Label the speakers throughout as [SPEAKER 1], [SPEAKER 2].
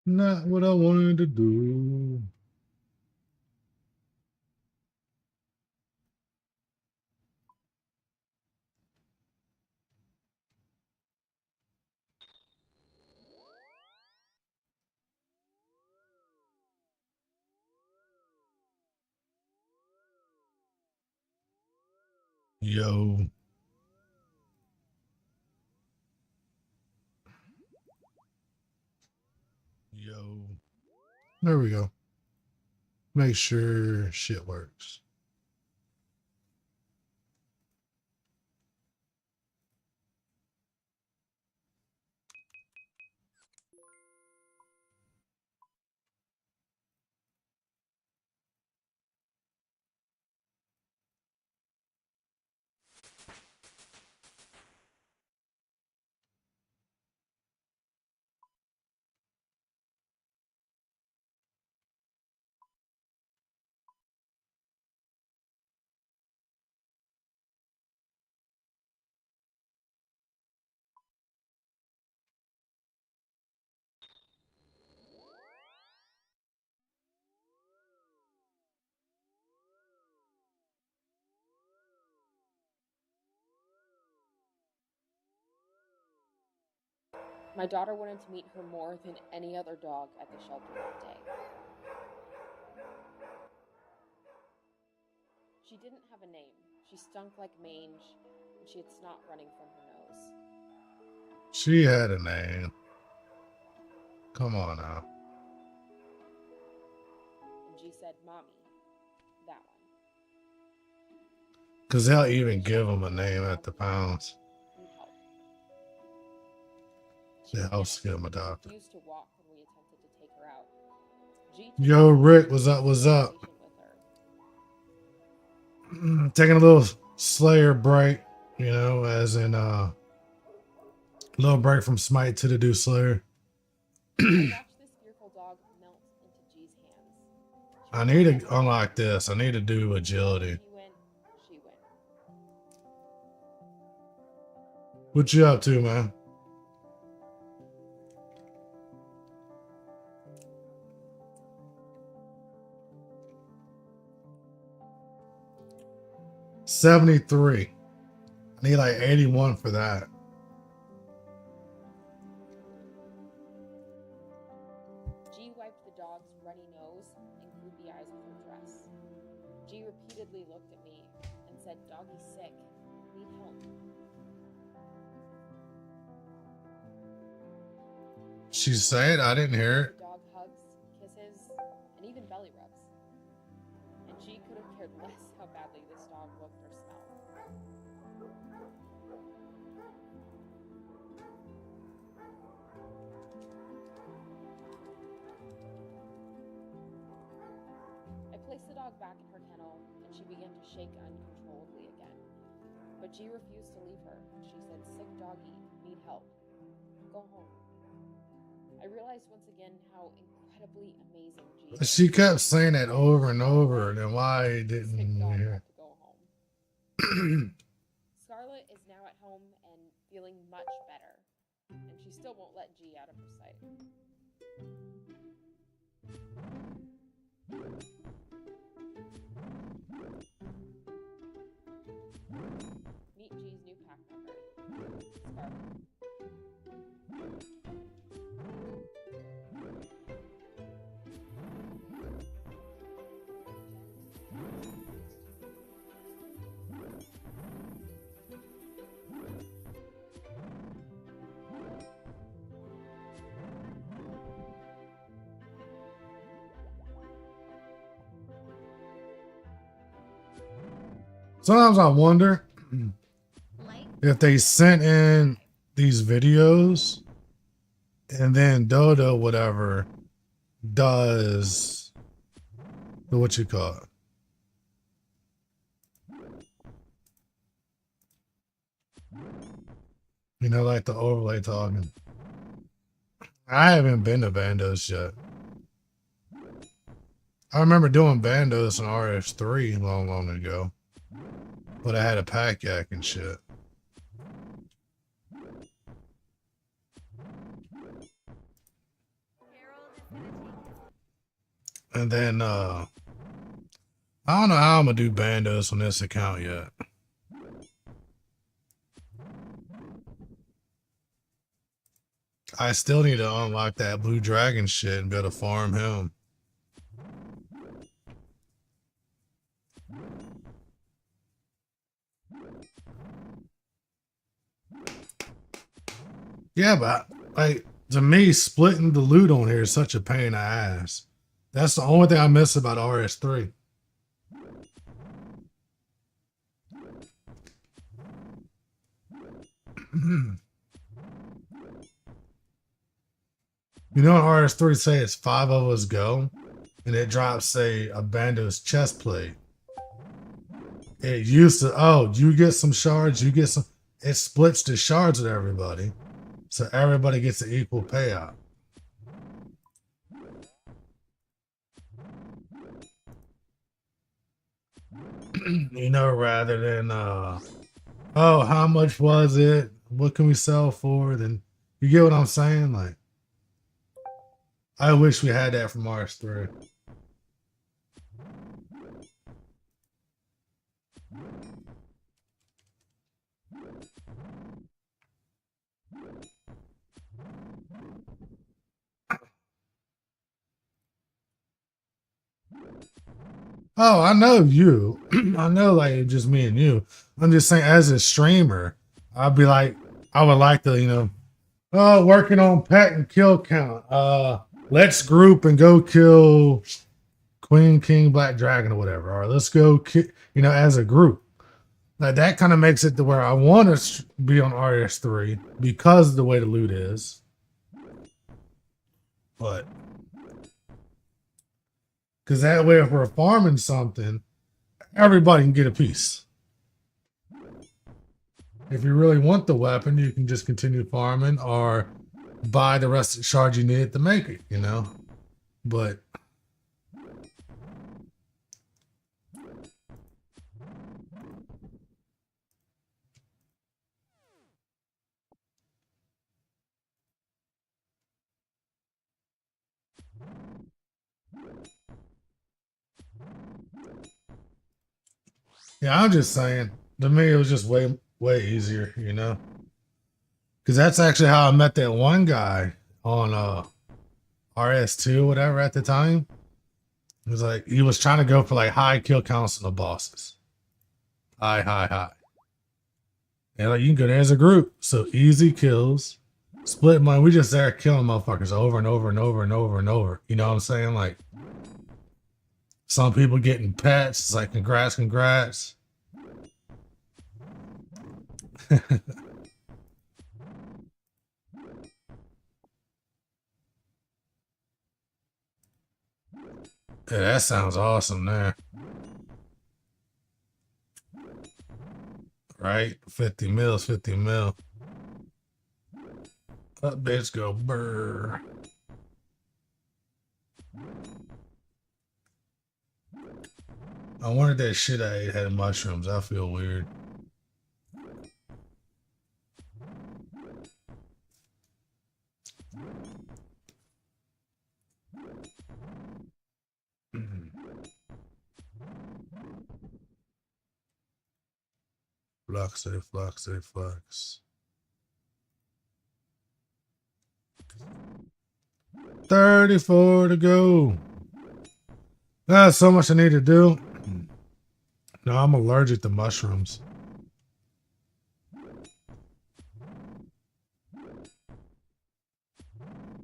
[SPEAKER 1] Not what I wanted to do. Yo. Yo. There we go. Make sure shit works.
[SPEAKER 2] My daughter wanted to meet her more than any other dog at the shelter that day. She didn't have a name. She stunk like mange, and she had snot running from her nose.
[SPEAKER 1] She had a name. Come on now.
[SPEAKER 2] And G said, "Mommy, that one."
[SPEAKER 1] Because they'll even give them a name at the pounds.
[SPEAKER 2] Need help.
[SPEAKER 1] They'll give them a doctor.
[SPEAKER 2] She refused to walk when we attempted to take her out. G
[SPEAKER 1] Yo, Rick, what's up? What's up? Taking a little Slayer break, you know, as in a little break from Smite to the do Slayer.
[SPEAKER 2] I watched this fearful dog melt into G's hands.
[SPEAKER 1] I need to unlock this. I need to do agility.
[SPEAKER 2] She went.
[SPEAKER 1] What you up to, man? $73. I need like 81 for that.
[SPEAKER 2] G wiped the dog's runny nose and glued the eyes with her dress. G repeatedly looked at me and said, "Doggy's sick. Need help."
[SPEAKER 1] She said, I didn't hear it.
[SPEAKER 2] The dog hugs, kisses, and even belly rubs. And G could have cared less how badly this dog looked or smelled. I placed the dog back in her kennel, and she began to shake uncontrollably again. But G refused to leave her. She said, "Sick doggy, need help. Go home." I realized once again how incredibly amazing G is.
[SPEAKER 1] She kept saying it over and over, then why didn't you hear?
[SPEAKER 2] To go home. Scarlett is now at home and feeling much better, and she still won't let G out of her sight. Meet G's new pack member, Scarlett.
[SPEAKER 1] Sometimes I wonder if they sent in these videos and then Dodo, whatever, does what you call it. You know, like the overlay talking. I haven't been to Bandos yet. I remember doing Bandos in RS3 long ago. But I had a pack yak and shit.
[SPEAKER 3] Harold
[SPEAKER 1] And then I don't know how I'm gonna do bandos on this account yet. I still need to unlock that blue dragon shit and be able to farm him. Yeah, but like to me, splitting the loot on here is such a pain in the ass. That's the only thing I miss about RS3. You know, in RS3 say it's 5 of us go, and it drops, say, a bando's chest plate. It used to, oh, you get some shards, you get some, it splits the shards with everybody. So everybody gets an equal payout. You know, rather than, oh, how much was it? What can we sell for? Then you get what I'm saying? Like, I wish we had that from RS3. Oh, I know you. I know, like, just me and you. I'm just saying, as a streamer, I'd be like, I would like to, oh, working on pet and kill count. Let's group and go kill Queen, King, Black Dragon, or whatever. Or let's go, as a group. Like, that kind of makes it to where I want to be on RS3 because of the way the loot is. But, because that way, if we're farming something, everybody can get a piece. If you really want the weapon, you can just continue farming or buy the rest of the shards you need to make it, But yeah, I'm just saying, to me, it was just way easier, Because that's actually how I met that one guy on RS2, whatever, at the time. It was like he was trying to go for like high kill counts on the bosses. High. And like you can go there as a group. So easy kills. Split money. We just there killing motherfuckers over and over and over and over and over. You know what I'm saying? Like some people getting pets. It's like congrats. Yeah, that sounds awesome there. Right? 50 mils, 50 mil. That bitch go brr. I wonder that shit I ate had mushrooms. I feel weird. Flux. 34 to go. That's so much I need to do. No, I'm allergic to mushrooms.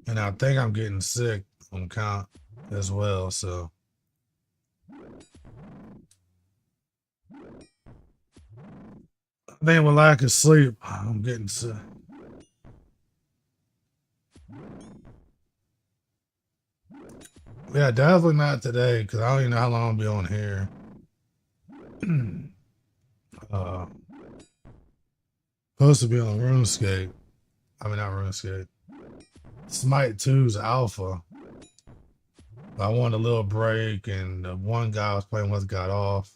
[SPEAKER 1] And I think I'm getting sick on count as well, so. I think with lack of sleep, I'm getting sick. Yeah, definitely not today, because I don't even know how long I'll be on here. Supposed to be on RuneScape. I mean, not RuneScape. Smite 2's alpha. I wanted a little break, and the one guy I was playing with got off.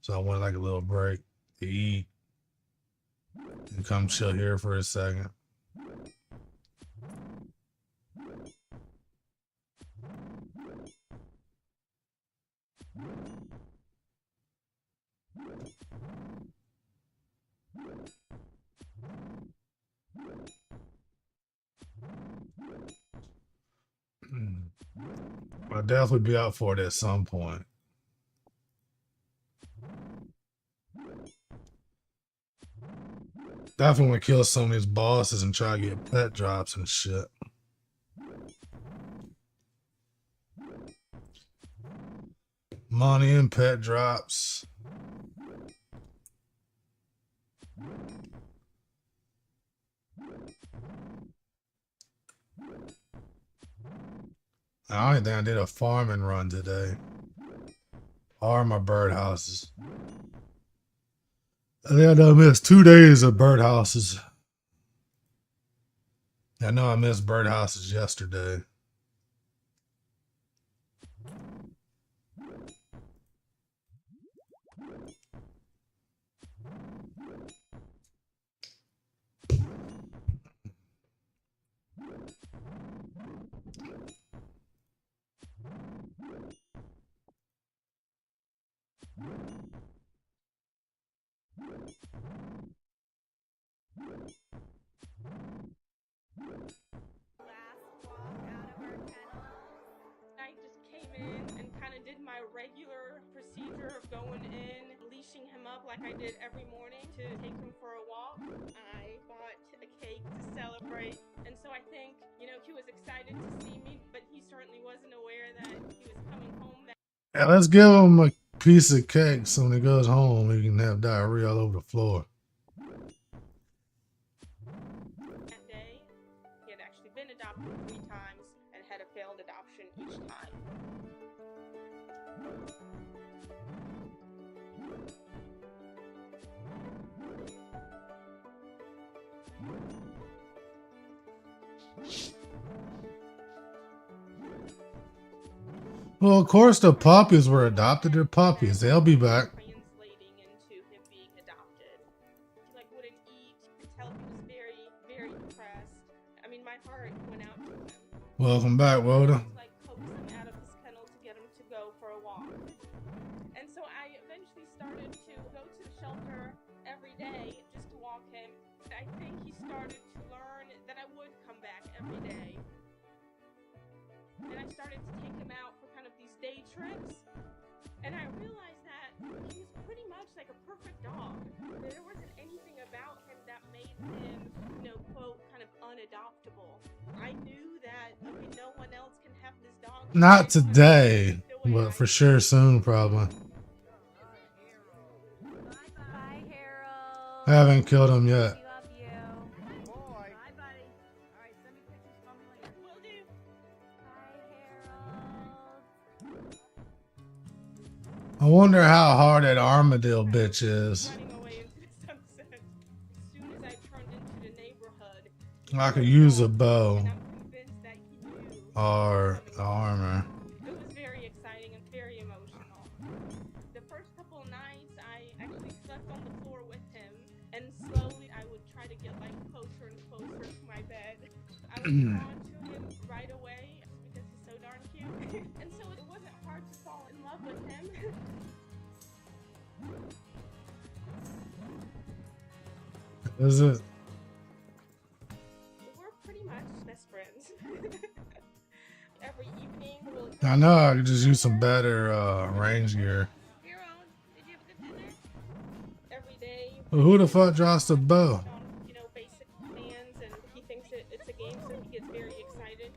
[SPEAKER 1] So I wanted like a little break to eat and come chill here for a second. I'll definitely be out for it at some point. Definitely want to kill some of these bosses and try to get pet drops and shit. Money and pet drops. I don't think I did a farming run today. Or my birdhouses. I think I missed 2 days of birdhouses. I know I missed birdhouses yesterday.
[SPEAKER 3] I just came in and kind of did my regular procedure of going in, leashing him up like I did every morning to take him for a walk. I bought a cake to celebrate, and so I think, he was excited to see me, but he certainly wasn't aware that he was coming home that
[SPEAKER 1] Yeah, let's give him a piece of cake so when he goes home he can have diarrhea all over the floor.
[SPEAKER 3] day. He had actually been adopted 3 times and had a failed adoption each time.
[SPEAKER 1] Well, of course the puppies were adopted. They're puppies. They'll be back.
[SPEAKER 3] Translating into him being adopted. He wouldn't eat. You could tell he was very, very depressed. I mean, my heart went out to him.
[SPEAKER 1] Welcome back, Woda.
[SPEAKER 3] Coax him out of his kennel to get him to go for a walk. And so I eventually started to go to the shelter every day just to walk him. I think he started to learn that I would come back every day. And I started to take him out for kind of these day trips. And I realized that he was pretty much like a perfect dog. There wasn't anything about him that made him, quote, kind of unadoptable. I knew that, no one else can have this dog.
[SPEAKER 1] Not today, but for sure soon, probably.
[SPEAKER 4] Bye, Harold.
[SPEAKER 1] I haven't killed him yet.
[SPEAKER 4] We love you.
[SPEAKER 5] Boy. Bye, buddy. All right, send me pictures. Call me later.
[SPEAKER 3] Will do.
[SPEAKER 4] Bye, Harold.
[SPEAKER 1] I wonder how hard that armadillo bitch is.
[SPEAKER 3] Running away into the sunset. As soon as I turned into the neighborhood,
[SPEAKER 1] I could use a bow
[SPEAKER 3] and I'm convinced that he knew.
[SPEAKER 1] or armor.
[SPEAKER 3] It was very exciting and very emotional. The first couple of nights, I actually slept on the floor with him, and slowly I would try to get closer and closer to my bed. I was drawn to him right away because he's so darn cute, and so it wasn't hard to fall in love with him.
[SPEAKER 1] Is it?
[SPEAKER 3] We're pretty much best friends. Every evening, we'll
[SPEAKER 1] I know I could just use some better range gear.
[SPEAKER 3] Hero, did you have a good dinner? Every day.
[SPEAKER 1] Well, who the fuck drops the bow?
[SPEAKER 3] Basic commands, and he thinks it's a game, so he gets very excited.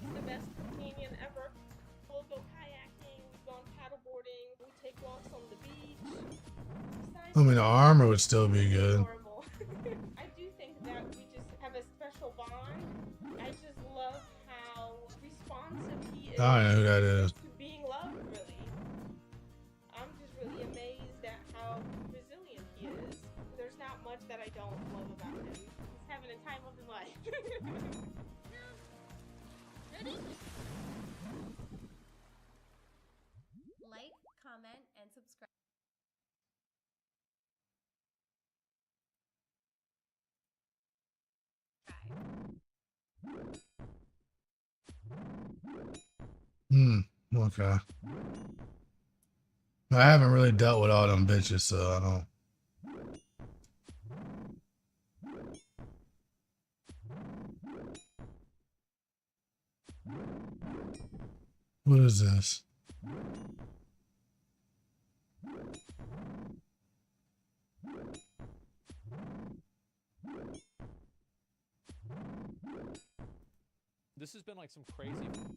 [SPEAKER 3] He's the best companion ever. We'll go kayaking, we've gone paddleboarding, we take walks on the beach.
[SPEAKER 1] I mean, the armor would still be good.
[SPEAKER 3] Horrible. I do think that we just have a special bond. I just love how responsive he is.
[SPEAKER 1] I don't know who that is.
[SPEAKER 3] To being loved, really. I'm just really amazed at how resilient he is. There's not much that I don't love about him. He's having a time of his life.
[SPEAKER 4] Like, comment, and subscribe.
[SPEAKER 1] Hmm. Okay. I haven't really dealt with all them bitches, so I don't. What is this?
[SPEAKER 6] This has been like some crazy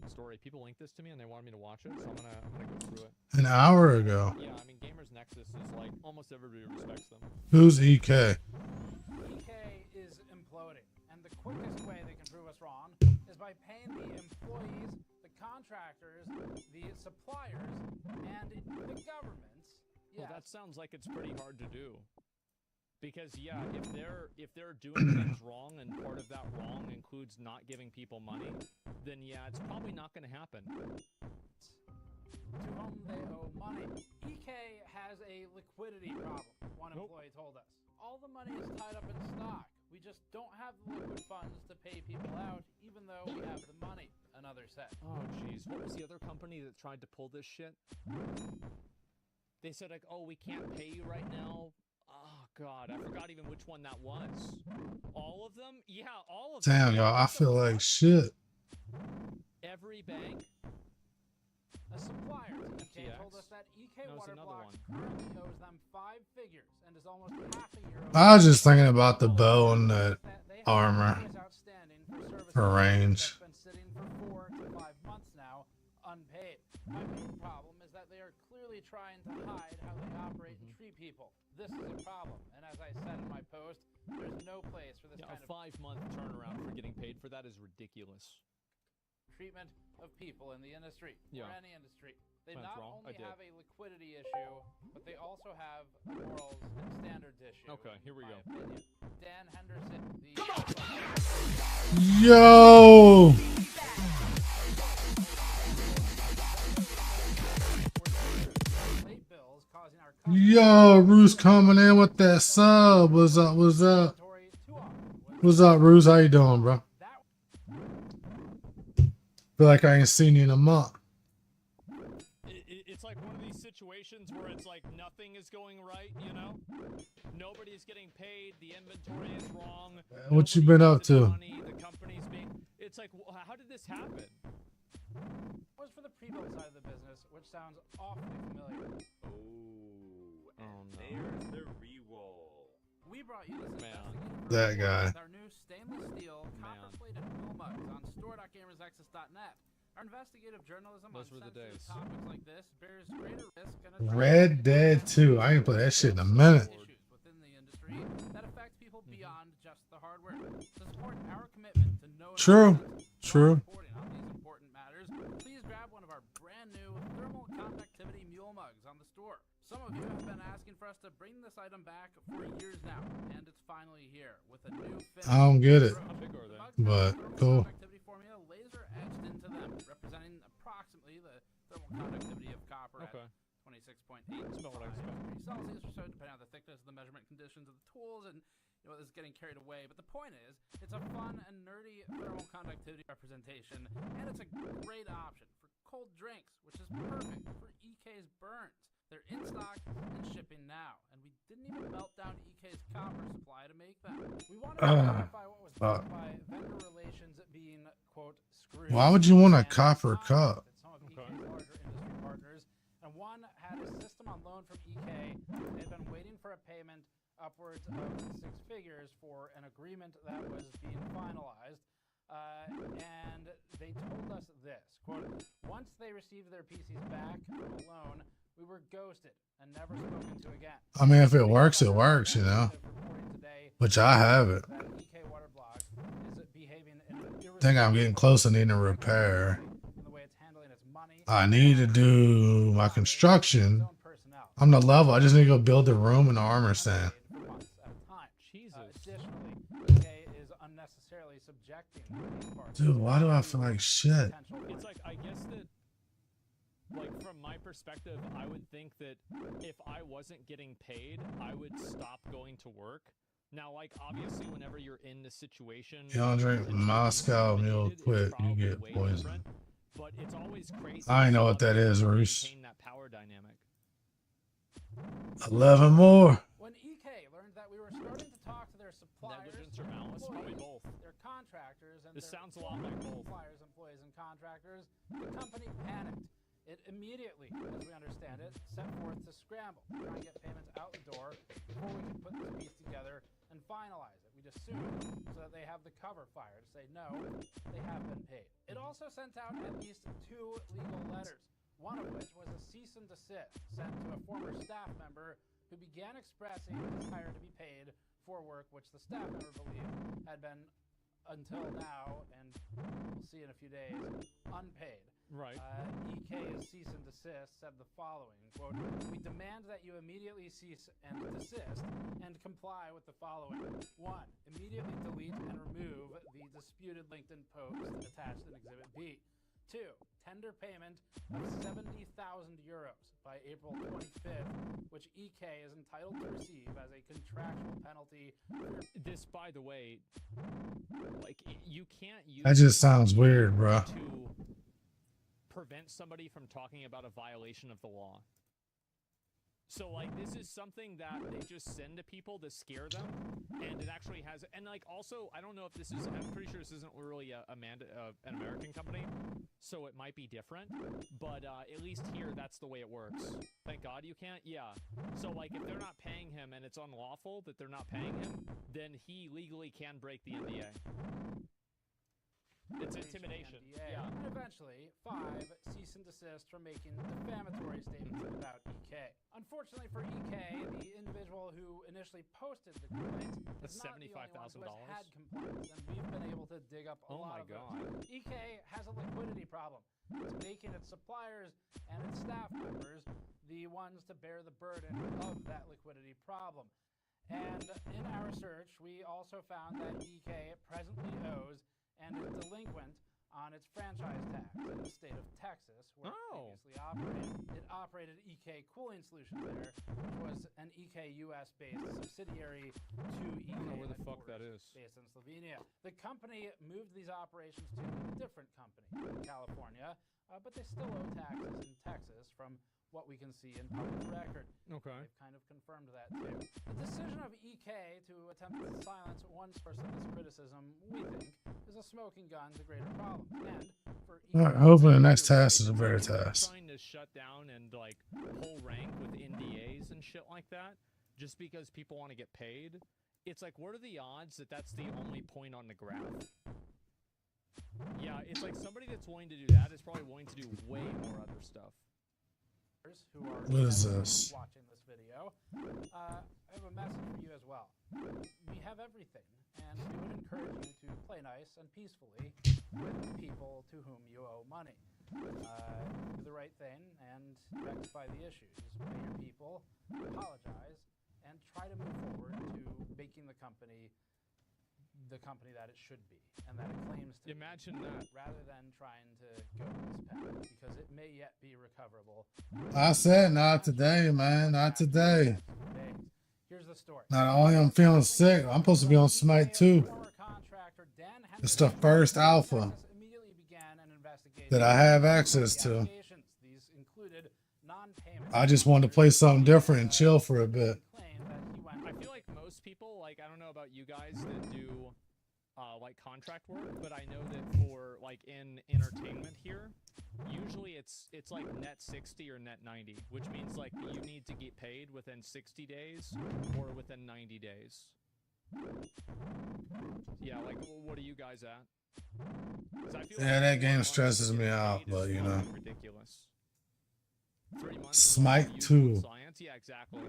[SPEAKER 6] story. People linked this to me and they wanted me to watch it, so I'm gonna go through it.
[SPEAKER 1] An hour ago.
[SPEAKER 6] Yeah, I mean, Gamers Nexus is like almost everybody respects them.
[SPEAKER 1] Who's EK?
[SPEAKER 5] EK is imploding, and the quickest way they can prove us wrong is by paying the employees, the contractors, the suppliers, and the governments.
[SPEAKER 6] Well,
[SPEAKER 5] Yes.
[SPEAKER 6] that sounds like it's pretty hard to do. Because yeah, if they're doing things wrong and part of that wrong includes not giving people money, then yeah, it's probably not going to happen.
[SPEAKER 5] To whom they owe money. EK has a liquidity problem, one employee told us. All the money is tied up in stock. We just don't have the liquid funds to pay people out, even though we have the money, another said.
[SPEAKER 6] Oh jeez, what was the other company that tried to pull this shit? They said like, oh, we can't pay you right now. Oh god, I forgot even which one that was. All of them? Yeah, all of them.
[SPEAKER 1] Damn, y'all, I feel like shit.
[SPEAKER 6] Every bank.
[SPEAKER 5] A supplier to EK
[SPEAKER 6] FTX.
[SPEAKER 5] told us that EK
[SPEAKER 6] No, it's
[SPEAKER 5] Water
[SPEAKER 6] another
[SPEAKER 5] Blocks
[SPEAKER 6] one.
[SPEAKER 5] currently owes them 5 figures and is almost half a year.
[SPEAKER 1] I was just thinking about the bow and the
[SPEAKER 5] that they have
[SPEAKER 1] armor
[SPEAKER 5] invoice outstanding for services
[SPEAKER 1] for range.
[SPEAKER 5] that's been sitting for 4 to 5 months now, unpaid. My main problem is that they are clearly trying to hide how they operate and treat people. This is a problem, and as I said in my post, there's no place for this
[SPEAKER 6] Yeah,
[SPEAKER 5] kind
[SPEAKER 6] a
[SPEAKER 5] of
[SPEAKER 6] 5-month turnaround for getting paid for that is ridiculous.
[SPEAKER 5] treatment of people in the industry,
[SPEAKER 6] Yeah.
[SPEAKER 5] or any industry. They
[SPEAKER 6] That's
[SPEAKER 5] not
[SPEAKER 6] wrong. I
[SPEAKER 5] only
[SPEAKER 6] did.
[SPEAKER 5] have a liquidity issue, but they also have a morals and standards issue.
[SPEAKER 6] Okay, here we
[SPEAKER 5] in my
[SPEAKER 6] go.
[SPEAKER 5] opinion. Dan Henderson, the
[SPEAKER 1] Yo!
[SPEAKER 5] late bills causing our
[SPEAKER 1] Yo, Roos coming in with that sub. What's up? What's up?
[SPEAKER 5] inventory too often was
[SPEAKER 1] What's up, Roos? How you doing, bro?
[SPEAKER 5] that
[SPEAKER 1] Feel like I ain't seen you in a month.
[SPEAKER 6] It's like one of these situations where it's like nothing is going right, you know? Nobody's getting paid, the inventory is wrong.
[SPEAKER 1] What you
[SPEAKER 6] nobody
[SPEAKER 1] been
[SPEAKER 6] has
[SPEAKER 1] up
[SPEAKER 6] the
[SPEAKER 1] to?
[SPEAKER 6] money, the company's being... It's like, how did this happen?
[SPEAKER 5] was for the pre-built side of the business, which sounds awfully familiar.
[SPEAKER 7] Oh,
[SPEAKER 6] no.
[SPEAKER 7] there's the re-roll.
[SPEAKER 5] We brought you this
[SPEAKER 6] Man.
[SPEAKER 5] investigative
[SPEAKER 1] That
[SPEAKER 5] report
[SPEAKER 1] guy.
[SPEAKER 5] with our new stainless steel copper-plated wheel mugs on store.gamersnexus.net. Our investigative journalism
[SPEAKER 6] Those
[SPEAKER 5] on
[SPEAKER 6] were the
[SPEAKER 5] sensitive
[SPEAKER 6] days.
[SPEAKER 5] topics like this bears greater risk and
[SPEAKER 1] Red Dead 2. I ain't play that shit in a minute.
[SPEAKER 5] issues within the industry that affect people
[SPEAKER 6] Mm-hmm.
[SPEAKER 5] beyond just the hardware. To support our commitment to know
[SPEAKER 1] True.
[SPEAKER 5] environment
[SPEAKER 1] True.
[SPEAKER 5] while reporting on these important matters, please grab one of our brand new thermal conductivity mule mugs on the store. Some of you have been asking for us to bring this item back for years now, and it's finally here with a new finish.
[SPEAKER 1] I don't get it,
[SPEAKER 6] How big are
[SPEAKER 5] The
[SPEAKER 6] they?
[SPEAKER 5] mugs have
[SPEAKER 1] but
[SPEAKER 5] thermal
[SPEAKER 1] cool.
[SPEAKER 5] conductivity formula laser etched into them, representing approximately the thermal conductivity of copper
[SPEAKER 6] Okay.
[SPEAKER 5] at 26.8
[SPEAKER 6] That's about what I expected.
[SPEAKER 5] degrees Celsius or so, depending on the thickness of the measurement conditions of the tools, and this is getting carried away. But the point is, it's a fun and nerdy thermal conductivity representation, and it's a great option for cold drinks, which is perfect for EK's burns. They're in stock and shipping now, and we didn't even melt down EK's copper supply to make them. We wanted to clarify what was meant by vendor relations being, quote, screwed.
[SPEAKER 1] Why would you want a
[SPEAKER 5] and
[SPEAKER 1] copper cup?
[SPEAKER 5] contacted some of
[SPEAKER 6] Okay.
[SPEAKER 5] EK's larger industry partners, and one had a system on loan from EK. They'd been waiting for a payment upwards of 6 figures for an agreement that was being finalized. And they told us this, quote, once they received their PCs back from a loan, we were ghosted and never spoken to again.
[SPEAKER 1] I mean, if it works, it works, you know. Which I have it.
[SPEAKER 5] That EK Water Blocks is behaving in an
[SPEAKER 1] Think I'm getting close to needing a repair.
[SPEAKER 5] in the way it's handling its money.
[SPEAKER 1] I need to do my construction. I'm the level. I just need to go build a room and an armor stand.
[SPEAKER 5] For months at a time.
[SPEAKER 6] Jesus.
[SPEAKER 5] Additionally, EK is unnecessarily subjecting these parties
[SPEAKER 1] Dude, why do I feel
[SPEAKER 5] to
[SPEAKER 1] like shit?
[SPEAKER 5] potential
[SPEAKER 6] It's like, I guess that, like, from my perspective, I would think that if I wasn't getting paid, I would stop going to work. Now, like, obviously, whenever you're in the situation...
[SPEAKER 1] You don't drink
[SPEAKER 6] it's
[SPEAKER 1] Moscow Mule
[SPEAKER 6] eliminated, it's
[SPEAKER 1] quick, you
[SPEAKER 6] probably
[SPEAKER 1] get
[SPEAKER 6] way
[SPEAKER 1] poisoned.
[SPEAKER 6] different. But it's always crazy.
[SPEAKER 1] I know
[SPEAKER 6] how
[SPEAKER 1] what that
[SPEAKER 6] they
[SPEAKER 1] is, Reese.
[SPEAKER 6] maintain that power dynamic.
[SPEAKER 1] 11 more.
[SPEAKER 5] When EK learned that we were starting to talk to their suppliers,
[SPEAKER 6] Negligence or malice? Probably
[SPEAKER 5] employees,
[SPEAKER 6] both.
[SPEAKER 5] their contractors, and
[SPEAKER 6] This
[SPEAKER 5] their
[SPEAKER 6] sounds a lot like both.
[SPEAKER 5] suppliers, employees, and contractors, the company panicked. It immediately, as we understand it, set forth to scramble, try and get payments out the door before we could put this piece together and finalize it. We'd assume so that they have the cover fire to say no, they have been paid. It also sent out at least 2 legal letters, one of which was a cease and desist sent to a former staff member who began expressing a desire to be paid for work which the staff member believed had been, until now, and we'll see in a few days, unpaid.
[SPEAKER 6] Right.
[SPEAKER 5] EK's cease and desist said the following, quote, "We demand that you immediately cease and desist and comply with the following. 1. Immediately delete and remove the disputed LinkedIn post attached in Exhibit B. 2. Tender payment of 70,000 euros by April 25th, which EK is entitled to receive as a contractual penalty."
[SPEAKER 6] This, by the way, like you can't use
[SPEAKER 1] That just sounds weird, bro.
[SPEAKER 6] to prevent somebody from talking about a violation of the law. So like this is something that they just send to people to scare them, and it actually has. And like also, I don't know if this is. I'm pretty sure this isn't really an American company, so it might be different. But at least here, that's the way it works. Thank God you can't. Yeah. So like if they're not paying him and it's unlawful that they're not paying him, then he legally can break the NDA. It's intimidation.
[SPEAKER 5] NDA.
[SPEAKER 6] Yeah.
[SPEAKER 5] And eventually, 5. Cease and desist from making defamatory statements about EK. Unfortunately for EK, the individual who initially posted the complaint
[SPEAKER 6] That's
[SPEAKER 5] is not the only one who
[SPEAKER 6] $75,000.
[SPEAKER 5] has had complaints, and we've been able to dig up a
[SPEAKER 6] Oh
[SPEAKER 5] lot
[SPEAKER 6] my
[SPEAKER 5] of
[SPEAKER 6] God.
[SPEAKER 5] those. EK has a liquidity problem. It's making its suppliers and its staff members the ones to bear the burden of that liquidity problem. And in our search, we also found that EK presently owes and is delinquent on its franchise tax in the state of Texas, where it previously operated. It operated EK Cooling Solutions there, which was an EK US-based subsidiary to EK.
[SPEAKER 6] I don't know where the fuck that
[SPEAKER 5] headquarters
[SPEAKER 6] is.
[SPEAKER 5] based in Slovenia. The company moved these operations to a different company in California, but they still owe taxes in Texas from what we can see in public record.
[SPEAKER 6] Okay.
[SPEAKER 5] They've kind of confirmed that too. The decision of EK to attempt to silence one source of this criticism, we think, is a smoking gun to greater problems. And for
[SPEAKER 1] All right, hopefully the next task is a better task.
[SPEAKER 6] Trying to shut down and like pull rank with NDAs and shit like that, just because people want to get paid. It's like, what are the odds that that's the only point on the graph? Yeah, it's like somebody that's willing to do that is probably willing to do way more other stuff.
[SPEAKER 5] Who are
[SPEAKER 1] What is this?
[SPEAKER 5] watching this video, I have a message for you as well. We have everything, and we would encourage you to play nice and peacefully with the people to whom you owe money. Do the right thing and rectify the issues. Pay your people, apologize, and try to move forward to making the company that it should be and that it claims to
[SPEAKER 6] Imagine
[SPEAKER 5] be,
[SPEAKER 6] that.
[SPEAKER 5] rather than trying to go this path, because it may yet be recoverable.
[SPEAKER 1] I said not today, man. Not today.
[SPEAKER 5] Here's the story.
[SPEAKER 1] Not only I'm feeling sick, I'm supposed to be on Smite too. It's the first alpha that I have access to.
[SPEAKER 5] These included non-payment.
[SPEAKER 1] I just wanted to play something different and chill for a bit.
[SPEAKER 6] I feel like most people, like, I don't know about you guys that do like contract work, but I know that for like in entertainment here, usually it's like net 60 or net 90, which means like you need to get paid within 60 days or within 90 days. Yeah, like what are you guys at? 'Cause I feel
[SPEAKER 1] Yeah,
[SPEAKER 6] like
[SPEAKER 1] that
[SPEAKER 6] 4
[SPEAKER 1] game
[SPEAKER 6] months
[SPEAKER 1] stresses
[SPEAKER 6] to get
[SPEAKER 1] me out,
[SPEAKER 6] paid
[SPEAKER 1] but,
[SPEAKER 6] is
[SPEAKER 1] you know.
[SPEAKER 6] fucking ridiculous. 3 months is
[SPEAKER 1] Smite
[SPEAKER 6] like the usual
[SPEAKER 1] 2.
[SPEAKER 6] science. Yeah, exactly.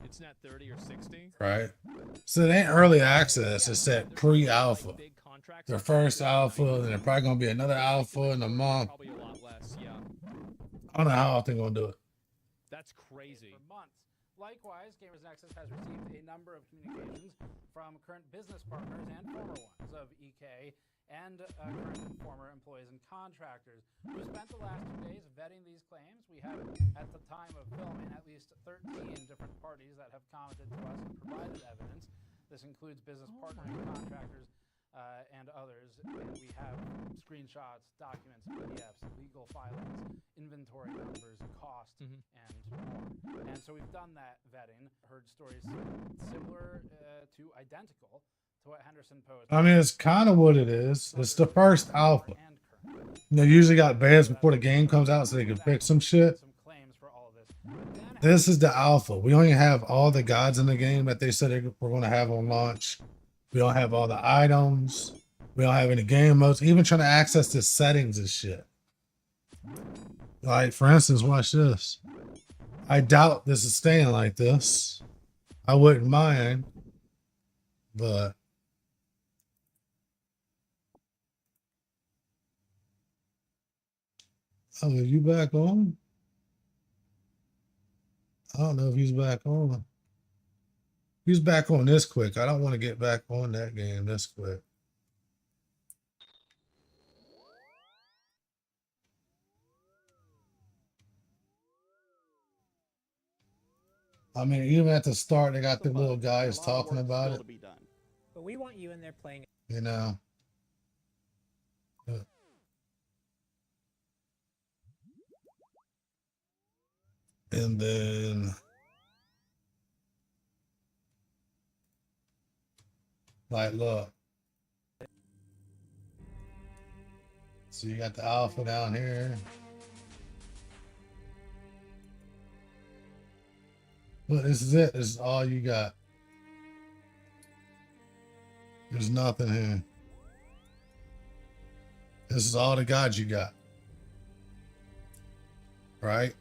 [SPEAKER 6] It's net 30 or 60.
[SPEAKER 1] Right? So it ain't early access, it's that pre-alpha.
[SPEAKER 6] Like big contracts
[SPEAKER 1] Their
[SPEAKER 6] are
[SPEAKER 1] first
[SPEAKER 6] 30 or
[SPEAKER 1] alpha,
[SPEAKER 6] 90.
[SPEAKER 1] then there's probably gonna be another alpha in a month.
[SPEAKER 6] Probably a lot less, yeah.
[SPEAKER 1] I don't know how often they're gonna do it.
[SPEAKER 6] That's crazy.
[SPEAKER 5] For months. Likewise, Gamers Nexus has received a number of communications from current business partners and former ones of EK and current and former employees and contractors. We spent the last 2 days vetting these claims. We have, at the time of filming, at least 13 different parties that have commented to us and provided evidence. This includes business partners, contractors, and others. And we have screenshots, documents, PDFs, legal filings, inventory numbers, cost, and more. And so we've done that vetting, heard stories similar to identical to what Henderson posed.
[SPEAKER 1] I mean, it's kind of what it is. It's the first alpha. They usually got betas before the game comes out so they can fix some shit. This is the alpha. We only have all the gods in the game that they said they were going to have on launch. We don't have all the items. We don't have any game modes. Even trying to access the settings and shit. Like, for instance, watch this. I doubt this is staying like this. I wouldn't mind. But oh, are you back on? I don't know if he's back on. He's back on this quick. I don't want to get back on that game this quick. I mean, even at the start, they got the little guys talking about it.
[SPEAKER 8] But we want you in there playing.
[SPEAKER 1] You know. And then like, look. So you got the alpha down here. But this is it. This is all you got. There's nothing here. This is all the gods you got. Right?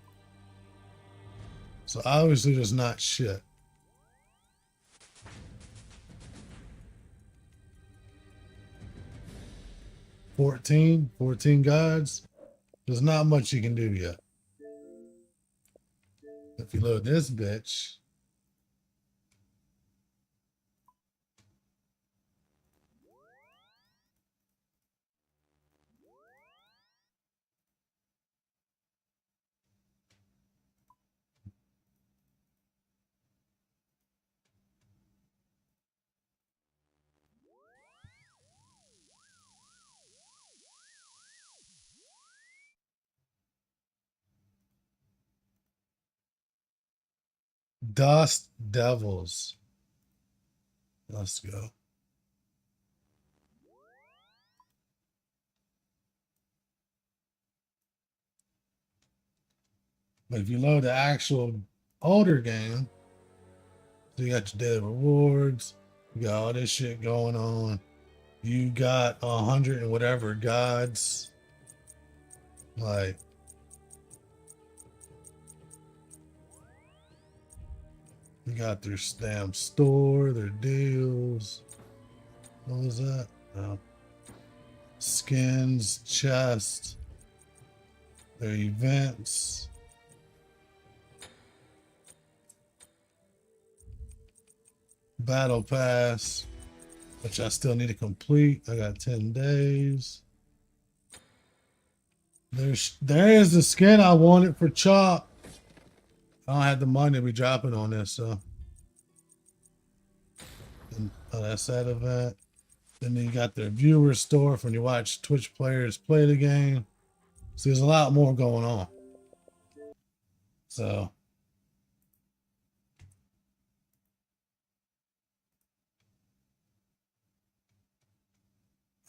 [SPEAKER 1] So obviously there's not shit. Fourteen gods. There's not much you can do yet. If you load this bitch. Dust Devils. Let's go. But if you load the actual older game, so you got your daily rewards, you got all this shit going on. You got 100 and whatever gods. Like, you got their damn store, their deals. What was that? No. Skins, chest, their events. Battle Pass, which I still need to complete. I got 10 days. There is the skin I wanted for Chop. I don't have the money to be dropping on this, so. And, that's that event. Then you got their viewer store for when you watch Twitch players play the game. So there's a lot more going on. So.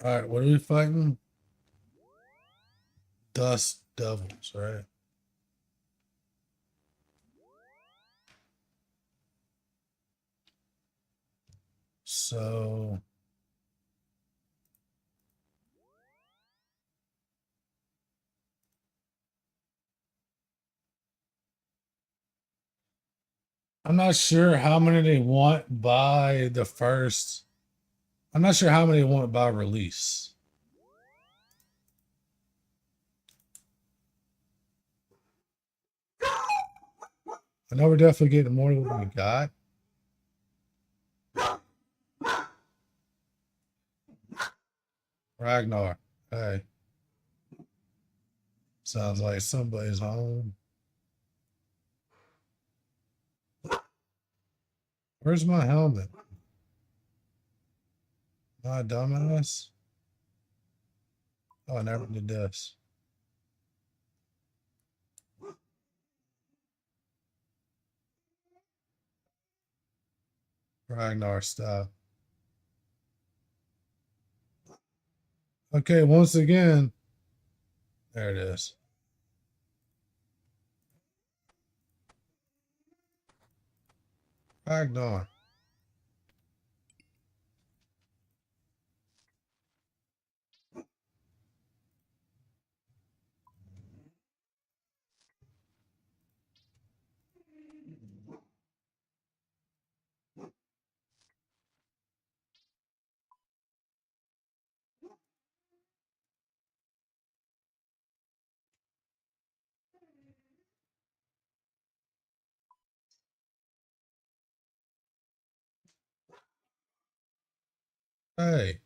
[SPEAKER 1] All right, what are we fighting? Dust Devils, right? So I'm not sure how many they want by the first. I'm not sure how many they want by release. I know we're definitely getting more than what we got. Ragnar, hey. Sounds like somebody's home. Where's my helmet? My dumbass. Oh, I never did this. Ragnar, stop. Okay, once again, there it is. Ragnar. Hey.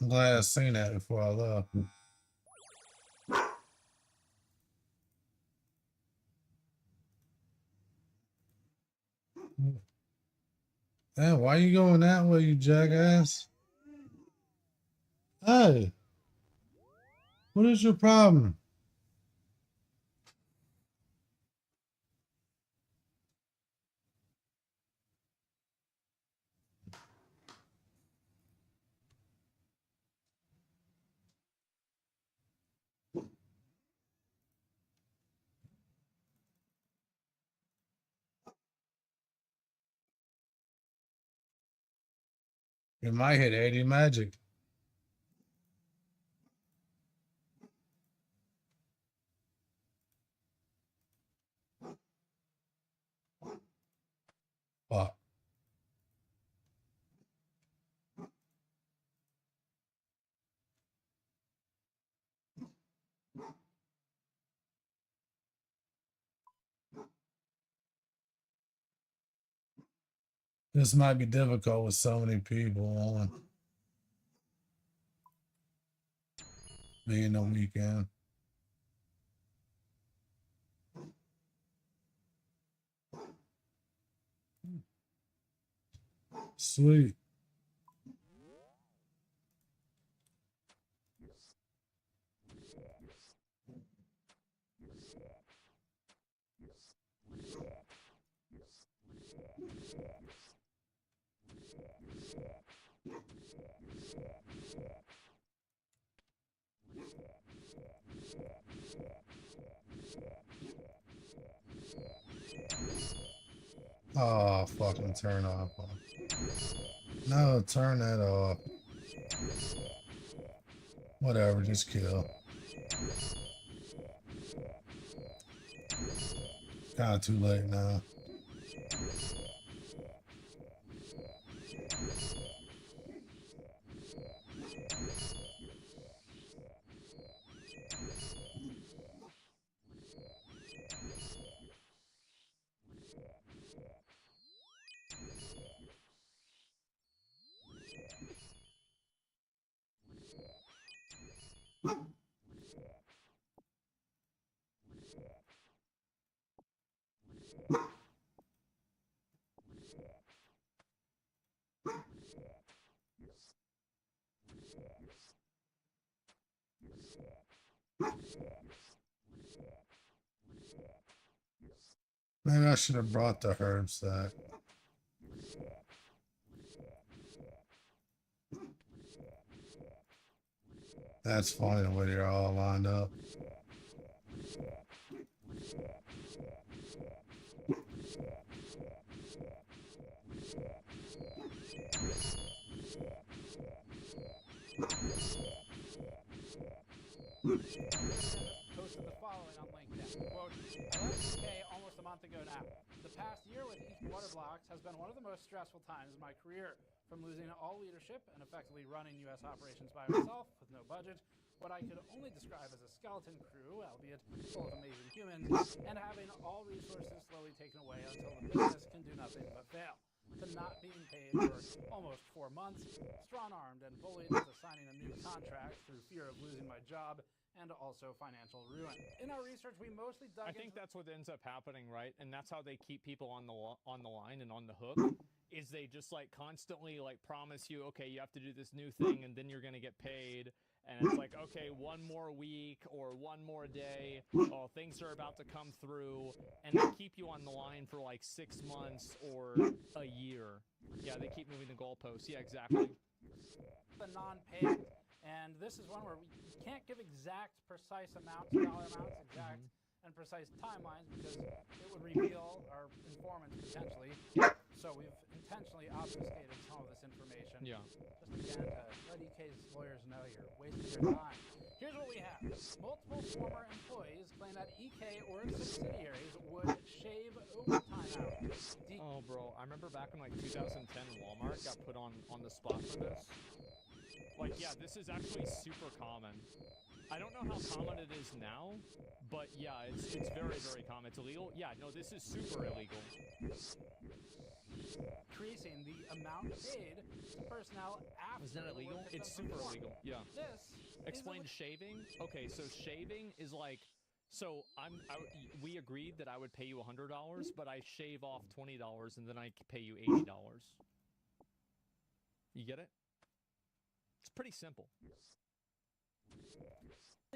[SPEAKER 1] I'm glad I seen that before I left. Damn, why you going that way, you jackass? Hey, what is your problem? You might hit 80 magic. Fuck. This might be difficult with so many people on being the weekend. Sweet. Oh, fucking turn off. No, turn that off. Whatever, just kill. Kind of too late now. Maybe I should have brought the herb stack. That's funny the way they're all lined up.
[SPEAKER 5] Posted the following on LinkedIn. Quote, I left UK almost a month ago now. The past year with East Water Blocks has been one of the most stressful times in my career. From losing all leadership and effectively running U.S. operations by myself with no budget, what I could only describe as a skeleton crew, albeit full of amazing humans, and having all resources slowly taken away until the business can do nothing but fail. To not being paid for almost 4 months, strong-armed and bullied into signing a new contract through fear of losing my job, and also financial ruin. In our research, we mostly dug
[SPEAKER 6] I think
[SPEAKER 5] into...
[SPEAKER 6] that's what ends up happening, right? And that's how they keep people on the line and on the hook. Is they just like constantly like promise you, okay, you have to do this new thing, and then you're gonna get paid. And it's like, okay, one more week or one more day. Oh, things are about to come through, and they keep you on the line for like 6 months or a year. Yeah, they keep moving the goalposts. Yeah, exactly.
[SPEAKER 5] the non-payment. And this is one where we can't give exact, precise amounts, dollar amounts, exact and precise timelines, because it would reveal our informants potentially. So we've intentionally obfuscated some of this information.
[SPEAKER 6] Yeah.
[SPEAKER 5] Just again to let EK's lawyers know you're wasting your time. Here's what we have. Multiple former employees claim that EK or its subsidiaries would shave overtime hours.
[SPEAKER 6] Oh, bro, I remember back in like 2010, Walmart got put on the spot for this. Like, yeah, this is actually super common. I don't know how common it is now, but yeah, it's very, very common. It's illegal? Yeah, no, this is super illegal.
[SPEAKER 5] Increasing the amount paid to personnel after...
[SPEAKER 6] Isn't that
[SPEAKER 5] the
[SPEAKER 6] illegal?
[SPEAKER 5] work has
[SPEAKER 6] It's
[SPEAKER 5] been
[SPEAKER 6] super
[SPEAKER 5] performed.
[SPEAKER 6] illegal. Yeah.
[SPEAKER 5] This
[SPEAKER 6] Explain
[SPEAKER 5] is
[SPEAKER 6] shaving. Okay, so shaving is like, so we agreed that I would pay you $100, but I shave off $20 and then I pay you $80. You get it? It's pretty simple.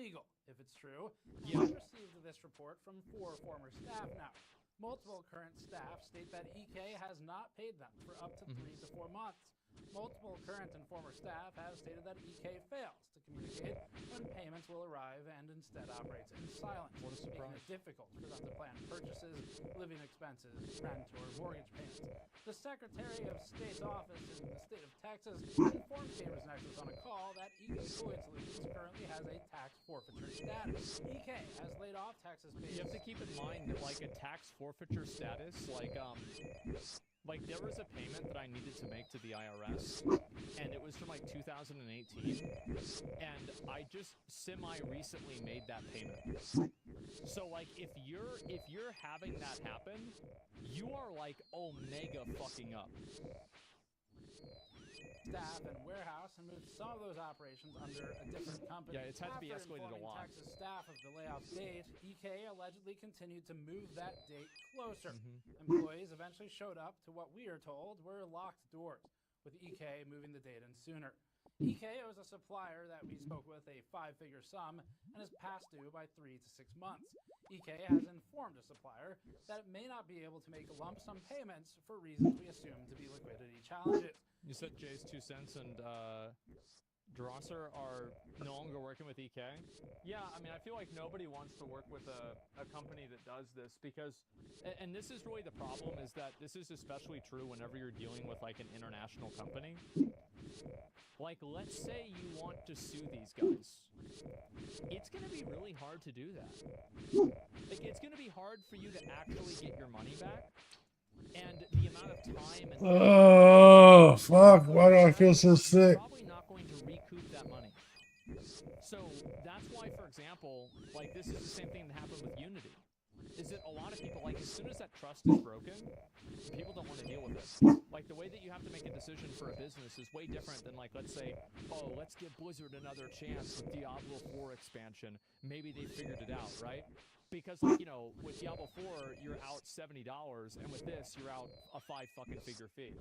[SPEAKER 5] illegal, if it's true.
[SPEAKER 6] Yeah.
[SPEAKER 5] I've received this report from 4 former staff now. Multiple current staff state that EK has not paid them for up to 3 to 4 months. Multiple current and former staff have stated that EK fails to communicate when payments will arrive and instead operates in silence,
[SPEAKER 6] What a
[SPEAKER 5] making
[SPEAKER 6] surprise.
[SPEAKER 5] it difficult for them to plan purchases, living expenses, rent, or mortgage payments. The Secretary of State's office in the state of Texas informed Cambridge Nexus on a call that EK Cooling Solutions currently has a tax forfeiture status. EK has laid off Texas-based...
[SPEAKER 6] You have to keep in mind that like a tax forfeiture status, like there was a payment that I needed to make to the IRS, and it was from like 2018, and I just semi-recently made that payment. So like if you're having that happen, you are like omega fucking up.
[SPEAKER 5] Staff and warehouse and moved some of those operations under a different company.
[SPEAKER 6] Yeah, it's had to be
[SPEAKER 5] After
[SPEAKER 6] escalated a
[SPEAKER 5] informing
[SPEAKER 6] lot.
[SPEAKER 5] Texas staff of the layoff date, EK allegedly continued to move that date closer. Employees eventually showed up to what we are told were locked doors, with EK moving the date in sooner. EK owes a supplier that we spoke with a 5-figure sum and is past due by 3 to 6 months. EK has informed a supplier that it may not be able to make lump sum payments for reasons we assume to be liquidity challenges.
[SPEAKER 6] You said Jay's 2 cents and Drosser are no longer working with EK? Yeah, I mean, I feel like nobody wants to work with a company that does this because, and this is really the problem, is that this is especially true whenever you're dealing with like an international company. Like, let's say you want to sue these guys. It's going to be really hard to do that. Like, it's going to be hard for you to actually get your money back. And the amount of time and...
[SPEAKER 1] Oh, fuck. Why do I feel so sick?
[SPEAKER 6] Probably not going to recoup that money. So that's why, for example, like this is the same thing that happened with Unity. Is that a lot of people, like as soon as that trust is broken, people don't want to deal with it. Like the way that you have to make a decision for a business is way different than like, let's say, oh, let's give Blizzard another chance with Diablo 4 expansion. Maybe they figured it out, right? Because, like, you know, with Diablo 4, you're out $70, and with this, you're out a 5-fucking-figure fee.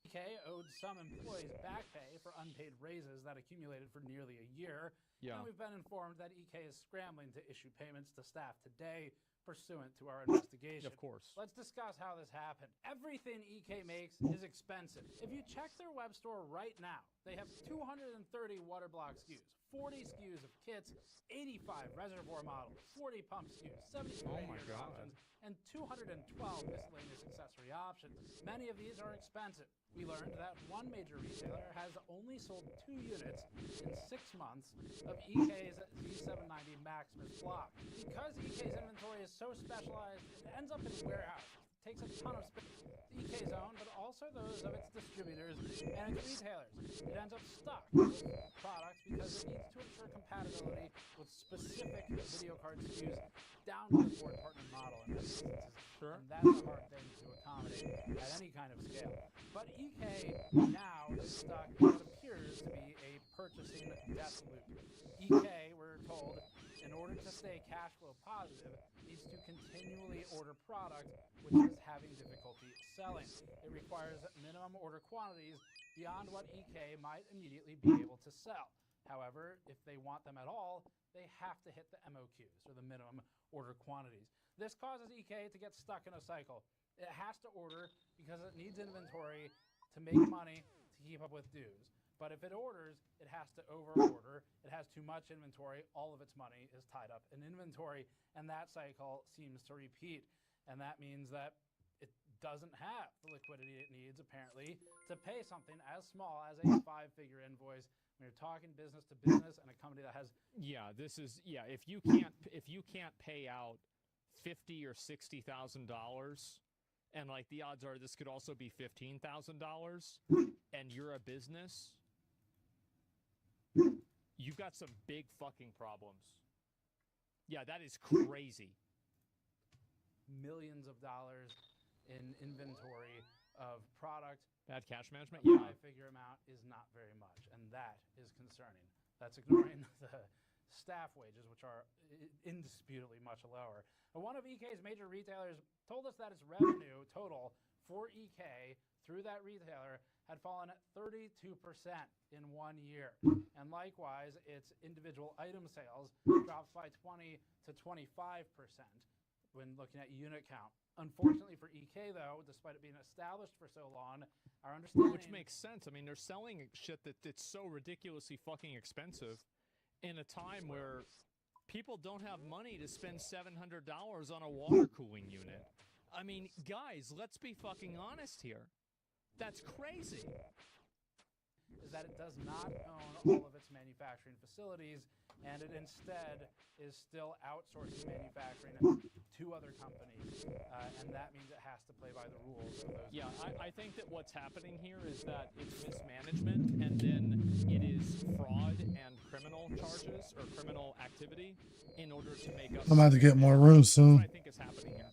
[SPEAKER 5] EK owed some employees back pay for unpaid raises that accumulated for nearly a year.
[SPEAKER 6] Yeah.
[SPEAKER 5] And we've been informed that EK is scrambling to issue payments to staff today pursuant to our investigation.
[SPEAKER 6] Of course.
[SPEAKER 5] Let's discuss how this happened. Everything EK makes is expensive. If you check their web store right now, they have 230 water block SKUs, 40 SKUs of kits, 85 reservoir models, 40 pump SKUs, 72
[SPEAKER 6] Oh my
[SPEAKER 5] radiator
[SPEAKER 6] God.
[SPEAKER 5] options, and 212 miscellaneous accessory options. Many of these are expensive. We learned that one major retailer has only sold 2 units in 6 months of EK's Z790 Maximus block. Because EK's inventory is so specialized, it ends up in warehouses takes a ton of space. EK's own, but also those of its distributors and its retailers. It ends up stuck with products because it needs to ensure compatibility with specific video card SKUs down to the board partner model in many instances.
[SPEAKER 6] Sure.
[SPEAKER 5] And that's a hard thing to accommodate at any kind of scale. But EK now is stuck in what appears to be a purchasing death loop. EK, we're told, in order to stay cash flow positive, needs to continually order product which is having difficulty selling. It requires minimum order quantities beyond what EK might immediately be able to sell. However, if they want them at all, they have to hit the MOQs, or the minimum order quantities. This causes EK to get stuck in a cycle. It has to order because it needs inventory to make money to keep up with dues. But if it orders, it has to over-order. It has too much inventory. All of its money is tied up in inventory, and that cycle seems to repeat. And that means that it doesn't have the liquidity it needs, apparently, to pay something as small as a 5-figure invoice. When you're talking business to business and a company that has
[SPEAKER 6] if you can't pay out $50,000 or $60,000, and like the odds are this could also be $15,000, and you're a business, you've got some big fucking problems. Yeah, that is crazy.
[SPEAKER 5] millions of dollars in inventory of product.
[SPEAKER 6] Bad cash management?
[SPEAKER 5] A
[SPEAKER 6] Yeah.
[SPEAKER 5] 5-figure amount is not very much, and that is concerning. That's ignoring the staff wages, which are indisputably much lower. And one of EK's major retailers told us that its revenue total for EK through that retailer had fallen 32% in 1 year. And likewise, its individual item sales dropped by 20 to 25% when looking at unit count. Unfortunately for EK, though, despite it being established for so long, our understanding...
[SPEAKER 6] Which makes sense. I mean, they're selling shit that's so ridiculously fucking expensive in a time where people don't have money to spend $700 on a water cooling unit. I mean, guys, let's be fucking honest here. That's crazy.
[SPEAKER 5] Is that it does not own all of its manufacturing facilities, and it instead is still outsourcing manufacturing to other companies, and that means it has to play by the rules of those.
[SPEAKER 6] Yeah, I think that what's happening here is that it's mismanagement, and then it is fraud and criminal charges or criminal activity in order to make up.
[SPEAKER 1] I'm about to get more room soon.
[SPEAKER 6] That's what I think is happening here.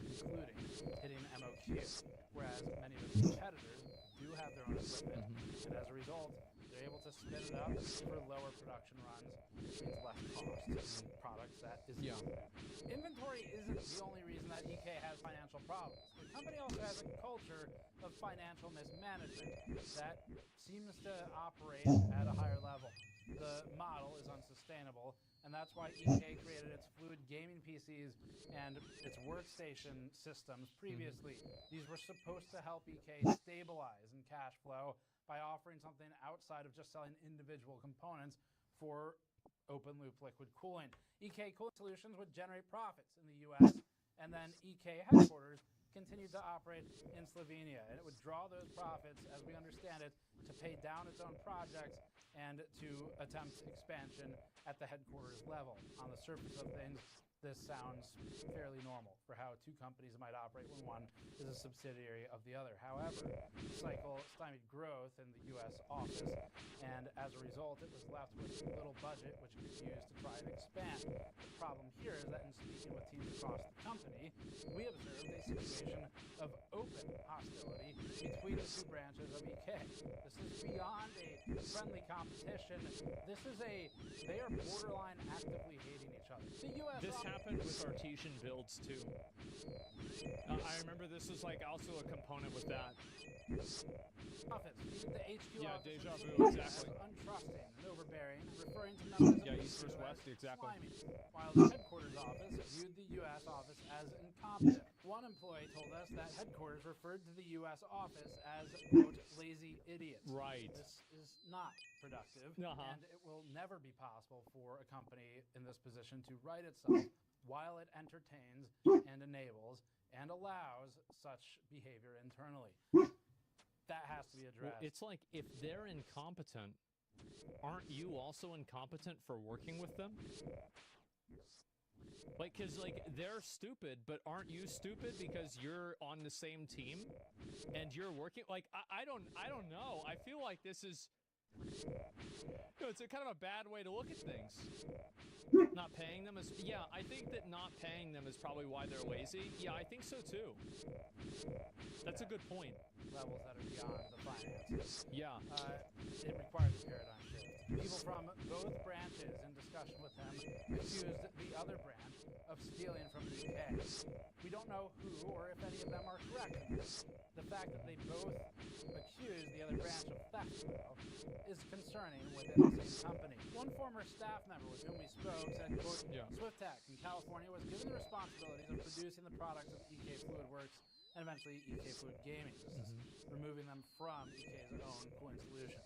[SPEAKER 5] Including hitting MOQ, whereas many of its competitors do have their own equipment, and as a result, they're able to spin it up for lower production runs, which means less cost in products that is Inventory isn't the only reason that EK has financial problems. The company also has a culture of financial mismanagement that seems to operate at a higher level. The model is unsustainable, and that's why EK created its fluid gaming PCs and its workstation systems previously. These were supposed to help EK stabilize in cash flow by offering something outside of just selling individual components for open loop liquid cooling. EK Cooling Solutions would generate profits in the US, and then EK headquarters continued to operate in Slovenia, and it would draw those profits, as we understand it, to pay down its own projects and to attempt expansion at the headquarters level. On the surface of things, this sounds fairly normal for how two companies might operate when one is a subsidiary of the other. However, the cycle stymied growth in the U.S. office, and as a result, it was left with little budget, which it could use to try and expand. The problem here is that in speaking with teams across the company, we observed a situation of open hostility between the two branches of EK. This is beyond a friendly competition. They are borderline actively hating each other. The U.S.
[SPEAKER 6] This happened with Artesian builds too. I remember this was like also a component with that.
[SPEAKER 5] Office, the HQ
[SPEAKER 6] Yeah,
[SPEAKER 5] office
[SPEAKER 6] deja
[SPEAKER 5] in
[SPEAKER 6] vu,
[SPEAKER 5] Slovenia
[SPEAKER 6] exactly.
[SPEAKER 5] as untrusting and overbearing, referring to members of
[SPEAKER 6] Yeah,
[SPEAKER 5] the
[SPEAKER 6] East
[SPEAKER 5] EU
[SPEAKER 6] versus
[SPEAKER 5] as
[SPEAKER 6] West, exactly.
[SPEAKER 5] slimy, while the headquarters office viewed the U.S. office as incompetent. One employee told us that headquarters referred to the U.S. office as, quote, lazy idiots.
[SPEAKER 6] Right.
[SPEAKER 5] This is not productive, and it will never be possible for a company in this position to right itself while it entertains and enables and allows such behavior internally. That has to be addressed.
[SPEAKER 6] Well, it's like if they're incompetent, aren't you also incompetent for working with them? Like, cause like they're stupid, but aren't you stupid because you're on the same team and you're working? Like, I don't know. I feel like this is, it's a kind of a bad way to look at things. Not paying them is, yeah, I think that not paying them is probably why they're lazy. Yeah, I think so too. That's a good point.
[SPEAKER 5] Levels that are beyond the finances.
[SPEAKER 6] Yeah.
[SPEAKER 5] It requires a paradigm shift. People from both branches, in discussion with them, accused the other branch of stealing from the UK. We don't know who or if any of them are correct in this. The fact that they both accused the other branch of theft, though, is concerning within the same company. One former staff member with whom we spoke said, quote, SwiftTech in California was given the responsibilities of producing the products of EK Fluidworks and eventually EK Fluid Gaming. This is removing them from EK's own cooling solution.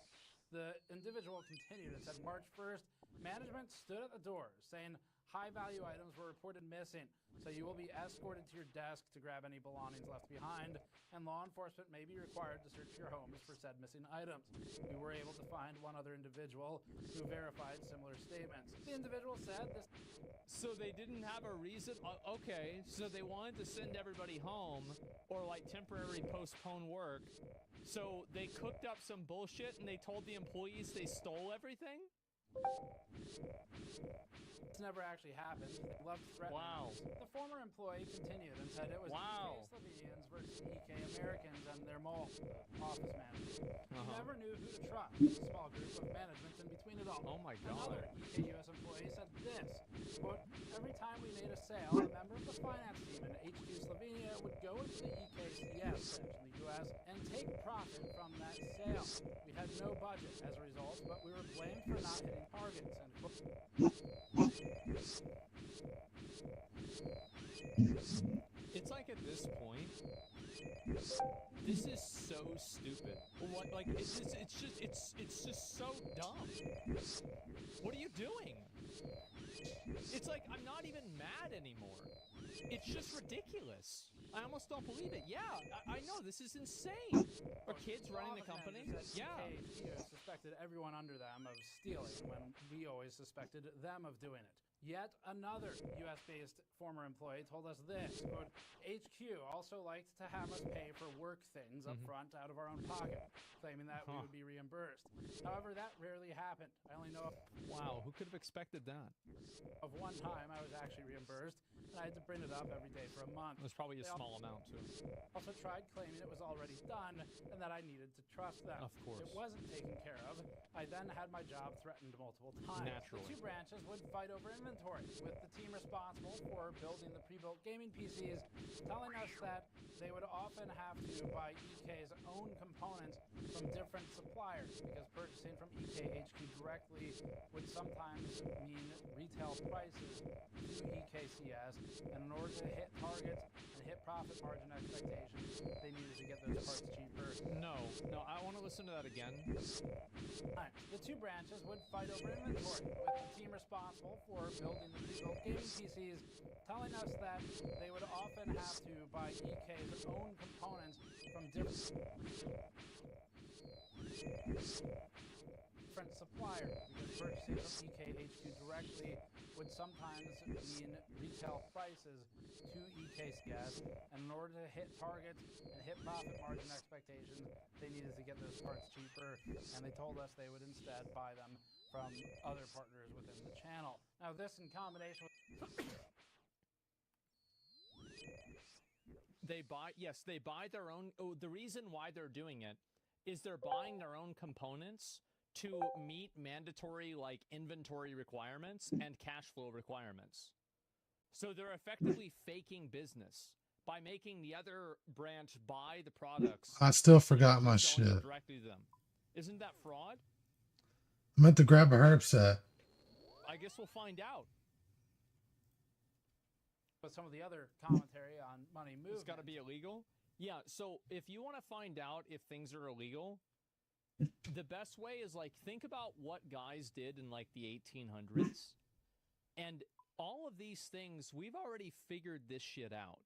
[SPEAKER 5] The individual continued and said, March 1st, management stood at the door saying high-value items were reported missing, so you will be escorted to your desk to grab any belongings left behind, and law enforcement may be required to search your homes for said missing items. We were able to find one other individual who verified similar statements. The individual said this...
[SPEAKER 6] So they didn't have a reason? Okay, so they wanted to send everybody home or like temporarily postpone work. So they cooked up some bullshit and they told the employees they stole everything?
[SPEAKER 5] This never actually happened. They loved threatening.
[SPEAKER 6] Wow.
[SPEAKER 5] The former employee continued and said it was EK Slovenians versus EK Americans and their mole, the office manager. He never knew who to trust. A small group of management in between it all.
[SPEAKER 6] Oh my god.
[SPEAKER 5] Another EK US employee said this, quote, every time we made a sale, a member of the finance team in HQ Slovenia would go into the EKCS branch in the US and take profit from that sale. We had no budget as a result, but we were blamed for not hitting targets, end quote.
[SPEAKER 6] It's like at this point, this is so stupid. Like it's just so dumb. What are you doing? It's like I'm not even mad anymore. It's just ridiculous. I almost don't believe it. Yeah, I know, this is insane. Are kids running the company? Yeah.
[SPEAKER 5] EK suspected everyone under them of stealing when we always suspected them of doing it. Yet another US-based former employee told us this, quote, HQ also liked to have us pay for work things up front out of our own pocket, claiming that we would be reimbursed. However, that rarely happened. I only know
[SPEAKER 6] wow, who could have expected that?
[SPEAKER 5] Of one time I was actually reimbursed, and I had to print it up every day for a month.
[SPEAKER 6] It was probably a small amount, too.
[SPEAKER 5] Also tried claiming it was already done and that I needed to trust them.
[SPEAKER 6] Of course.
[SPEAKER 5] It wasn't taken care of. I then had my job threatened multiple times.
[SPEAKER 6] Naturally.
[SPEAKER 5] The two branches would fight over inventory, with the team responsible for building the pre-built gaming PCs telling us that they would often have to buy EK's own components from different suppliers because purchasing from EK HQ directly would sometimes mean retail prices to EKCS, and in order to hit targets and hit profit margin expectations, they needed to get those parts cheaper.
[SPEAKER 6] No, I want to listen to that again.
[SPEAKER 5] The two branches would fight over inventory, with the team responsible for building the pre-built gaming PCs telling us that they would often have to buy EK's own components from different suppliers, because purchasing from EK HQ directly would sometimes mean retail prices to EKCS, and in order to hit targets and hit profit margin expectations, they needed to get those parts cheaper, and they told us they would instead buy them from other partners within the channel. Now this in combination with
[SPEAKER 6] they buy their own. Oh, the reason why they're doing it is they're buying their own components to meet mandatory like inventory requirements and cash flow requirements. So they're effectively faking business by making the other branch buy the products.
[SPEAKER 1] I still forgot my shit.
[SPEAKER 6] Directly to them. Isn't that fraud?
[SPEAKER 1] I meant to grab a herb set.
[SPEAKER 6] I guess we'll find out.
[SPEAKER 5] But some of the other commentary on money movement.
[SPEAKER 6] It's got to be illegal? Yeah, so if you want to find out if things are illegal, the best way is like think about what guys did in like the 1800s. And all of these things, we've already figured this shit out.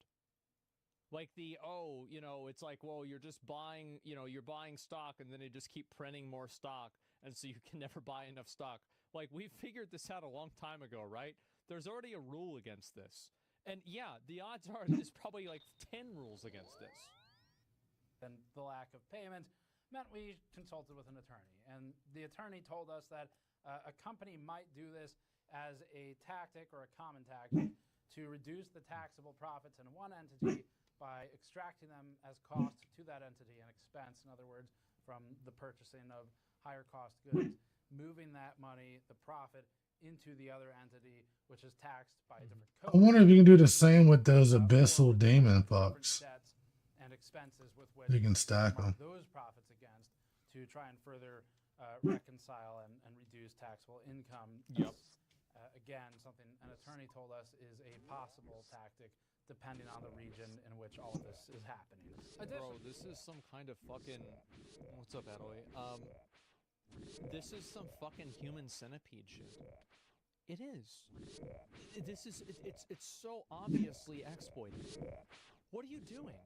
[SPEAKER 6] Like it's like, well, you're just buying, you're buying stock and then they just keep printing more stock. And so you can never buy enough stock. Like we figured this out a long time ago, right? There's already a rule against this. And yeah, the odds are there's probably like 10 rules against this.
[SPEAKER 5] And the lack of payment meant we consulted with an attorney. And the attorney told us that a company might do this as a tactic or a common tactic to reduce the taxable profits in one entity by extracting them as cost to that entity and expense, in other words, from the purchasing of higher cost goods, moving that money, the profit, into the other entity, which is taxed by a different code.
[SPEAKER 1] I wonder if you can do the same with those abyssal demon fucks.
[SPEAKER 5] Debts and expenses with which
[SPEAKER 1] You can stack them.
[SPEAKER 5] those profits against to try and further reconcile and reduce taxable income.
[SPEAKER 6] Yep.
[SPEAKER 5] Again, something an attorney told us is a possible tactic depending on the region in which all of this is happening.
[SPEAKER 6] Bro, this is some kind of fucking... What's up, Adelie? This is some fucking human centipede shit. It is. It's so obviously exploited. What are you doing?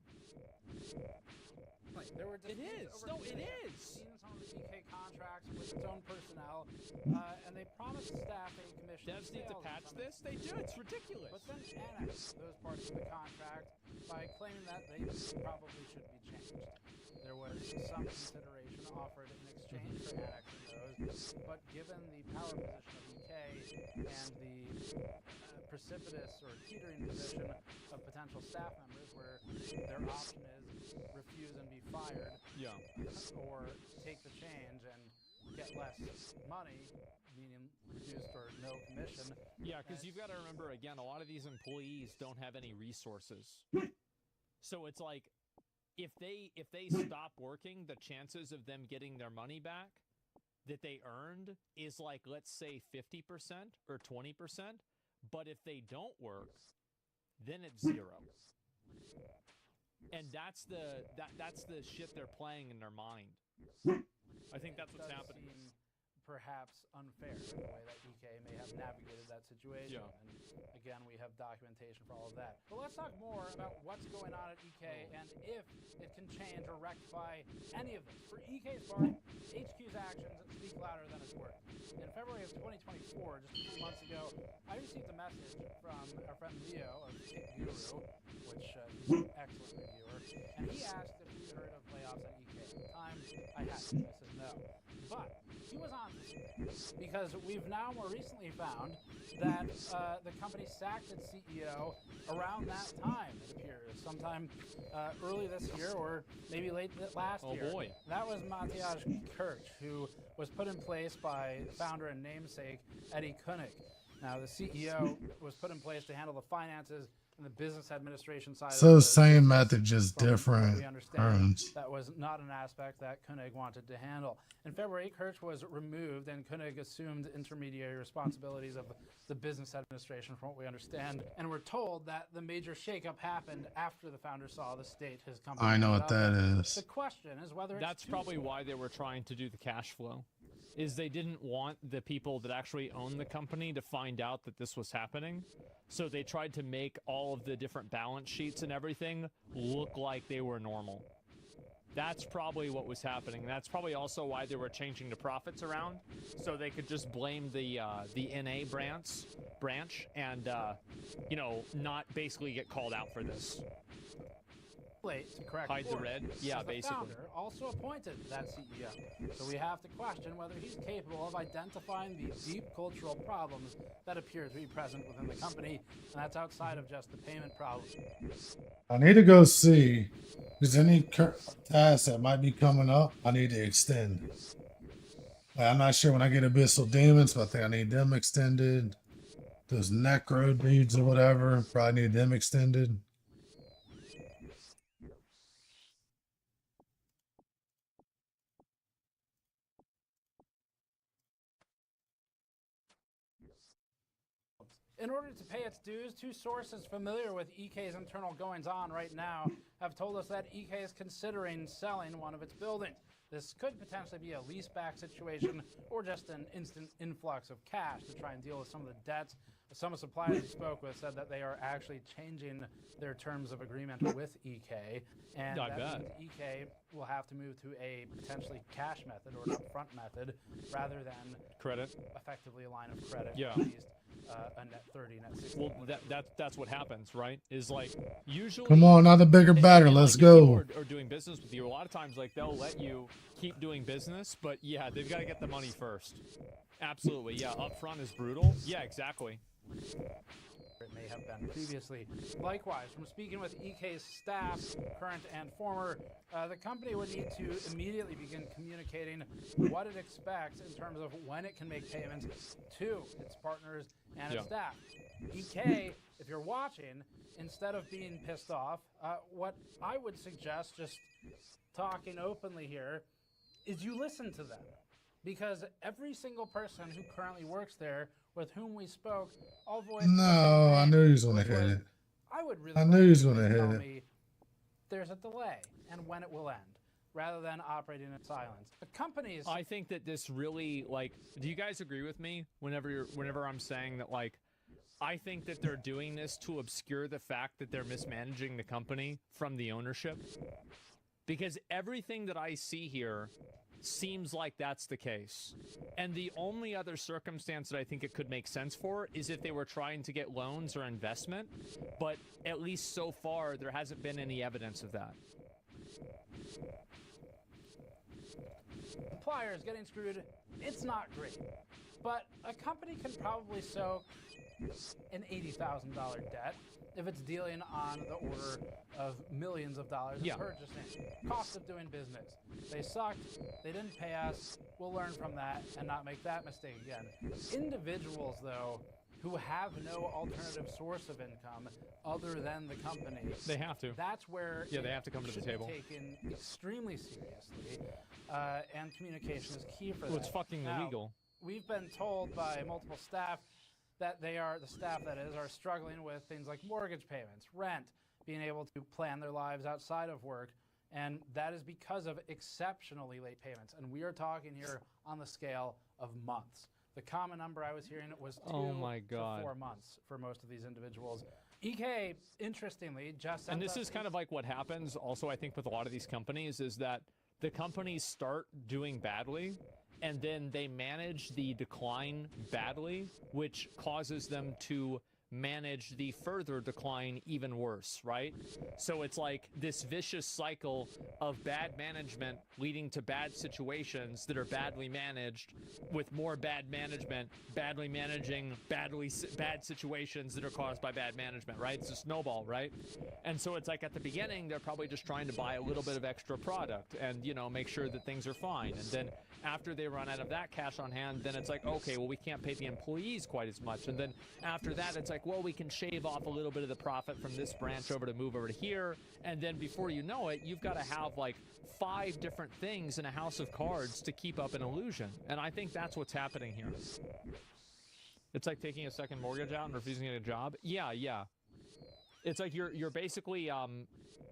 [SPEAKER 5] Like, there were
[SPEAKER 6] It is. No, it is.
[SPEAKER 5] Seen some of the EK contracts with its own personnel, and they promised staff a commission.
[SPEAKER 6] Devs need to patch this? They do. It's ridiculous.
[SPEAKER 5] But then annexed those parts of the contract by claiming that they probably should be changed. There was some consideration offered in exchange for annexing those, but given the power position of EK and the precipitous or teetering position of potential staff members, where their option is refuse and be fired,
[SPEAKER 6] Yeah.
[SPEAKER 5] or take the change and get less money, meaning reduced or no commission.
[SPEAKER 6] Yeah, because you've got to remember, again, a lot of these employees don't have any resources. So it's like, if they stop working, the chances of them getting their money back that they earned is like, let's say 50% or 20%. But if they don't work, then it's 0. And that's the shit they're playing in their mind. I think that's what's happening.
[SPEAKER 5] Seem perhaps unfair in the way that EK may have navigated that situation.
[SPEAKER 6] Yeah.
[SPEAKER 5] And again, we have documentation for all of that. But let's talk more about what's going on at EK and if it can change or rectify any of this. For EK's part, HQ's actions speak louder than its words. In February of 2024, just a few months ago, I received a message from our friend Leo of Kit Guru, which he's an excellent reviewer, and he asked if we'd heard of layoffs at EK. At the time, I hadn't. I said no. But he was on to something, because we've now more recently found that the company sacked its CEO around that time, it appears, sometime early this year or maybe late last year.
[SPEAKER 6] Oh boy.
[SPEAKER 5] That was Matthias Kirch, who was put in place by founder and namesake Eddie Koenig. Now, the CEO was put in place to handle the finances and the business administration side.
[SPEAKER 1] So
[SPEAKER 5] of the
[SPEAKER 1] same
[SPEAKER 5] business.
[SPEAKER 1] method, just
[SPEAKER 5] From what
[SPEAKER 1] different
[SPEAKER 5] we understand,
[SPEAKER 1] terms.
[SPEAKER 5] that was not an aspect that Koenig wanted to handle. In February, Kirch was removed and Koenig assumed intermediary responsibilities of the business administration, from what we understand. And we're told that the major shakeup happened after the founder saw the state his company
[SPEAKER 1] I know
[SPEAKER 5] ended
[SPEAKER 1] what
[SPEAKER 5] up
[SPEAKER 1] that
[SPEAKER 5] in.
[SPEAKER 1] is.
[SPEAKER 5] The question is whether
[SPEAKER 6] That's
[SPEAKER 5] it's
[SPEAKER 6] probably why they were trying to do the cash flow. Is they didn't want the people that actually own the company to find out that this was happening. So they tried to make all of the different balance sheets and everything look like they were normal. That's probably what was happening. That's probably also why they were changing the profits around, so they could just blame the NA branch and you know, not basically get called out for this.
[SPEAKER 5] late to correct
[SPEAKER 6] Hide the
[SPEAKER 5] course,
[SPEAKER 6] red? Yeah,
[SPEAKER 5] as the
[SPEAKER 6] basically.
[SPEAKER 5] founder also appointed that CEO. So we have to question whether he's capable of identifying the deep cultural problems that appear to be present within the company, and that's outside of just the payment problem.
[SPEAKER 1] I need to go see if there's any tasks that might be coming up. I need to extend. Like, I'm not sure when I get Abyssal Demons, but I think I need them extended. Those Necro dudes or whatever, probably need them extended.
[SPEAKER 5] In order to pay its dues, two sources familiar with EK's internal goings-on right now have told us that EK is considering selling one of its buildings. This could potentially be a leaseback situation or just an instant influx of cash to try and deal with some of the debts. Some suppliers we spoke with said that they are actually changing their terms of agreement with EK, and
[SPEAKER 6] I
[SPEAKER 5] that
[SPEAKER 6] bet.
[SPEAKER 5] means EK will have to move to a potentially cash method or an upfront method rather than
[SPEAKER 6] Credit.
[SPEAKER 5] effectively a line of credit,
[SPEAKER 6] Yeah.
[SPEAKER 5] at least, a net 30, net 60.
[SPEAKER 6] Well, that's what happens, right? Is like usually.
[SPEAKER 1] Come on, another bigger,
[SPEAKER 6] and-
[SPEAKER 1] better.
[SPEAKER 6] and,
[SPEAKER 1] Let's
[SPEAKER 6] like, if people
[SPEAKER 1] go.
[SPEAKER 6] are doing business with you. A lot of times, like they'll let you keep doing business, but yeah, they've got to get the money first. Absolutely, yeah. Upfront is brutal. Yeah, exactly.
[SPEAKER 5] It may have been previously. Likewise, from speaking with EK's staff, current and former, the company would need to immediately begin communicating what it expects in terms of when it can make payments to its partners and its staff. EK, if you're watching, instead of being pissed off, what I would suggest, just talking openly here, is you listen to them. Because every single person who currently works there with whom we spoke all voiced the
[SPEAKER 1] No,
[SPEAKER 5] same
[SPEAKER 1] I
[SPEAKER 5] thing,
[SPEAKER 1] knew he was gonna
[SPEAKER 5] which
[SPEAKER 1] hit
[SPEAKER 5] was,
[SPEAKER 1] it.
[SPEAKER 5] I would really
[SPEAKER 1] I knew
[SPEAKER 5] like
[SPEAKER 1] he was
[SPEAKER 5] you
[SPEAKER 1] gonna
[SPEAKER 5] to
[SPEAKER 1] hit
[SPEAKER 5] tell
[SPEAKER 1] it.
[SPEAKER 5] me there's a delay and when it will end, rather than operating in silence. The companies.
[SPEAKER 6] I think that this really, like, do you guys agree with me whenever I'm saying that, like, I think that they're doing this to obscure the fact that they're mismanaging the company from the ownership? Because everything that I see here seems like that's the case. And the only other circumstance that I think it could make sense for is if they were trying to get loans or investment, but at least so far there hasn't been any evidence of that.
[SPEAKER 5] Suppliers getting screwed, it's not great. But a company can probably soak an $80,000 debt if it's dealing on the order of millions of dollars in purchasing. Cost of doing business. They sucked, they didn't pay us, we'll learn from that and not make that mistake again. Individuals, though, who have no alternative source of income other than the company.
[SPEAKER 6] They have to.
[SPEAKER 5] That's where
[SPEAKER 6] they have to come to the table.
[SPEAKER 5] Taken extremely seriously, and communication is key for that.
[SPEAKER 6] Well, it's fucking illegal.
[SPEAKER 5] We've been told by multiple staff that the staff that is, are struggling with things like mortgage payments, rent, being able to plan their lives outside of work, and that is because of exceptionally late payments. And we are talking here on the scale of months. The common number I was hearing was 2 to 4 months for most of these individuals. EK, interestingly, just
[SPEAKER 6] and this is kind of like what happens also, I think, with a lot of these companies, is that the companies start doing badly and then they manage the decline badly, which causes them to manage the further decline even worse, right? So it's like this vicious cycle of bad management leading to bad situations that are badly managed, with more bad management badly managing bad situations that are caused by bad management, right? It's a snowball, right? And so it's like at the beginning they're probably just trying to buy a little bit of extra product and, you know, make sure that things are fine. And then after they run out of that cash on hand, then it's like, okay, well, we can't pay the employees quite as much. And then after that, it's like, well, we can shave off a little bit of the profit from this branch over to move over to here. And then before you know it, you've got to have like 5 different things in a house of cards to keep up an illusion. And I think that's what's happening here. It's like taking a second mortgage out and refusing to get a job. Yeah. It's like you're basically,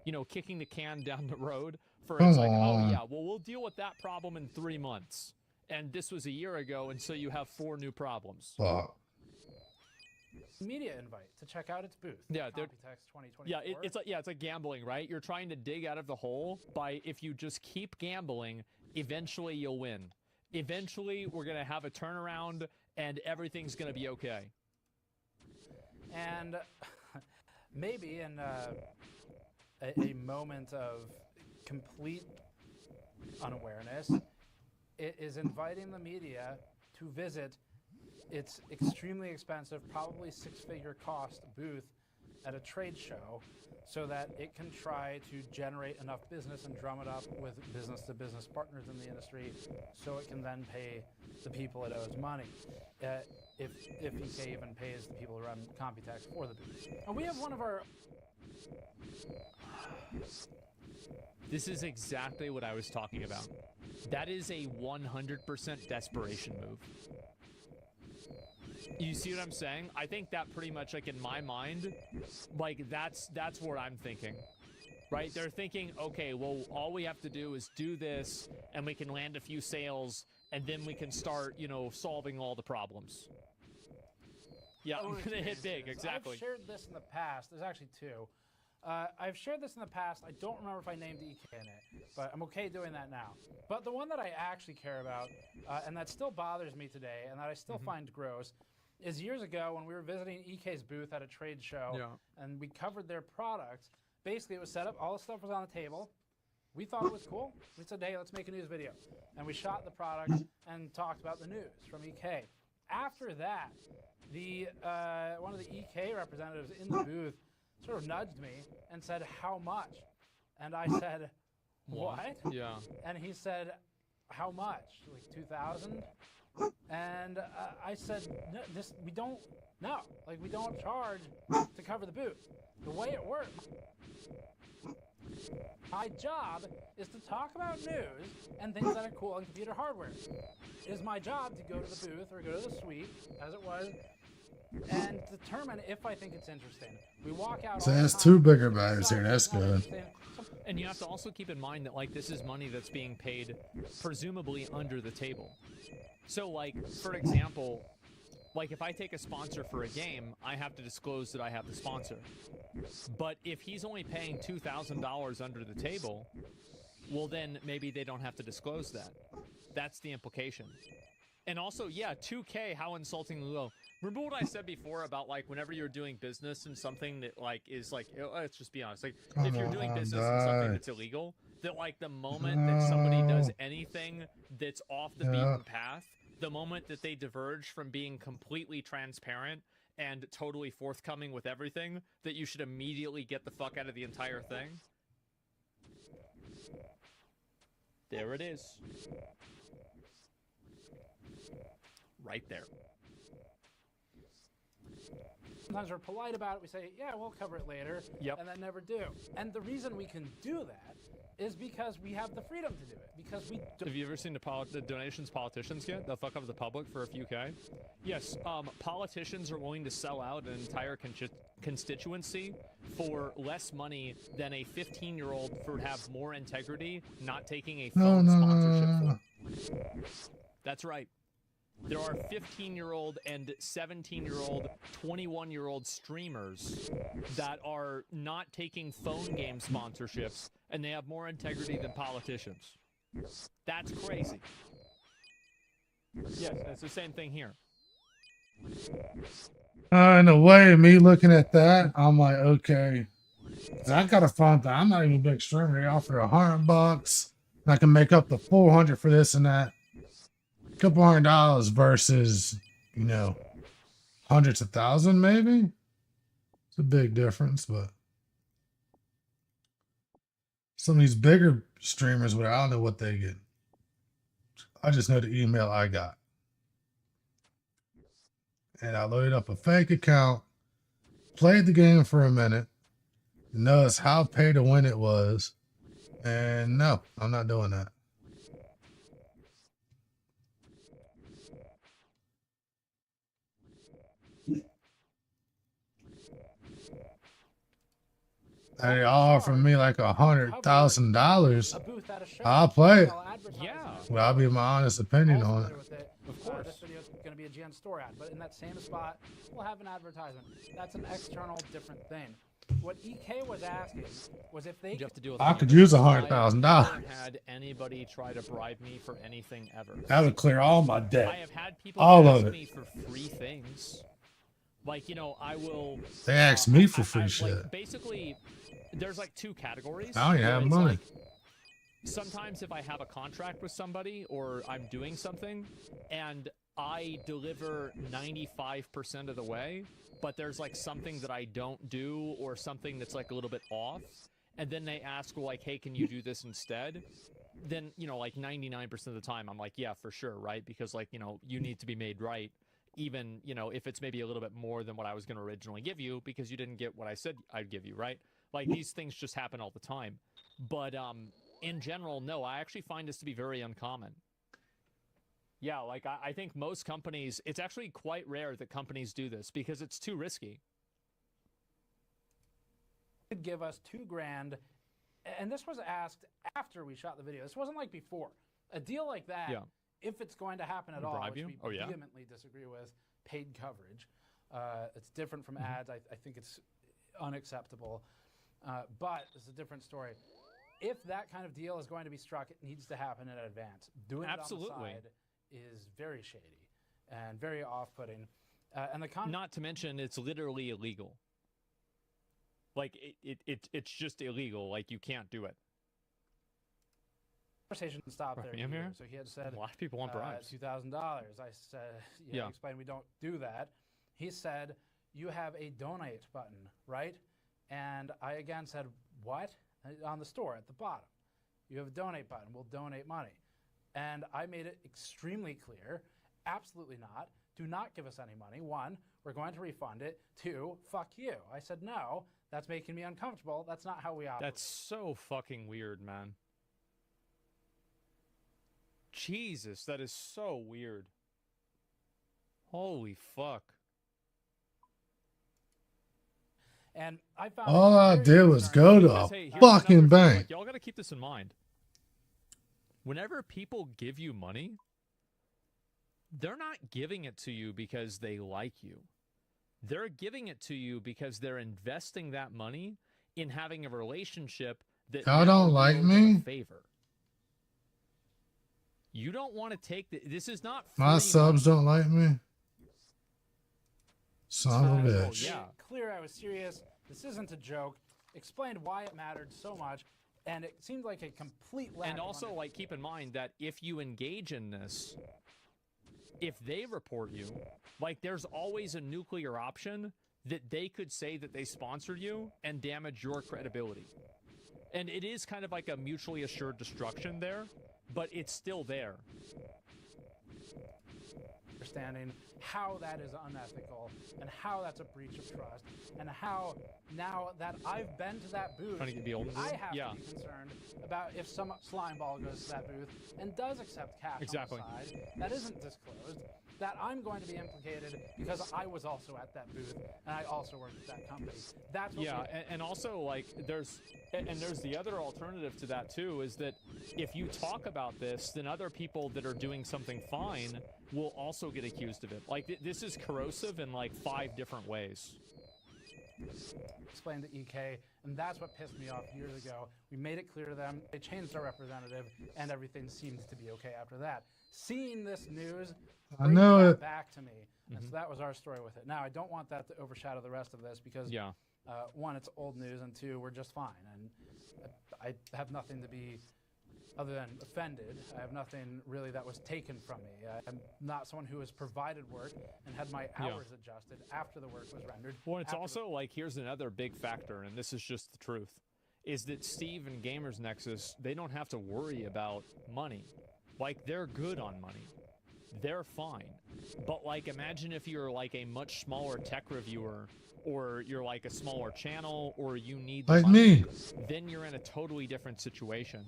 [SPEAKER 6] you know, kicking the can down the road for it's like, oh yeah, well, we'll deal with that problem in 3 months. And this was a year ago, and so you have 4 new problems.
[SPEAKER 1] Fuck.
[SPEAKER 5] Media invite to check out its booth.
[SPEAKER 6] Yeah,
[SPEAKER 5] Computex 2024.
[SPEAKER 6] Yeah, it's like gambling, right? You're trying to dig out of the hole by, if you just keep gambling, eventually you'll win. Eventually, we're gonna have a turnaround, and everything's gonna be okay.
[SPEAKER 5] And maybe in a moment of complete unawareness, it is inviting the media to visit its extremely expensive, probably 6-figure cost booth at a trade show so that it can try to generate enough business and drum it up with business-to-business partners in the industry so it can then pay the people it owes money. If EK even pays the people who run Computex for the booth. And we have one of our...
[SPEAKER 6] This is exactly what I was talking about. That is a 100% desperation move. You see what I'm saying? I think that pretty much, like, in my mind, like, that's what I'm thinking. Right? They're thinking, okay, well, all we have to do is do this, and we can land a few sales, and then we can start, you know, solving all the problems. Yeah, I'm gonna hit big, exactly.
[SPEAKER 5] I've shared this in the past. There's actually 2. I've shared this in the past. I don't remember if I named EK in it, but I'm okay doing that now. But the one that I actually care about, and that still bothers me today, and that I still find gross, is years ago when we were visiting EK's booth at a trade show, and we covered their products. Basically, it was set up. All the stuff was on the table. We thought it was cool. We said, hey, let's make a news video. And we shot the product and talked about the news from EK. After that, the one of the EK representatives in the booth sort of nudged me and said, how much? And I said, what?
[SPEAKER 6] Yeah.
[SPEAKER 5] And he said, how much? Like 2,000? And I said, no, we don't charge to cover the booth. The way it works, my job is to talk about news and things that are cool in computer hardware. It is my job to go to the booth or go to the suite, as it was, and determine if I think it's interesting. We walk out.
[SPEAKER 1] So
[SPEAKER 5] all the
[SPEAKER 1] that's
[SPEAKER 5] time.
[SPEAKER 1] two bigger bags here. That's
[SPEAKER 5] It's not
[SPEAKER 1] good.
[SPEAKER 5] interesting.
[SPEAKER 6] And you have to also keep in mind that, like, this is money that's being paid presumably under the table. So, like, for example, like if I take a sponsor for a game, I have to disclose that I have the sponsor. But if he's only paying $2,000 under the table, well, then maybe they don't have to disclose that. That's the implication. And also, yeah, 2K, how insultingly low. Remember what I said before about, like, whenever you're doing business in something that, like, is, like, let's just be honest. Like, if you're doing business in something that's illegal, that, like, the moment that somebody does anything that's off the beaten path, the moment that they diverge from being completely transparent and totally forthcoming with everything, that you should immediately get the fuck out of the entire thing. There it is. Right there.
[SPEAKER 5] Sometimes we're polite about it. We say, yeah, we'll cover it later.
[SPEAKER 6] Yep.
[SPEAKER 5] And then never do. And the reason we can do that is because we have the freedom to do it. Because we do.
[SPEAKER 6] Have you ever seen the donations politicians get? They'll fuck up the public for a few K. Yes, politicians are willing to sell out an entire constituency for less money than a 15-year-old would have more integrity not taking a phone sponsorship for. That's right. There are 15-year-old and 17-year-old, 21-year-old streamers that are not taking phone game sponsorships, and they have more integrity than politicians. That's crazy. Yes, it's the same thing here.
[SPEAKER 1] In a way, me looking at that, I'm like, okay. 'Cause I got a phone that I'm not even a big streamer. They offer $100. And I can make up the 400 for this and that. Couple $100 versus, you know, hundreds of thousands, maybe. It's a big difference, but some of these bigger streamers, I don't know what they get. I just know the email I got, and I loaded up a fake account, played the game for a minute, noticed how pay to win it was, and no, I'm not doing that. They offer me like $100,000. I'll play it.
[SPEAKER 6] Yeah.
[SPEAKER 1] Well, I'll be my honest opinion on it.
[SPEAKER 5] Of course. This video is going to be a GN store ad, but in that same spot, we'll have an advertisement. That's an external, different thing. What EK was asking was if they
[SPEAKER 1] I could use $100,000.
[SPEAKER 6] I never had anybody try to bribe me for anything ever.
[SPEAKER 1] That would clear all my debt.
[SPEAKER 6] I have had people
[SPEAKER 1] all
[SPEAKER 6] ask
[SPEAKER 1] of it.
[SPEAKER 6] me for free things. Like, you know, I will.
[SPEAKER 1] They asked me for free shit.
[SPEAKER 6] Like, basically, there's like two categories.
[SPEAKER 1] I don't have money.
[SPEAKER 6] Like, sometimes if I have a contract with somebody or I'm doing something and I deliver 95% of the way, but there's like something that I don't do or something that's like a little bit off, and then they ask, well, like, hey, can you do this instead? Then, you know, like 99% of the time I'm like, yeah, for sure, right? Because, like, you know, you need to be made right, even, you know, if it's maybe a little bit more than what I was going to originally give you because you didn't get what I said I'd give you, right? Like, these things just happen all the time. But in general, no, I actually find this to be very uncommon. Yeah, like, I think most companies, it's actually quite rare that companies do this because it's too risky.
[SPEAKER 5] Could give us $2,000, and this was asked after we shot the video. This wasn't like before. A deal like that,
[SPEAKER 6] Yeah.
[SPEAKER 5] if it's going to happen at all,
[SPEAKER 6] Bribe
[SPEAKER 5] which
[SPEAKER 6] you?
[SPEAKER 5] we
[SPEAKER 6] Oh, yeah.
[SPEAKER 5] vehemently disagree with, paid coverage. It's different from ads. I think it's unacceptable. But it's a different story. If that kind of deal is going to be struck, it needs to happen in advance. Doing
[SPEAKER 6] Absolutely.
[SPEAKER 5] it on the side is very shady and very off-putting. And the
[SPEAKER 6] Not to mention, it's literally illegal. Like, it's just illegal. Like, you can't do it.
[SPEAKER 5] conversation stopped there.
[SPEAKER 6] Premium here?
[SPEAKER 5] So he had said
[SPEAKER 6] A lot of people want bribes.
[SPEAKER 5] $2,000. I said,
[SPEAKER 6] Yeah.
[SPEAKER 5] I explained we don't do that. He said, you have a donate button, right? And I again said, what? On the store at the bottom. You have a donate button. We'll donate money. And I made it extremely clear, absolutely not. Do not give us any money. 1, we're going to refund it. 2, fuck you. I said, no, that's making me uncomfortable. That's not how we operate.
[SPEAKER 6] That's so fucking weird, man. Jesus, that is so weird. Holy fuck.
[SPEAKER 5] And I found
[SPEAKER 1] All I
[SPEAKER 5] very
[SPEAKER 1] did was
[SPEAKER 5] concerning
[SPEAKER 1] go to
[SPEAKER 6] Because,
[SPEAKER 1] a
[SPEAKER 6] hey, here's
[SPEAKER 1] fucking
[SPEAKER 6] another thing,
[SPEAKER 1] bank.
[SPEAKER 6] like, y'all gotta keep this in mind. Whenever people give you money, they're not giving it to you because they like you. They're giving it to you because they're investing that money in having a relationship that
[SPEAKER 1] Y'all
[SPEAKER 6] now
[SPEAKER 1] don't
[SPEAKER 6] you
[SPEAKER 1] like
[SPEAKER 6] owe them
[SPEAKER 1] me?
[SPEAKER 6] a favor. You don't want to take this is not
[SPEAKER 1] My
[SPEAKER 6] free
[SPEAKER 1] subs
[SPEAKER 6] money.
[SPEAKER 1] don't like me. Son of a
[SPEAKER 6] Oh,
[SPEAKER 1] bitch.
[SPEAKER 6] yeah.
[SPEAKER 5] Clear I was serious. This isn't a joke. Explained why it mattered so much, and it seemed like a complete lack
[SPEAKER 6] And
[SPEAKER 5] of
[SPEAKER 6] also, like, keep in mind that if you engage in this, if they report you, like, there's always a nuclear option that they could say that they sponsored you and damage your credibility. And it is kind of like a mutually assured destruction there, but it's still there.
[SPEAKER 5] understanding how that is unethical and how that's a breach of trust and how now that I've been to that booth,
[SPEAKER 6] Trying to get the old
[SPEAKER 5] I
[SPEAKER 6] dude?
[SPEAKER 5] have
[SPEAKER 6] Yeah.
[SPEAKER 5] to be concerned about if some slime ball goes to that booth and does accept cash
[SPEAKER 6] Exactly.
[SPEAKER 5] on the side that isn't disclosed, that I'm going to be implicated because I was also at that booth and I also worked at that company. That's what
[SPEAKER 6] Yeah, and also, like, there's the other alternative to that too, is that if you talk about this, then other people that are doing something fine will also get accused of it. Like, this is corrosive in like 5 different ways.
[SPEAKER 5] explained to EK, and that's what pissed me off years ago. We made it clear to them, they changed our representative, and everything seemed to be okay after that. Seeing this news
[SPEAKER 1] I
[SPEAKER 5] brings
[SPEAKER 1] know
[SPEAKER 5] that
[SPEAKER 1] it.
[SPEAKER 5] back to me, and so that was our story with it. Now, I don't want that to overshadow the rest of this because,
[SPEAKER 6] Yeah.
[SPEAKER 5] 1, it's old news, and 2, we're just fine. And I have nothing to be other than offended. I have nothing really that was taken from me. I'm not someone who has provided work and had my hours adjusted after the work was rendered.
[SPEAKER 6] Well, it's
[SPEAKER 5] after the-
[SPEAKER 6] also like, here's another big factor, and this is just the truth, is that Steve and Gamers Nexus, they don't have to worry about money. Like, they're good on money. They're fine. But, like, imagine if you're, like, a much smaller tech reviewer, or you're, like, a smaller channel, or you need the
[SPEAKER 1] Like
[SPEAKER 6] money,
[SPEAKER 1] me.
[SPEAKER 6] then you're in a totally different situation.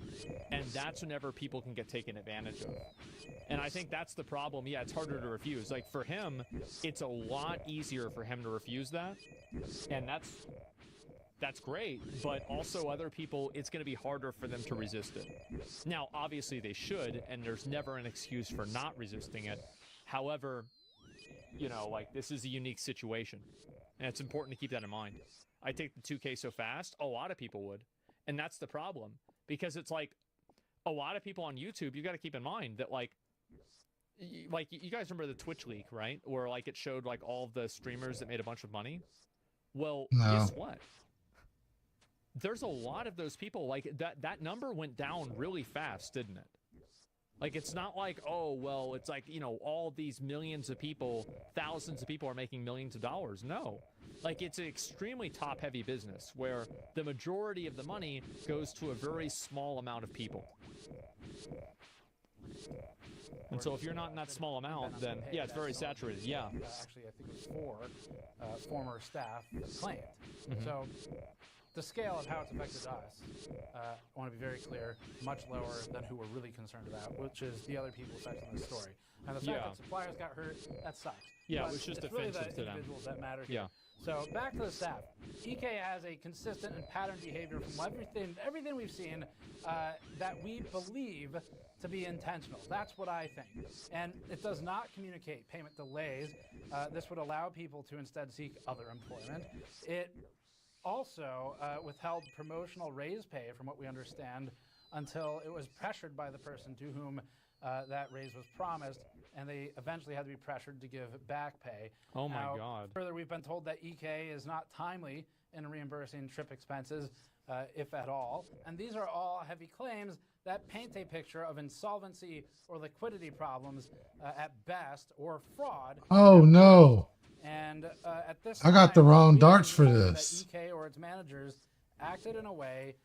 [SPEAKER 6] And that's whenever people can get taken advantage of. And I think that's the problem. Yeah, it's harder to refuse. Like, for him, it's a lot easier for him to refuse that. And that's great, but also other people, it's going to be harder for them to resist it. Now, obviously they should, and there's never an excuse for not resisting it. However, you know, like, this is a unique situation, and it's important to keep that in mind. I take the 2K so fast, a lot of people would, and that's the problem, because it's like, a lot of people on YouTube, you got to keep in mind that, like, you guys remember the Twitch leak, right? Where, like, it showed, like, all the streamers that made a bunch of money? Well,
[SPEAKER 1] No.
[SPEAKER 6] guess what? There's a lot of those people, like, that number went down really fast, didn't it? Like, it's not like, oh, well, it's like, you know, all these millions of people, thousands of people are making millions of dollars. No. Like, it's an extremely top-heavy business where the majority of the money goes to a very small amount of people. And so if you're not in that small amount, then, yeah, it's very saturated. Yeah.
[SPEAKER 5] Actually, I think it was 4 former staff claimed. So the scale of how it's affected us, I want to be very clear, much lower than who we're really concerned about, which is the other people affected in this story. And the fact
[SPEAKER 6] Yeah.
[SPEAKER 5] that suppliers got hurt, that sucks.
[SPEAKER 6] Yeah, it
[SPEAKER 5] But
[SPEAKER 6] was just
[SPEAKER 5] it's really
[SPEAKER 6] offensive
[SPEAKER 5] the
[SPEAKER 6] to them.
[SPEAKER 5] individuals that matter here.
[SPEAKER 6] Yeah.
[SPEAKER 5] So back to the staff. EK has a consistent and patterned behavior from everything we've seen that we believe to be intentional. That's what I think. And it does not communicate payment delays. This would allow people to instead seek other employment. It also withheld promotional raise pay, from what we understand, until it was pressured by the person to whom that raise was promised, and they eventually had to be pressured to give back pay.
[SPEAKER 6] Oh my
[SPEAKER 5] Now,
[SPEAKER 6] God.
[SPEAKER 5] Further, we've been told that EK is not timely in reimbursing trip expenses, if at all. And these are all heavy claims that paint a picture of insolvency or liquidity problems at best, or fraud.
[SPEAKER 1] Oh
[SPEAKER 5] at
[SPEAKER 1] no.
[SPEAKER 5] worst. And at this
[SPEAKER 1] I got the
[SPEAKER 5] time,
[SPEAKER 1] wrong
[SPEAKER 5] we have
[SPEAKER 1] darts for
[SPEAKER 5] been told
[SPEAKER 1] this.
[SPEAKER 5] That EK or its managers acted in a way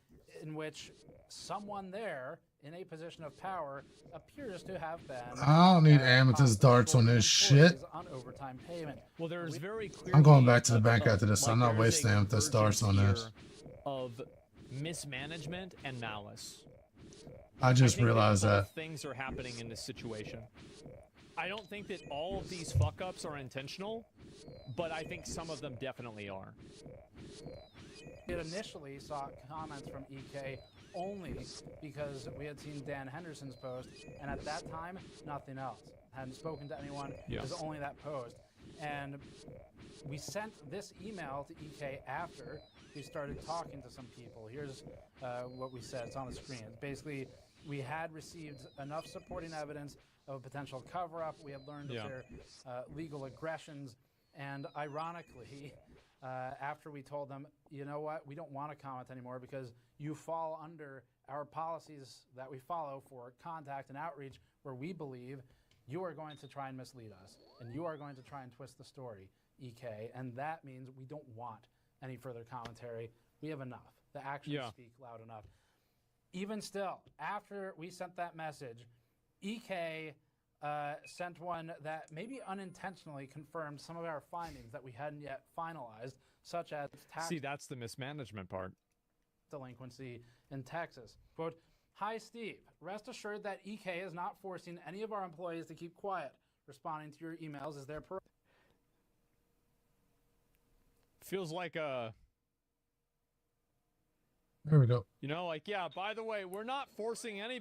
[SPEAKER 5] in which someone there in a position of power appears to have been.
[SPEAKER 1] I don't need
[SPEAKER 5] causing
[SPEAKER 1] amethyst darts on this shit.
[SPEAKER 5] employees on overtime payment.
[SPEAKER 6] Well, there's very clearly.
[SPEAKER 1] I'm going back to the bank after this.
[SPEAKER 6] Like,
[SPEAKER 1] I'm not
[SPEAKER 6] there is
[SPEAKER 1] wasting
[SPEAKER 6] a
[SPEAKER 1] amethyst darts on this.
[SPEAKER 6] convergence here of mismanagement and malice.
[SPEAKER 1] I just
[SPEAKER 6] I think
[SPEAKER 1] realized
[SPEAKER 6] both
[SPEAKER 1] that.
[SPEAKER 6] things are happening in this situation. I don't think that all of these fuck ups are intentional, but I think some of them definitely are.
[SPEAKER 5] It initially saw comments from EK only because we had seen Dan Henderson's post, and at that time, nothing else. Hadn't spoken to anyone.
[SPEAKER 6] Yeah.
[SPEAKER 5] It was only that post. And we sent this email to EK after we started talking to some people. Here's what we said. It's on the screen. It's basically, we had received enough supporting evidence of a potential cover-up. We had learned
[SPEAKER 6] Yeah.
[SPEAKER 5] of their legal aggressions. And ironically, after we told them, you know what, we don't want to comment anymore because you fall under our policies that we follow for contact and outreach, where we believe you are going to try and mislead us and you are going to try and twist the story, EK, and that means we don't want any further commentary. We have enough. The actions
[SPEAKER 6] Yeah.
[SPEAKER 5] speak loud enough. Even still, after we sent that message, EK sent one that maybe unintentionally confirmed some of our findings that we hadn't yet finalized, such as tax
[SPEAKER 6] See, that's the mismanagement part.
[SPEAKER 5] delinquency in Texas. Quote, "Hi, Steve. Rest assured that EK is not forcing any of our employees to keep quiet. Responding to your emails is their prerogative."
[SPEAKER 6] Feels like a,
[SPEAKER 1] There we go.
[SPEAKER 6] you know, like, yeah, by the way, we're not forcing any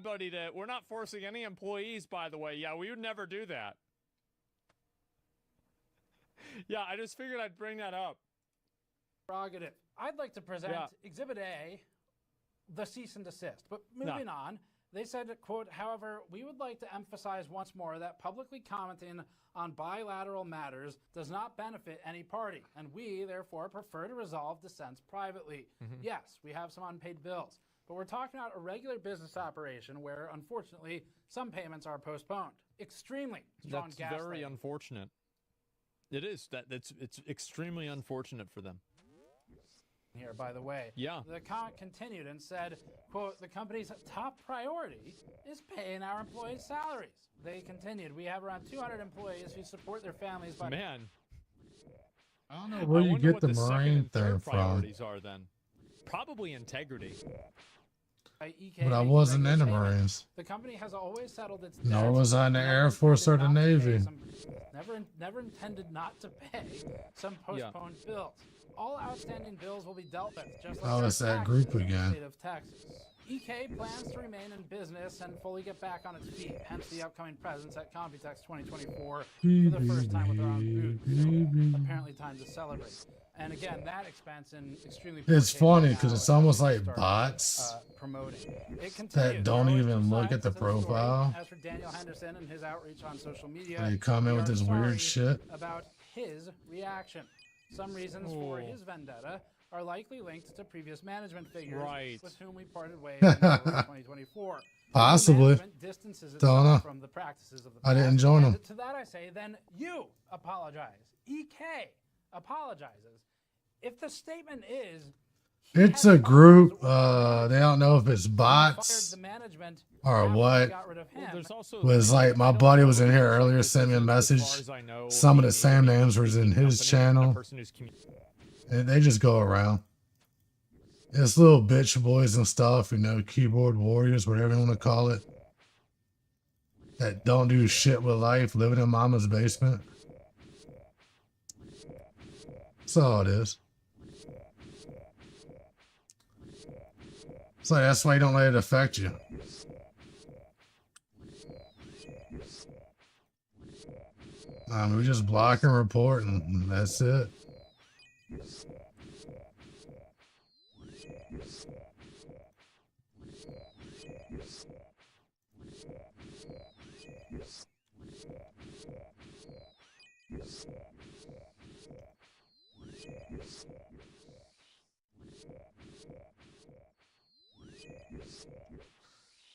[SPEAKER 6] employees, by the way. Yeah, we would never do that. Yeah, I just figured I'd bring that up.
[SPEAKER 5] Prerogative. I'd like to present
[SPEAKER 6] Yeah.
[SPEAKER 5] Exhibit A, the cease and desist. But moving on, they said, quote, "However, we would like to emphasize once more that publicly commenting on bilateral matters does not benefit any party, and we, therefore, prefer to resolve dissents privately. Yes, we have some unpaid bills, but we're talking about a regular business operation where, unfortunately, some payments are postponed. Extremely strong
[SPEAKER 6] That's very
[SPEAKER 5] gaslighting."
[SPEAKER 6] unfortunate. It is. It's extremely unfortunate for them.
[SPEAKER 5] Here, by the way.
[SPEAKER 6] Yeah.
[SPEAKER 5] The comment continued and said, quote, "The company's top priority is paying our employees' salaries." They continued, "We have around 200 employees who support their families by..."
[SPEAKER 6] Man,
[SPEAKER 1] I don't know where you
[SPEAKER 6] wonder
[SPEAKER 1] get
[SPEAKER 6] what
[SPEAKER 1] the
[SPEAKER 6] second
[SPEAKER 1] Marine
[SPEAKER 6] and third
[SPEAKER 1] thing from,
[SPEAKER 6] priorities are then. Probably integrity.
[SPEAKER 5] by EK
[SPEAKER 1] but I
[SPEAKER 5] making
[SPEAKER 1] wasn't in the
[SPEAKER 5] regular payments.
[SPEAKER 1] Marines.
[SPEAKER 5] The company has always settled its
[SPEAKER 1] Nor
[SPEAKER 5] debts,
[SPEAKER 1] was I in the
[SPEAKER 5] never
[SPEAKER 1] Air Force or
[SPEAKER 5] intended
[SPEAKER 1] the
[SPEAKER 5] not to pay
[SPEAKER 1] Navy.
[SPEAKER 5] never intended not to pay some postponed bills. All outstanding bills will be dealt with, just like
[SPEAKER 1] Oh,
[SPEAKER 5] our
[SPEAKER 1] it's that
[SPEAKER 5] taxes
[SPEAKER 1] group
[SPEAKER 5] in the
[SPEAKER 1] again.
[SPEAKER 5] state of Texas. EK plans to remain in business and fully get back on its feet, hence the upcoming presence at Computex 2024 for the first time with their own booth. So apparently time to celebrate. And again, that expense in extremely poor
[SPEAKER 1] It's
[SPEAKER 5] taste
[SPEAKER 1] funny
[SPEAKER 5] right
[SPEAKER 1] 'cause
[SPEAKER 5] now
[SPEAKER 1] it's
[SPEAKER 5] is
[SPEAKER 1] almost
[SPEAKER 5] actually
[SPEAKER 1] like
[SPEAKER 5] started,
[SPEAKER 1] bots
[SPEAKER 5] promoting. It
[SPEAKER 1] that
[SPEAKER 5] continues.
[SPEAKER 1] don't
[SPEAKER 5] There are
[SPEAKER 1] even
[SPEAKER 5] two
[SPEAKER 1] look at
[SPEAKER 5] sides
[SPEAKER 1] the
[SPEAKER 5] to story.
[SPEAKER 1] profile.
[SPEAKER 5] As for Daniel Henderson and his outreach on social media,
[SPEAKER 1] They come in
[SPEAKER 5] we
[SPEAKER 1] with
[SPEAKER 5] are
[SPEAKER 1] this weird
[SPEAKER 5] sorry
[SPEAKER 1] shit.
[SPEAKER 5] about his reaction. Some reasons for
[SPEAKER 6] Ooh.
[SPEAKER 5] his vendetta are likely linked to previous management figures
[SPEAKER 6] Right.
[SPEAKER 5] with whom we parted ways in February 2024.
[SPEAKER 1] Possibly.
[SPEAKER 5] New management distances
[SPEAKER 1] Don't know.
[SPEAKER 5] itself from the practices of the
[SPEAKER 1] I didn't
[SPEAKER 5] past,
[SPEAKER 1] join
[SPEAKER 5] and
[SPEAKER 1] them.
[SPEAKER 5] To that I say, then you apologize. EK apologizes. If the statement is he
[SPEAKER 1] It's
[SPEAKER 5] had
[SPEAKER 1] a
[SPEAKER 5] followed
[SPEAKER 1] group.
[SPEAKER 5] his orders,
[SPEAKER 1] They don't know if it's
[SPEAKER 5] and he
[SPEAKER 1] bots
[SPEAKER 5] fired the management
[SPEAKER 1] or
[SPEAKER 5] after we
[SPEAKER 1] what.
[SPEAKER 5] got rid of him.
[SPEAKER 6] Well, there's also
[SPEAKER 1] Was like my buddy was in here earlier, sent me a message. Some of the same names was in his channel. And they just go around. It's little bitch boys and stuff, you know, keyboard warriors, whatever you want to call it. That don't do shit with life, living in mama's basement. That's all it is. So that's why you don't let it affect you. We just block and report, and that's it.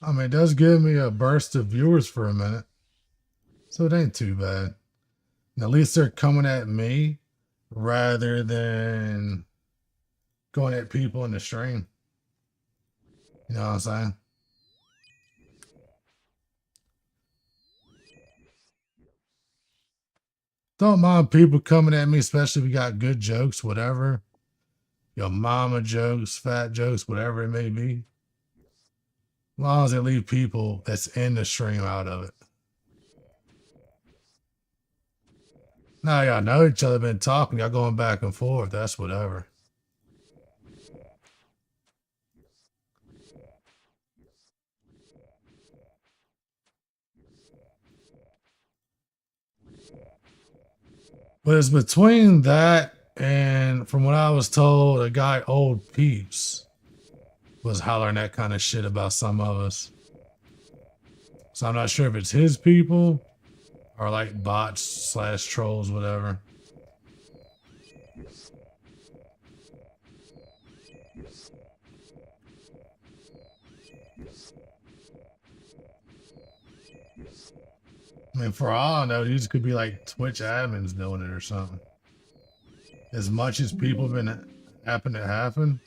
[SPEAKER 1] I mean, it does give me a burst of viewers for a minute, so it ain't too bad. And at least they're coming at me rather than going at people in the stream. You know what I'm saying? Don't mind people coming at me, especially if we got good jokes, whatever. Your mama jokes, fat jokes, whatever it may be. As long as they leave people that's in the stream out of it. Now y'all know each other, been talking, y'all going back and forth. That's whatever. But it's between that and, from what I was told, a guy, Old Peeps, was hollering that kind of shit about some of us. So I'm not sure if it's his people or like bots / trolls, whatever. I mean, for all I know, these could be like Twitch admins doing it or something. As much as people have been happen to happen.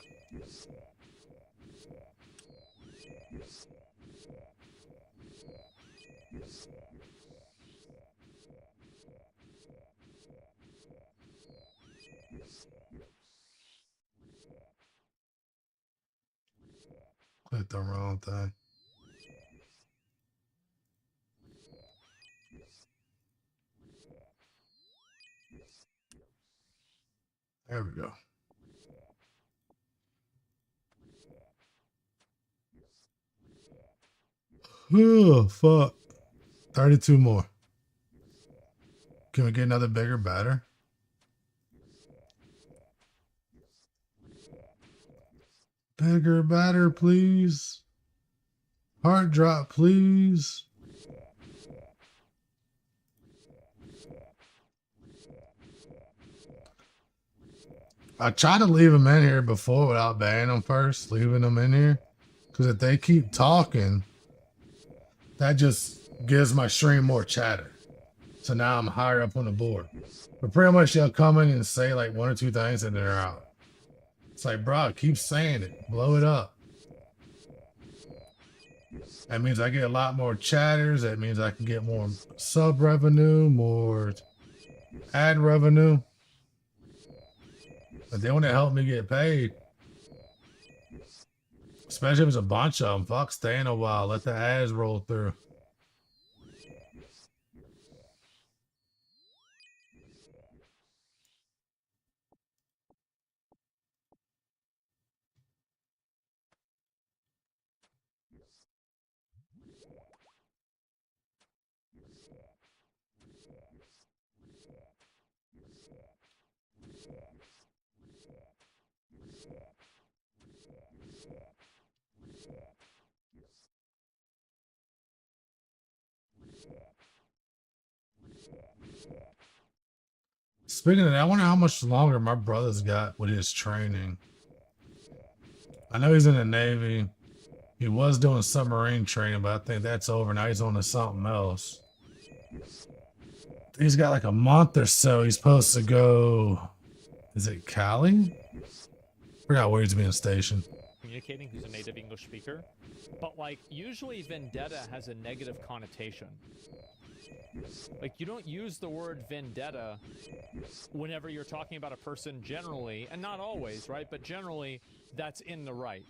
[SPEAKER 1] Click the wrong thing. There we go. Oh, fuck. 32 more. Can we get another bigger batter? Bigger batter, please. Heart drop, please. I tried to leave them in here before without banning them first, leaving them in here. Because if they keep talking, that just gives my stream more chatter. So now I'm higher up on the board. But pretty much they'll come in and say like one or two things and they're out. It's like, bro, keep saying it. Blow it up. That means I get a lot more chatters. That means I can get more sub revenue, more ad revenue. But they want to help me get paid. Especially if it's a bunch of them. Fuck, stay in a while. Let the ads roll through. Speaking of that, I wonder how much longer my brother's got with his training. I know he's in the Navy. He was doing submarine training, but I think that's over. Now he's on to something else. He's got like a month or so. He's supposed to go. Is it Cali? Forgot where he's being stationed.
[SPEAKER 6] Communicating who's a native English speaker. But like, usually vendetta has a negative connotation. Like, you don't use the word vendetta whenever you're talking about a person generally, and not always, right? But generally, that's in the right.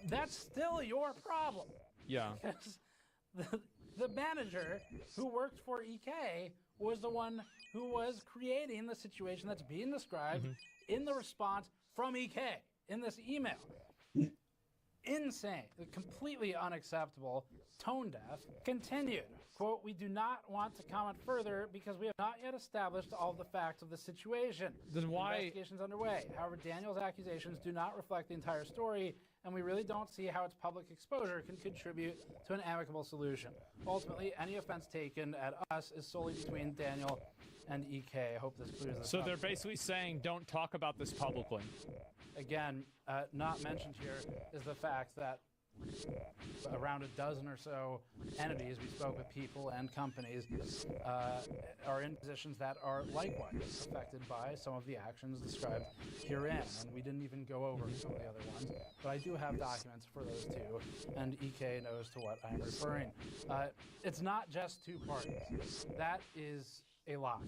[SPEAKER 5] That's still your problem.
[SPEAKER 6] Yeah.
[SPEAKER 5] Because the manager who worked for EK was the one who was creating the situation that's being described in the response from EK in this email. Insane, completely unacceptable, tone deaf. Continued, quote, "We do not want to comment further because we have not yet established all the facts of the situation.
[SPEAKER 6] Then why?
[SPEAKER 5] Investigation's underway. However, Daniel's accusations do not reflect the entire story, and we really don't see how its public exposure can contribute to an amicable solution. Ultimately, any offense taken at us is solely between Daniel and EK. I hope this clears this
[SPEAKER 6] So
[SPEAKER 5] up."
[SPEAKER 6] they're basically saying, don't talk about this publicly.
[SPEAKER 5] again, not mentioned here is the fact that around a dozen or so entities, we spoke with people and companies, are in positions that are likewise affected by some of the actions described herein. And we didn't even go over some of the other ones, but I do have documents for those too, and EK knows to what I'm referring. It's not just two parties. That is a lie.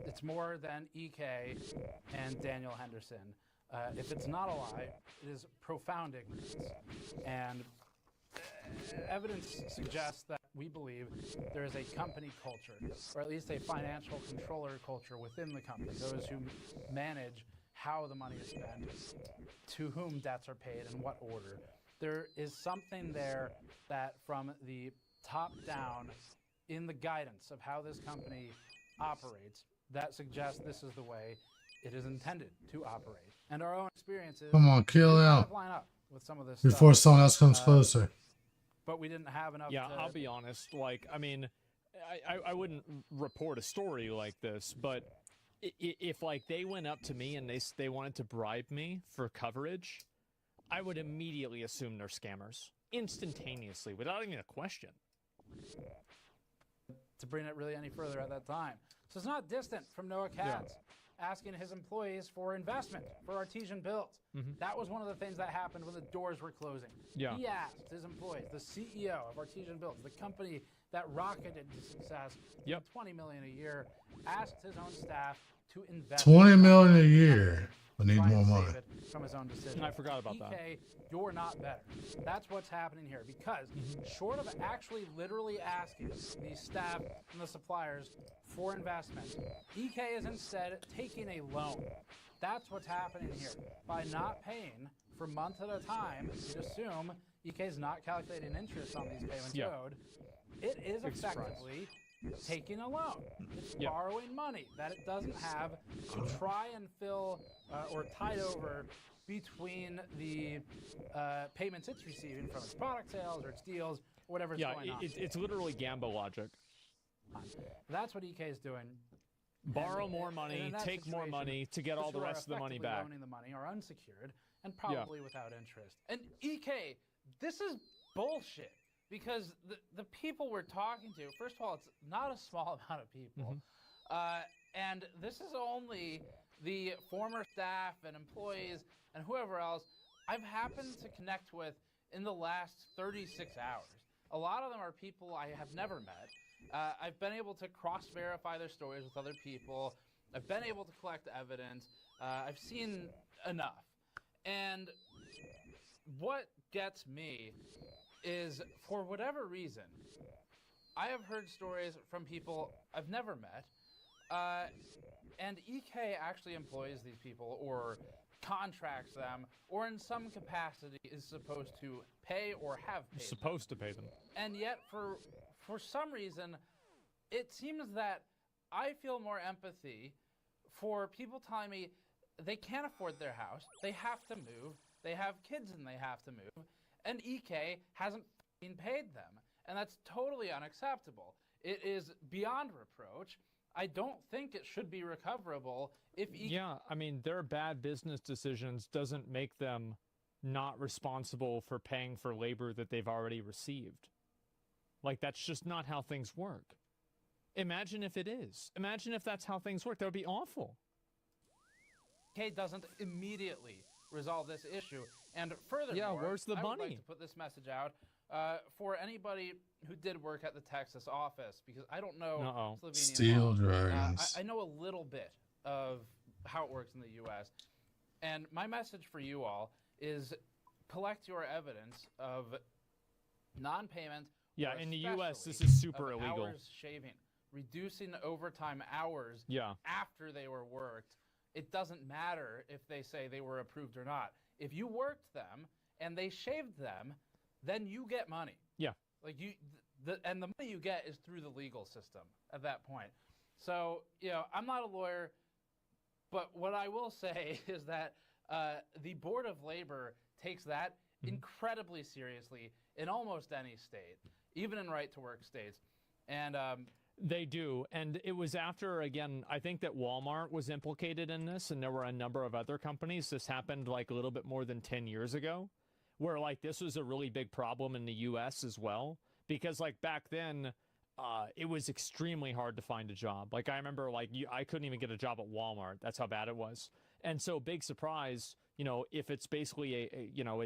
[SPEAKER 5] It's more than EK and Daniel Henderson. If it's not a lie, it is profound ignorance. And evidence suggests that we believe there is a company culture, or at least a financial controller culture within the company, those who manage how the money is spent, to whom debts are paid, in what order. There is something there that from the top down, in the guidance of how this company operates, that suggests this is the way it is intended to operate. And our own experiences
[SPEAKER 1] Come on, kill
[SPEAKER 5] kind
[SPEAKER 1] out
[SPEAKER 5] of line up with some of this
[SPEAKER 1] before
[SPEAKER 5] stuff,
[SPEAKER 1] someone else comes closer.
[SPEAKER 5] but we didn't have enough.
[SPEAKER 6] Yeah,
[SPEAKER 5] to,
[SPEAKER 6] I'll be honest. Like, I mean, I wouldn't report a story like this, but if like they went up to me and they wanted to bribe me for coverage, I would immediately assume they're scammers instantaneously without even a question.
[SPEAKER 5] to bring it really any further at that time. So it's not distant from Noah Katz asking his employees for investment for artesian builds. That was one of the things that happened when the doors were closing.
[SPEAKER 6] Yeah.
[SPEAKER 5] He asked his employees, the CEO of Artesian Builds, the company that rocketed to success,
[SPEAKER 6] Yep.
[SPEAKER 5] $20 million a year, asked his own staff to invest.
[SPEAKER 1] 20
[SPEAKER 5] in
[SPEAKER 1] million a
[SPEAKER 5] company,
[SPEAKER 1] year. I need
[SPEAKER 5] try and
[SPEAKER 1] more
[SPEAKER 5] save
[SPEAKER 1] money.
[SPEAKER 5] it from his own decision.
[SPEAKER 6] I forgot about that.
[SPEAKER 5] EK, you're not better. That's what's happening here, because short of actually literally asking the staff and the suppliers for investment, EK is instead taking a loan. That's what's happening here. By not paying for months at a time, you'd assume EK is not calculating interest on these payments owed. It is effectively taking a loan. It's borrowing money that it doesn't have to try and fill or tide over between the payments it's receiving from its product sales or its deals, or whatever's going on.
[SPEAKER 6] It's literally Gambo logic.
[SPEAKER 5] That's what EK is doing.
[SPEAKER 6] Borrow
[SPEAKER 5] And-
[SPEAKER 6] more
[SPEAKER 5] and
[SPEAKER 6] money,
[SPEAKER 5] in that
[SPEAKER 6] take more
[SPEAKER 5] situation,
[SPEAKER 6] money to get all
[SPEAKER 5] those
[SPEAKER 6] the
[SPEAKER 5] who are
[SPEAKER 6] rest of the money
[SPEAKER 5] effectively
[SPEAKER 6] back.
[SPEAKER 5] loaning the money are unsecured and probably without interest. And EK, this is bullshit, because the people we're talking to, first of all, it's not a small amount of people. And this is only the former staff and employees and whoever else I've happened to connect with in the last 36 hours. A lot of them are people I have never met. I've been able to cross-verify their stories with other people. I've been able to collect evidence. I've seen enough. And what gets me is, for whatever reason, I have heard stories from people I've never met, and EK actually employs these people or contracts them, or in some capacity is supposed to pay or have paid them.
[SPEAKER 6] Supposed to pay them.
[SPEAKER 5] And yet, for some reason, it seems that I feel more empathy for people telling me they can't afford their house, they have to move, they have kids and they have to move, and EK hasn't f***ing paid them. And that's totally unacceptable. It is beyond reproach. I don't think it should be recoverable if EK...
[SPEAKER 6] Yeah, I mean, their bad business decisions doesn't make them not responsible for paying for labor that they've already received. Like, that's just not how things work. Imagine if it is. Imagine if that's how things work. That would be awful.
[SPEAKER 5] EK doesn't immediately resolve this issue. And furthermore,
[SPEAKER 6] where's the
[SPEAKER 5] I would
[SPEAKER 6] money?
[SPEAKER 5] like to put this message out for anybody who did work at the Texas office, because I don't know Slovenian
[SPEAKER 1] Steel
[SPEAKER 5] law.
[SPEAKER 1] dragons.
[SPEAKER 5] I know a little bit of how it works in the U.S. And my message for you all is collect your evidence of non-payment.
[SPEAKER 6] Yeah,
[SPEAKER 5] or
[SPEAKER 6] in the U.S., this
[SPEAKER 5] especially
[SPEAKER 6] is super
[SPEAKER 5] of
[SPEAKER 6] illegal.
[SPEAKER 5] Hours shaving, reducing overtime hours
[SPEAKER 6] Yeah.
[SPEAKER 5] after they were worked. It doesn't matter if they say they were approved or not. If you worked them and they shaved them, then you get money.
[SPEAKER 6] Yeah.
[SPEAKER 5] Like and the money you get is through the legal system at that point. So, I'm not a lawyer, but what I will say is that the Board of Labor takes that incredibly seriously in almost any state, even in right-to-work states. And
[SPEAKER 6] They do, and it was after, again, I think that Walmart was implicated in this, and there were a number of other companies. This happened like a little bit more than 10 years ago, where like this was a really big problem in the US as well, because like back then, it was extremely hard to find a job. Like I remember like I couldn't even get a job at Walmart. That's how bad it was. And so big surprise, you know, if it's basically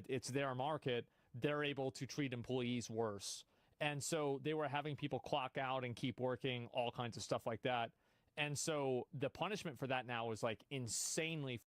[SPEAKER 6] it's their market, they're able to treat employees worse. And so they were having people clock out and keep working, all kinds of stuff like that. And so the punishment for that now is like insanely.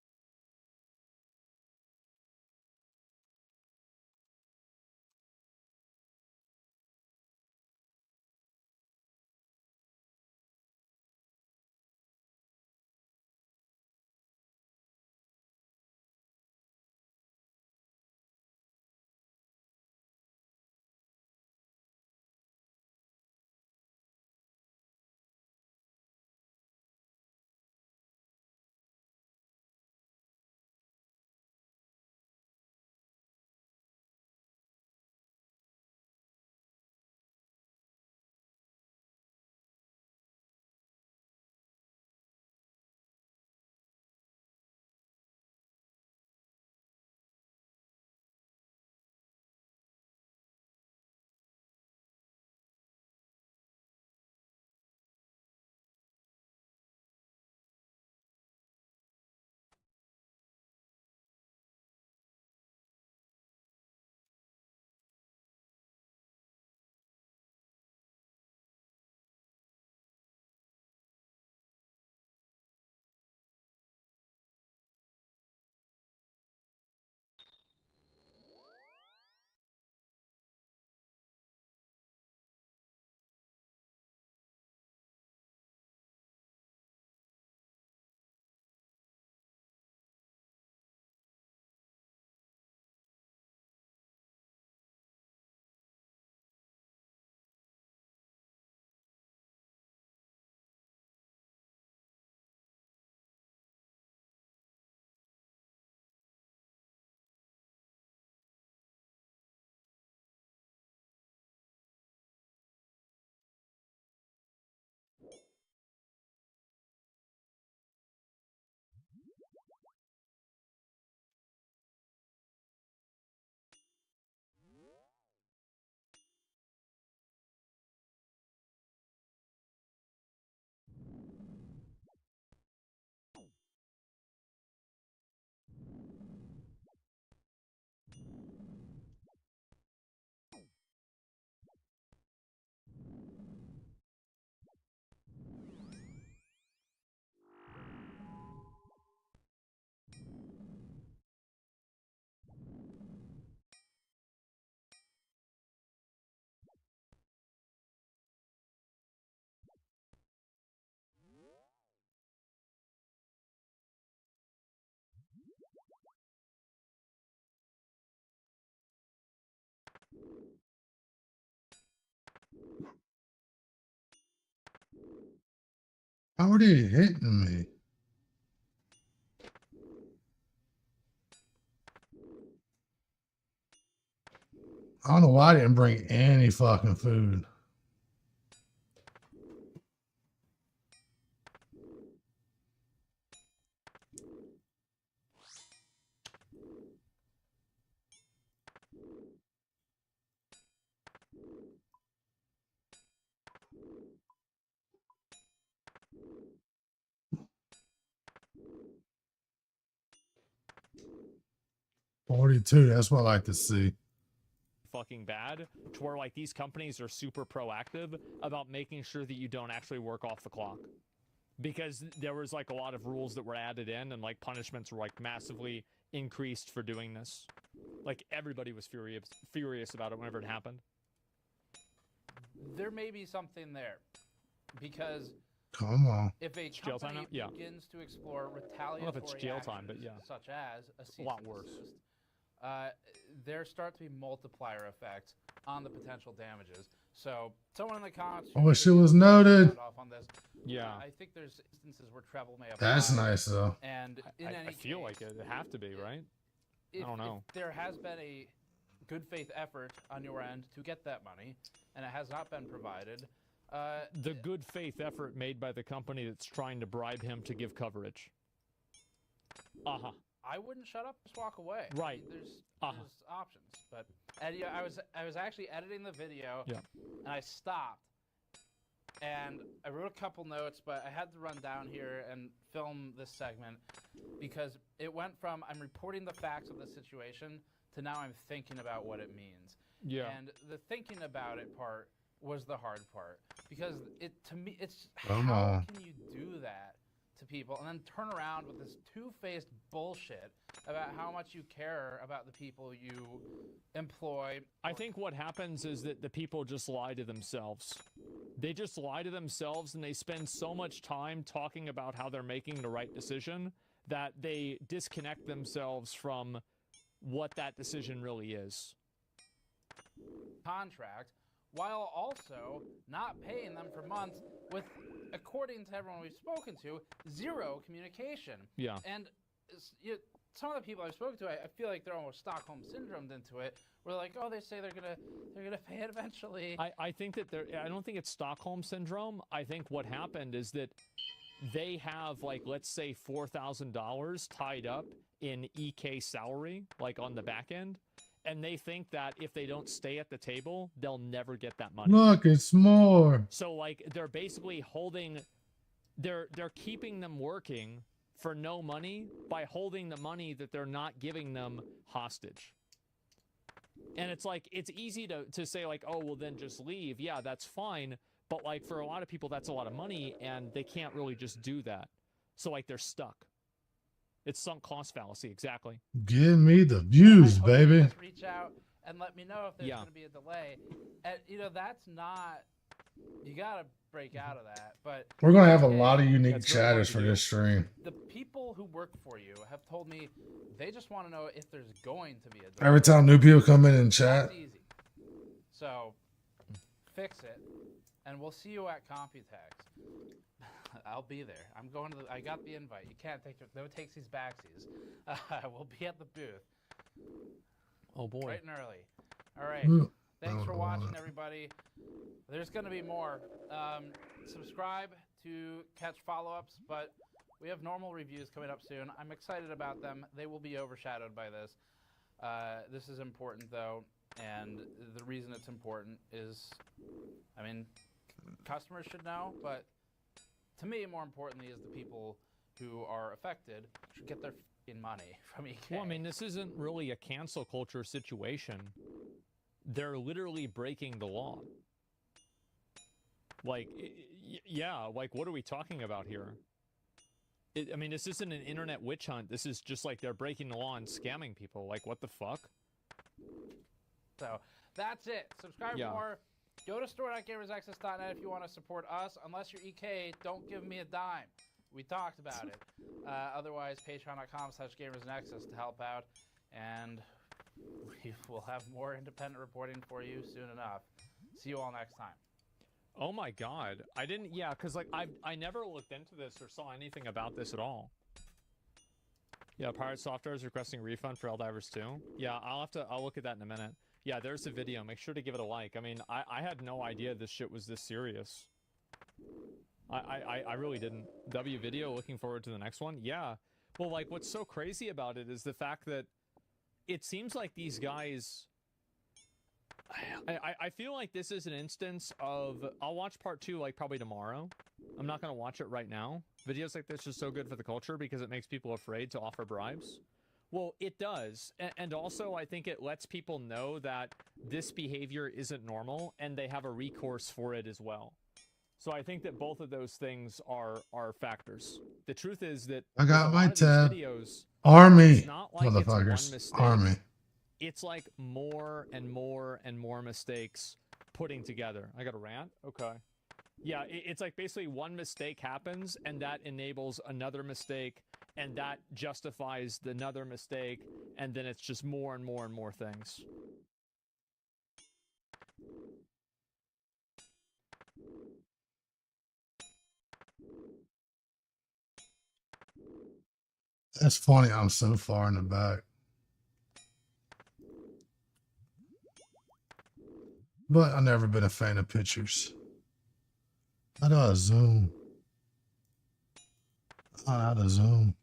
[SPEAKER 1] How are they hitting me? I don't know why I didn't bring any fucking food. $42. That's what I like to see.
[SPEAKER 6] Fucking bad, to where like these companies are super proactive about making sure that you don't actually work off the clock, because there was like a lot of rules that were added in, and like punishments were like massively increased for doing this. Like everybody was furious about it whenever it happened.
[SPEAKER 5] There may be something there, because
[SPEAKER 1] Come on.
[SPEAKER 5] if a
[SPEAKER 6] jail time
[SPEAKER 5] company
[SPEAKER 6] now? Yeah.
[SPEAKER 5] begins to explore retaliatory
[SPEAKER 6] I don't know if it's jail time, but
[SPEAKER 5] actions,
[SPEAKER 6] yeah.
[SPEAKER 5] such as a cease
[SPEAKER 6] lot
[SPEAKER 5] and
[SPEAKER 6] worse.
[SPEAKER 5] desist, there start to be multiplier effects on the potential damages. So someone in the comments.
[SPEAKER 1] I wish it was noted.
[SPEAKER 5] Off on this.
[SPEAKER 6] Yeah.
[SPEAKER 5] I think there's instances where treble may apply.
[SPEAKER 1] That's nice though.
[SPEAKER 5] And in
[SPEAKER 6] I
[SPEAKER 5] any
[SPEAKER 6] feel
[SPEAKER 5] case,
[SPEAKER 6] like it have to be, right?
[SPEAKER 5] if,
[SPEAKER 6] I don't know.
[SPEAKER 5] If there has been a good faith effort on your end to get that money, and it has not been provided,
[SPEAKER 6] The good faith effort made by the company that's trying to bribe him to give coverage. Uh-huh.
[SPEAKER 5] I wouldn't shut up, just walk away.
[SPEAKER 6] Right.
[SPEAKER 5] There's
[SPEAKER 6] Uh-huh.
[SPEAKER 5] options, but yeah, I was actually editing the video,
[SPEAKER 6] Yeah.
[SPEAKER 5] and I stopped, and I wrote a couple notes, but I had to run down here and film this segment because it went from I'm reporting the facts of the situation to now I'm thinking about what it means.
[SPEAKER 6] Yeah.
[SPEAKER 5] And the thinking about it part was the hard part because to me it's
[SPEAKER 1] Come
[SPEAKER 5] how
[SPEAKER 1] on.
[SPEAKER 5] can you do that to people and then turn around with this two-faced bullshit about how much you care about the people you employ.
[SPEAKER 6] I think what happens is that the people just lie to themselves. They just lie to themselves and they spend so much time talking about how they're making the right decision that they disconnect themselves from what that decision really is.
[SPEAKER 5] Contract while also not paying them for months with, according to everyone we've spoken to, zero communication.
[SPEAKER 6] Yeah.
[SPEAKER 5] And some of the people I've spoken to, I feel like they're almost Stockholm syndromed into it. Where like, oh, they say they're gonna pay it eventually.
[SPEAKER 6] I think that I don't think it's Stockholm syndrome. I think what happened is that they have, like, let's say $4,000 tied up in EK salary, like on the back end. And they think that if they don't stay at the table, they'll never get that money.
[SPEAKER 1] Look, it's more.
[SPEAKER 6] So like they're basically holding, they're keeping them working for no money by holding the money that they're not giving them hostage. And it's like, it's easy to say like, oh, well then just leave. Yeah, that's fine. But like for a lot of people, that's a lot of money and they can't really just do that. So like they're stuck. It's sunk cost fallacy, exactly.
[SPEAKER 1] Give me the views,
[SPEAKER 5] I hope
[SPEAKER 1] baby.
[SPEAKER 5] you guys reach out and let me know if there's
[SPEAKER 6] Yeah.
[SPEAKER 5] going to be a delay. And, that's not. You got to break out of that. But
[SPEAKER 1] We're gonna have a lot of unique
[SPEAKER 6] That's very hard
[SPEAKER 1] chatters
[SPEAKER 6] to
[SPEAKER 1] for
[SPEAKER 6] do.
[SPEAKER 1] this stream.
[SPEAKER 5] the people who work for you have told me they just want to know if there's going to be a delay.
[SPEAKER 1] Every time new people come in and chat,
[SPEAKER 5] That's easy. So fix it, and we'll see you at Computex. I'll be there. I'm going to. I got the invite. You can't take. No takesies backsies. We'll be at the booth.
[SPEAKER 6] Oh boy.
[SPEAKER 5] Bright and early. All right.
[SPEAKER 1] Ooh,
[SPEAKER 5] Thanks
[SPEAKER 1] I
[SPEAKER 5] for
[SPEAKER 1] don't want
[SPEAKER 5] watching,
[SPEAKER 1] it.
[SPEAKER 5] everybody. There's going to be more. Subscribe to catch follow-ups, but we have normal reviews coming up soon. I'm excited about them. They will be overshadowed by this. This is important, though, and the reason it's important is, I mean, customers should know, but to me, more importantly, is the people who are affected should get their f***ing money from EK.
[SPEAKER 6] Well, I mean, this isn't really a cancel culture situation. They're literally breaking the law. Like, yeah, like, what are we talking about here? I mean, this isn't an internet witch hunt. This is just like they're breaking the law and scamming people. Like, what the fuck?
[SPEAKER 5] So that's it. Subscribe
[SPEAKER 6] Yeah.
[SPEAKER 5] for more. Go to store.gamersaccess.net if you want to support us. Unless you're EK, don't give me a dime. We talked about it. Otherwise, patreon.com/gamersnexus to help out. And we will have more independent reporting for you soon enough. See you all next time.
[SPEAKER 6] Oh my god. I didn't, yeah, because like I never looked into this or saw anything about this at all. Yeah, Pirate Software is requesting refund for Helldivers 2. Yeah, I'll look at that in a minute. Yeah, there's a video. Make sure to give it a like. I mean, I had no idea this shit was this serious. I really didn't. W video, looking forward to the next one. Yeah. Well, like, what's so crazy about it is the fact that it seems like these guys... I feel like this is an instance of... I'll watch part 2, like, probably tomorrow. I'm not going to watch it right now. Videos like this are so good for the culture because it makes people afraid to offer bribes. Well, it does. And also, I think it lets people know that this behavior isn't normal, and they have a recourse for it as well. So I think that both of those things are factors. The truth is that
[SPEAKER 1] I got
[SPEAKER 6] with a
[SPEAKER 1] my
[SPEAKER 6] lot of these
[SPEAKER 1] tab.
[SPEAKER 6] Videos,
[SPEAKER 1] Army,
[SPEAKER 6] it's not like it's one
[SPEAKER 1] motherfuckers.
[SPEAKER 6] mistake.
[SPEAKER 1] Army.
[SPEAKER 6] It's like more and more and more mistakes putting together. I got a rant? Okay. Yeah, it's like basically one mistake happens, and that enables another mistake, and that justifies another mistake, and then it's just more and more and more things.
[SPEAKER 1] That's funny. I'm so far in the back. But I've never been a fan of pictures. How do I zoom? I don't know how to zoom.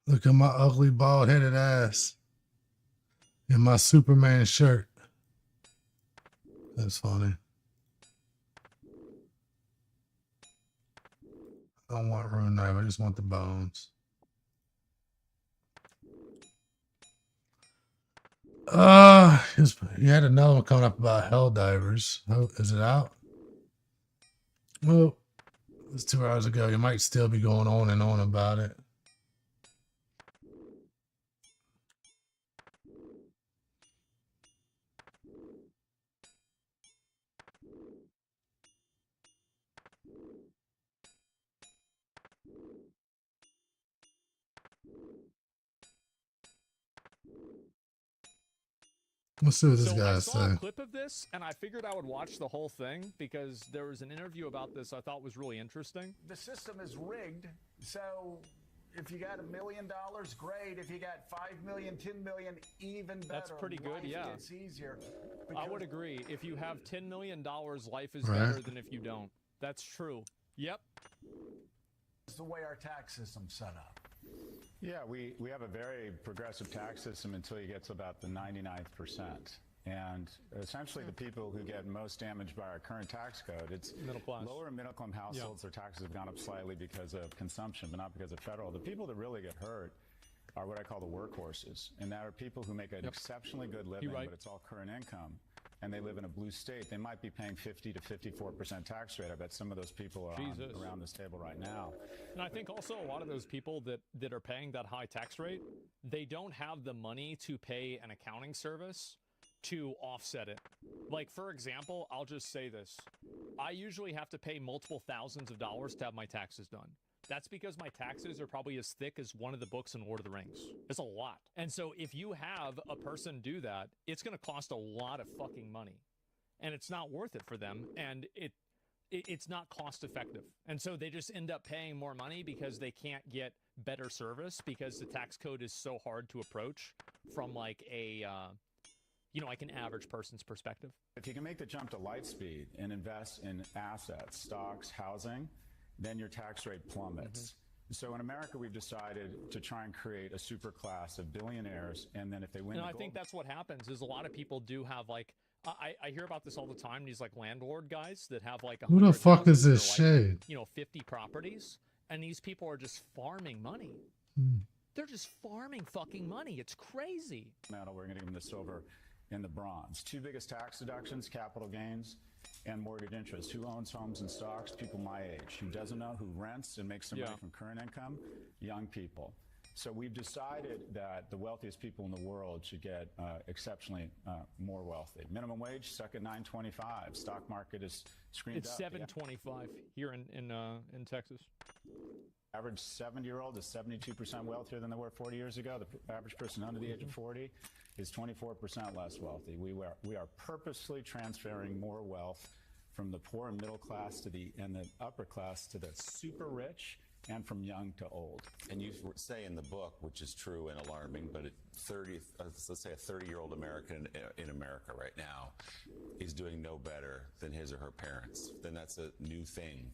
[SPEAKER 1] Look at my ugly bald headed ass in my Superman shirt. That's funny. I don't want rune knife. I just want the bones. You had another one coming up about hell divers. Oh, is it out? Well, it's 2 hours ago. You might still be going on and on about it. Let's see what this
[SPEAKER 6] So
[SPEAKER 1] guy
[SPEAKER 6] I saw
[SPEAKER 1] say.
[SPEAKER 6] a clip of this, and I figured I would watch the whole thing because there was an interview about this I thought was really interesting.
[SPEAKER 9] The system is rigged, so if you got $1 million, great. If you got 5 million, 10 million, even better.
[SPEAKER 6] That's pretty good,
[SPEAKER 9] Life
[SPEAKER 6] yeah.
[SPEAKER 9] It's easier.
[SPEAKER 6] I would agree. If you have $10 million, life is
[SPEAKER 1] Right.
[SPEAKER 6] better than if you don't. That's true. Yep.
[SPEAKER 9] It's the way our tax system's set up.
[SPEAKER 10] Yeah, we have a very progressive tax system until you get to about the 99th percent. And essentially the people who get most damaged by our current tax code, it's
[SPEAKER 6] Middle class.
[SPEAKER 10] lower and middle income households, their taxes have gone up slightly because of consumption, but not because of federal. The people that really get hurt are what I call the workhorses. And that are people who make an exceptionally good living,
[SPEAKER 6] right.
[SPEAKER 10] but it's all current income. And they live in a blue state. They might be paying 50 to 54% tax rate. I bet some of those people are around this table right now.
[SPEAKER 6] And I think also a lot of those people that are paying that high tax rate, they don't have the money to pay an accounting service to offset it. Like, for example, I'll just say this. I usually have to pay multiple thousands of dollars to have my taxes done. That's because my taxes are probably as thick as one of the books in Lord of the Rings. It's a lot. And so if you have a person do that, it's going to cost a lot of fucking money. And it's not worth it for them. And it's not cost effective. And so they just end up paying more money because they can't get better service because the tax code is so hard to approach from like a, like an average person's perspective.
[SPEAKER 10] If you can make the jump to light speed and invest in assets, stocks, housing, then your tax rate plummets. So in America, we've decided to try and create a super class of billionaires, and then if they win,
[SPEAKER 6] and I think that's what happens. Is a lot of people do have like I hear about this all the time. These like landlord guys that have like
[SPEAKER 1] Who the fuck is this shade?
[SPEAKER 6] 50 properties, and these people are just farming money. They're just farming fucking money. It's crazy.
[SPEAKER 10] Metal, we're going to give them the silver and the bronze. Two biggest tax deductions: capital gains and mortgage interest. Who owns homes and stocks? People my age. Who doesn't know? Who rents and makes some money from current income? Young people. So we've decided that the wealthiest people in the world should get exceptionally more wealthy. Minimum wage stuck at $9.25. Stock market is screamed
[SPEAKER 6] It's
[SPEAKER 10] up.
[SPEAKER 6] $7.25 here in Texas.
[SPEAKER 10] Average 70-year-old is 72% wealthier than they were 40 years ago. The average person under the age of 40 is 24% less wealthy. We are purposely transferring more wealth from the poor and middle class to the upper class to the super rich, and from young to old.
[SPEAKER 11] And you say in the book, which is true and alarming, but let's say a 30-year-old American in America right now is doing no better than his or her parents. Then that's a new thing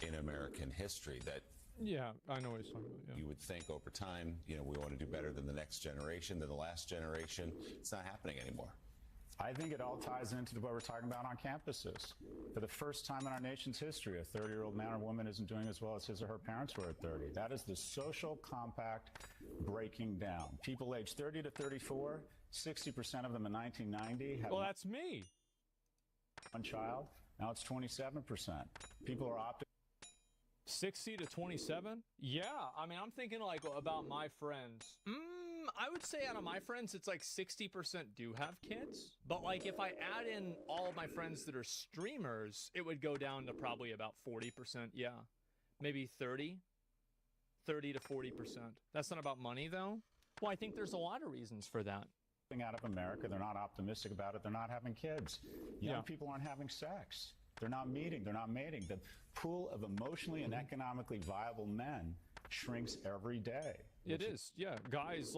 [SPEAKER 11] in American history that
[SPEAKER 6] Yeah, I know what he's talking about. Yeah.
[SPEAKER 11] you would think over time, we want to do better than the next generation, than the last generation. It's not happening anymore.
[SPEAKER 10] I think it all ties into what we're talking about on campuses. For the first time in our nation's history, a 30-year-old man or woman isn't doing as well as his or her parents were at 30. That is the social compact breaking down. People aged 30 to 34, 60% of them in 1990 had
[SPEAKER 6] Well, that's me.
[SPEAKER 10] one child. Now it's 27%. People are opting
[SPEAKER 6] 60 to 27? Yeah, I mean, I'm thinking like about my friends. I would say out of my friends, it's like 60% do have kids. But like if I add in all of my friends that are streamers, it would go down to probably about 40%. Yeah, maybe 30 to 40%. That's not about money though. Well, I think there's a lot of reasons for that.
[SPEAKER 10] out of America. They're not optimistic about it. They're not having kids. Young
[SPEAKER 6] Yeah.
[SPEAKER 10] people aren't having sex. They're not meeting. They're not mating. The pool of emotionally and economically viable men shrinks every day.
[SPEAKER 6] It is, yeah. Guys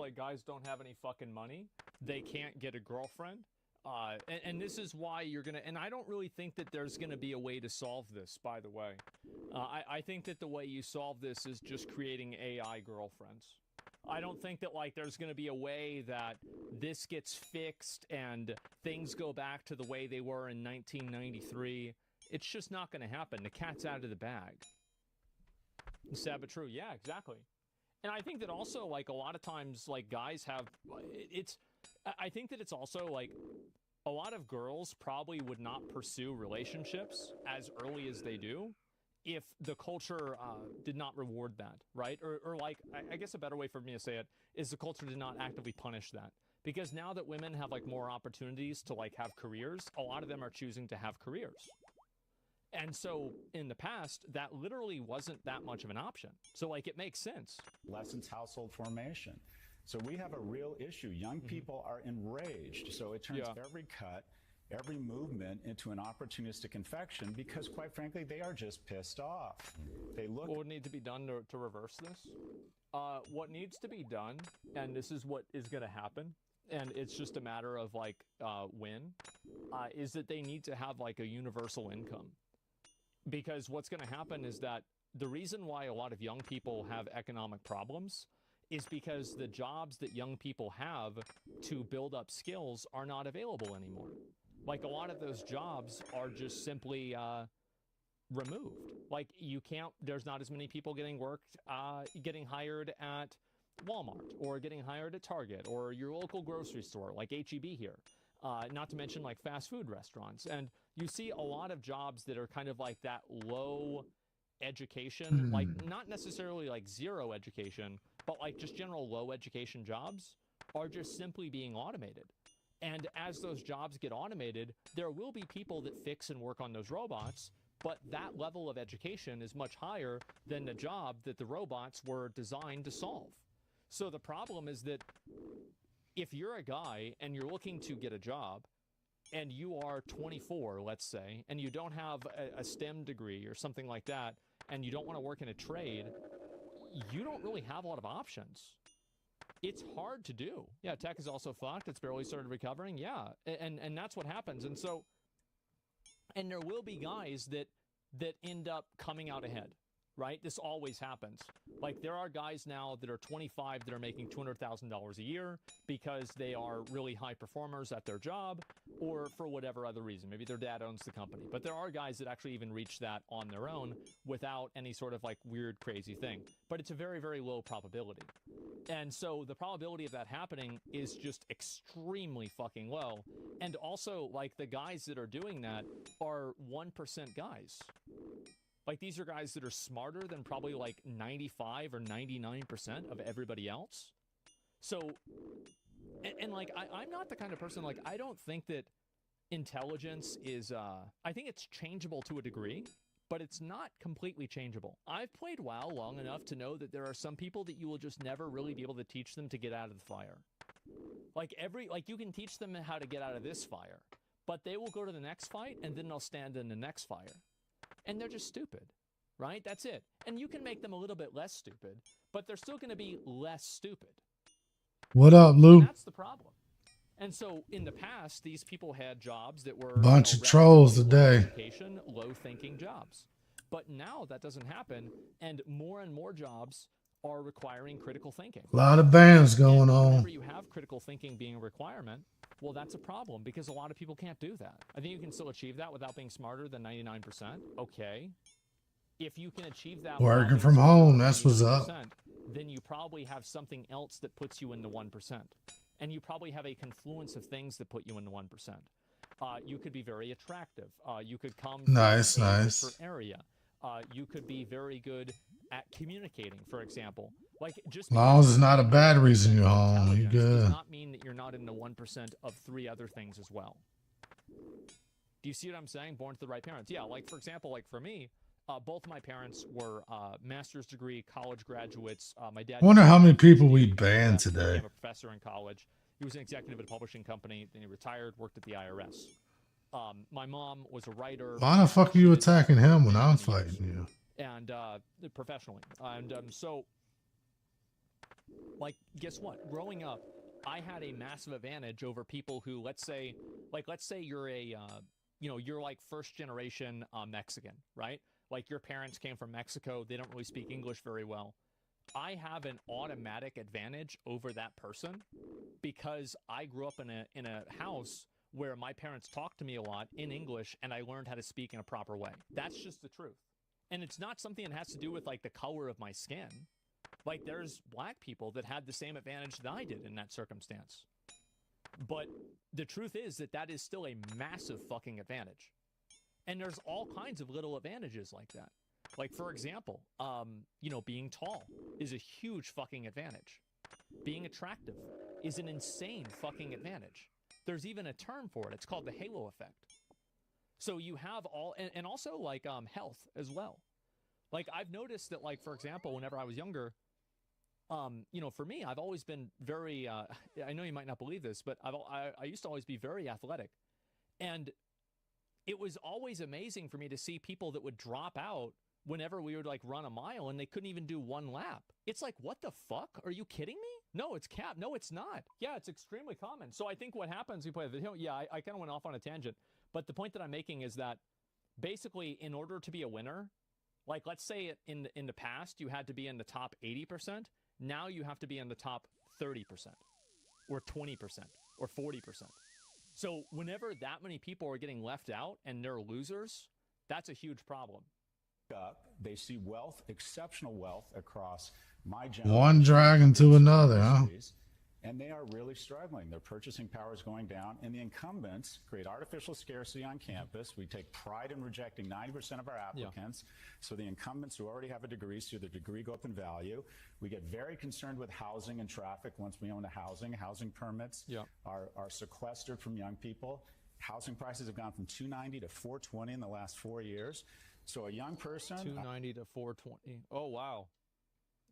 [SPEAKER 6] don't have any fucking money. They can't get a girlfriend. And this is why you're gonna. And I don't really think that there's gonna be a way to solve this. By the way, I think that the way you solve this is just creating AI girlfriends. I don't think that like there's gonna be a way that this gets fixed and things go back to the way they were in 1993. It's just not gonna happen. The cat's out of the bag. Sad but true. Yeah, exactly. And I think that also, like, a lot of times, like, guys have, I think that it's also, like, a lot of girls probably would not pursue relationships as early as they do if the culture did not reward that, right? Or like, I guess a better way for me to say it is the culture did not actively punish that. Because now that women have, like, more opportunities to, like, have careers, a lot of them are choosing to have careers. And so in the past, that literally wasn't that much of an option. So like it makes sense.
[SPEAKER 10] Lessens household formation. So we have a real issue. Young people are enraged. So it turns every cut, every movement into an opportunistic infection because quite frankly, they are just pissed off. They look.
[SPEAKER 6] What would need to be done to reverse this? What needs to be done, and this is what is going to happen, and it's just a matter of like when, is that they need to have like a universal income. Because what's going to happen is that the reason why a lot of young people have economic problems is because the jobs that young people have to build up skills are not available anymore. Like a lot of those jobs are just simply removed. Like you can't, there's not as many people getting getting hired at Walmart or getting hired at Target or your local grocery store like H-E-B here. Not to mention like fast food restaurants. And you see a lot of jobs that are kind of like that low education, like not necessarily like zero education, but like just general low education jobs are just simply being automated. And as those jobs get automated, there will be people that fix and work on those robots, but that level of education is much higher than the job that the robots were designed to solve. So the problem is that if you're a guy and you're looking to get a job and you are 24, let's say, and you don't have a STEM degree or something like that, and you don't want to work in a trade, you don't really have a lot of options. It's hard to do. Yeah, tech is also fucked. It's barely started recovering. Yeah, and that's what happens. And so, and there will be guys that end up coming out ahead. Right? This always happens. Like there are guys now that are 25 that are making $200,000 a year because they are really high performers at their job or for whatever other reason. Maybe their dad owns the company. But there are guys that actually even reach that on their own without any sort of like weird, crazy thing. But it's a very, very low probability. And so the probability of that happening is just extremely fucking low. And also like the guys that are doing that are 1% guys. Like these are guys that are smarter than probably like 95 or 99% of everybody else. So, and like, I'm not the kind of person, like, I don't think that intelligence is, I think it's changeable to a degree, but it's not completely changeable. I've played WoW long enough to know that there are some people that you will just never really be able to teach them to get out of the fire. Like you can teach them how to get out of this fire, but they will go to the next fight and then they'll stand in the next fire. And they're just stupid, right? That's it. And you can make them a little bit less stupid, but they're still going to be less stupid.
[SPEAKER 1] What up, Luke?
[SPEAKER 6] And that's the problem. And so in the past, these people had jobs that were
[SPEAKER 1] bunch of trolls today.
[SPEAKER 6] Low thinking jobs. But now that doesn't happen, and more jobs are requiring critical thinking.
[SPEAKER 1] A lot of bans going on.
[SPEAKER 6] Whenever you have critical thinking being a requirement, well, that's a problem because a lot of people can't do that. I think you can still achieve that without being smarter than 99%. Okay. If you can achieve that
[SPEAKER 1] working from home, that's what's up.
[SPEAKER 6] Then you probably have something else that puts you in the 1%. And you probably have a confluence of things that put you in the 1%. You could be very attractive. You could come from a different area. You could be very good at communicating, for example. Like just
[SPEAKER 1] as long as it's not a bad reason you're home, you good.
[SPEAKER 6] Does not mean that you're not in the 1% of 3 other things as well. Do you see what I'm saying? Born to the right parents. Yeah, like for example, like for me, both my parents were master's degree college graduates. My dad.
[SPEAKER 1] Wonder how many people we banned today.
[SPEAKER 6] Became a professor in college. He was an executive at a publishing company. Then he retired, worked at the IRS. My mom was a writer.
[SPEAKER 1] Why the fuck are you
[SPEAKER 6] She did
[SPEAKER 1] attacking
[SPEAKER 6] that
[SPEAKER 1] him
[SPEAKER 6] for
[SPEAKER 1] when
[SPEAKER 6] many
[SPEAKER 1] I'm
[SPEAKER 6] years.
[SPEAKER 1] fighting you?
[SPEAKER 6] And professionally. And so, like, guess what? Growing up, I had a massive advantage over people who, let's say you're a, you're like first generation Mexican, right? Like your parents came from Mexico. They don't really speak English very well. I have an automatic advantage over that person because I grew up in a house where my parents talked to me a lot in English and I learned how to speak in a proper way. That's just the truth. And it's not something that has to do with like the color of my skin. Like there's black people that had the same advantage that I did in that circumstance. But the truth is that is still a massive fucking advantage. And there's all kinds of little advantages like that. Like, for example, being tall is a huge fucking advantage. Being attractive is an insane fucking advantage. There's even a term for it. It's called the halo effect. So you have all, and also like health as well. Like I've noticed that, like, for example, whenever I was younger, for me, I've always been very, I know you might not believe this, but I used to always be very athletic. And it was always amazing for me to see people that would drop out whenever we would like run a mile and they couldn't even do one lap. It's like, what the fuck? Are you kidding me? No, it's cap. No, it's not. Yeah, it's extremely common. So I think what happens, we play the video. Yeah, I kind of went off on a tangent, but the point that I'm making is that basically in order to be a winner, like let's say in the past, you had to be in the top 80%. Now you have to be in the top 30% or 20% or 40%. So whenever that many people are getting left out and they're losers, that's a huge problem.
[SPEAKER 10] They see wealth, exceptional wealth across my generation.
[SPEAKER 1] One dragon to another, huh?
[SPEAKER 10] And they are really struggling. Their purchasing power is going down, and the incumbents create artificial scarcity on campus. We take pride in rejecting 90% of our applicants. Yeah. So the incumbents who already have a degree see their degree go up in value. We get very concerned with housing and traffic once we own a housing. Housing permits are sequestered from young people. Housing prices have gone from $290 to $420 in the last 4 years. So a young person...
[SPEAKER 6] $290 to $420. Oh, wow.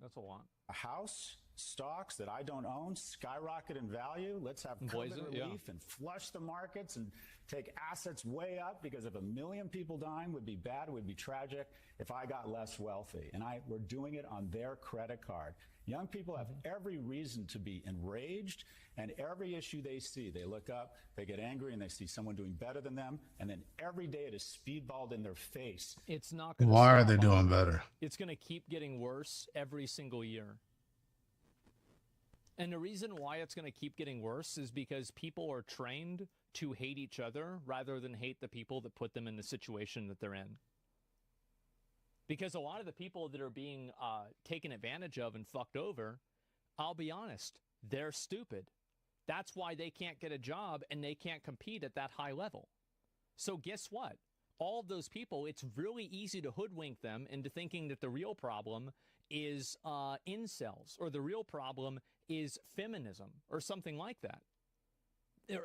[SPEAKER 6] That's a lot.
[SPEAKER 10] A house, stocks that I don't own, skyrocket in value. Let's have COVID relief and flush the markets and take assets way up, because if 1 million people dying would be bad, it would be tragic if I got less wealthy. And we're doing it on their credit card. Young people have every reason to be enraged, and every issue they see, they look up, they get angry, and they see someone doing better than them, and then every day it is speedballed in their face.
[SPEAKER 6] It's not going to
[SPEAKER 1] Why are they doing better?
[SPEAKER 6] It's going to keep getting worse every single year. And the reason why it's going to keep getting worse is because people are trained to hate each other rather than hate the people that put them in the situation that they're in. Because a lot of the people that are being taken advantage of and fucked over, I'll be honest, they're stupid. That's why they can't get a job and they can't compete at that high level. So guess what? All of those people, it's really easy to hoodwink them into thinking that the real problem is incels, or the real problem is feminism or something like that.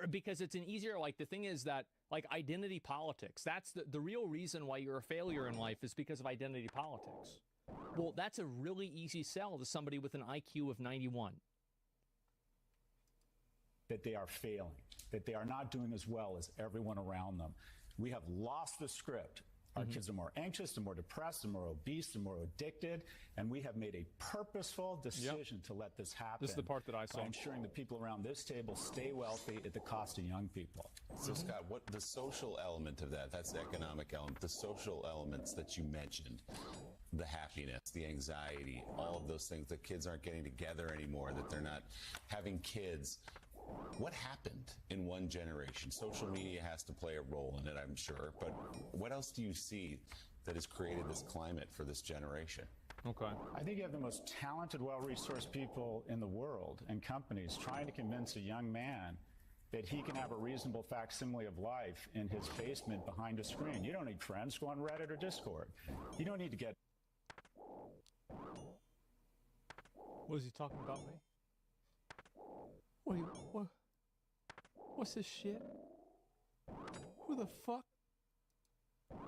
[SPEAKER 6] Because it's an easier, like, the thing is that, like, identity politics, that's the real reason why you're a failure in life is because of identity politics. Well, that's a really easy sell to somebody with an IQ of 91.
[SPEAKER 10] That they are failing, that they are not doing as well as everyone around them. We have lost the script. Our kids are more anxious, and more depressed, and more obese, and more addicted, and we have made a purposeful decision to let this happen.
[SPEAKER 6] This is the part that I saw.
[SPEAKER 10] By ensuring that people around this table stay wealthy at the cost of young people.
[SPEAKER 11] So, Scott, what the social element of that's the economic element, the social elements that you mentioned, the happiness, the anxiety, all of those things, that kids aren't getting together anymore, that they're not having kids. What happened in one generation? Social media has to play a role in it, I'm sure, but what else do you see that has created this climate for this generation?
[SPEAKER 6] Okay.
[SPEAKER 10] I think you have the most talented, well-resourced people in the world, and companies trying to convince a young man that he can have a reasonable facsimile of life in his basement behind a screen. You don't need friends. Go on Reddit or Discord. You don't need to get...
[SPEAKER 6] Was he talking about me? Wait, what's this shit? Who the fuck?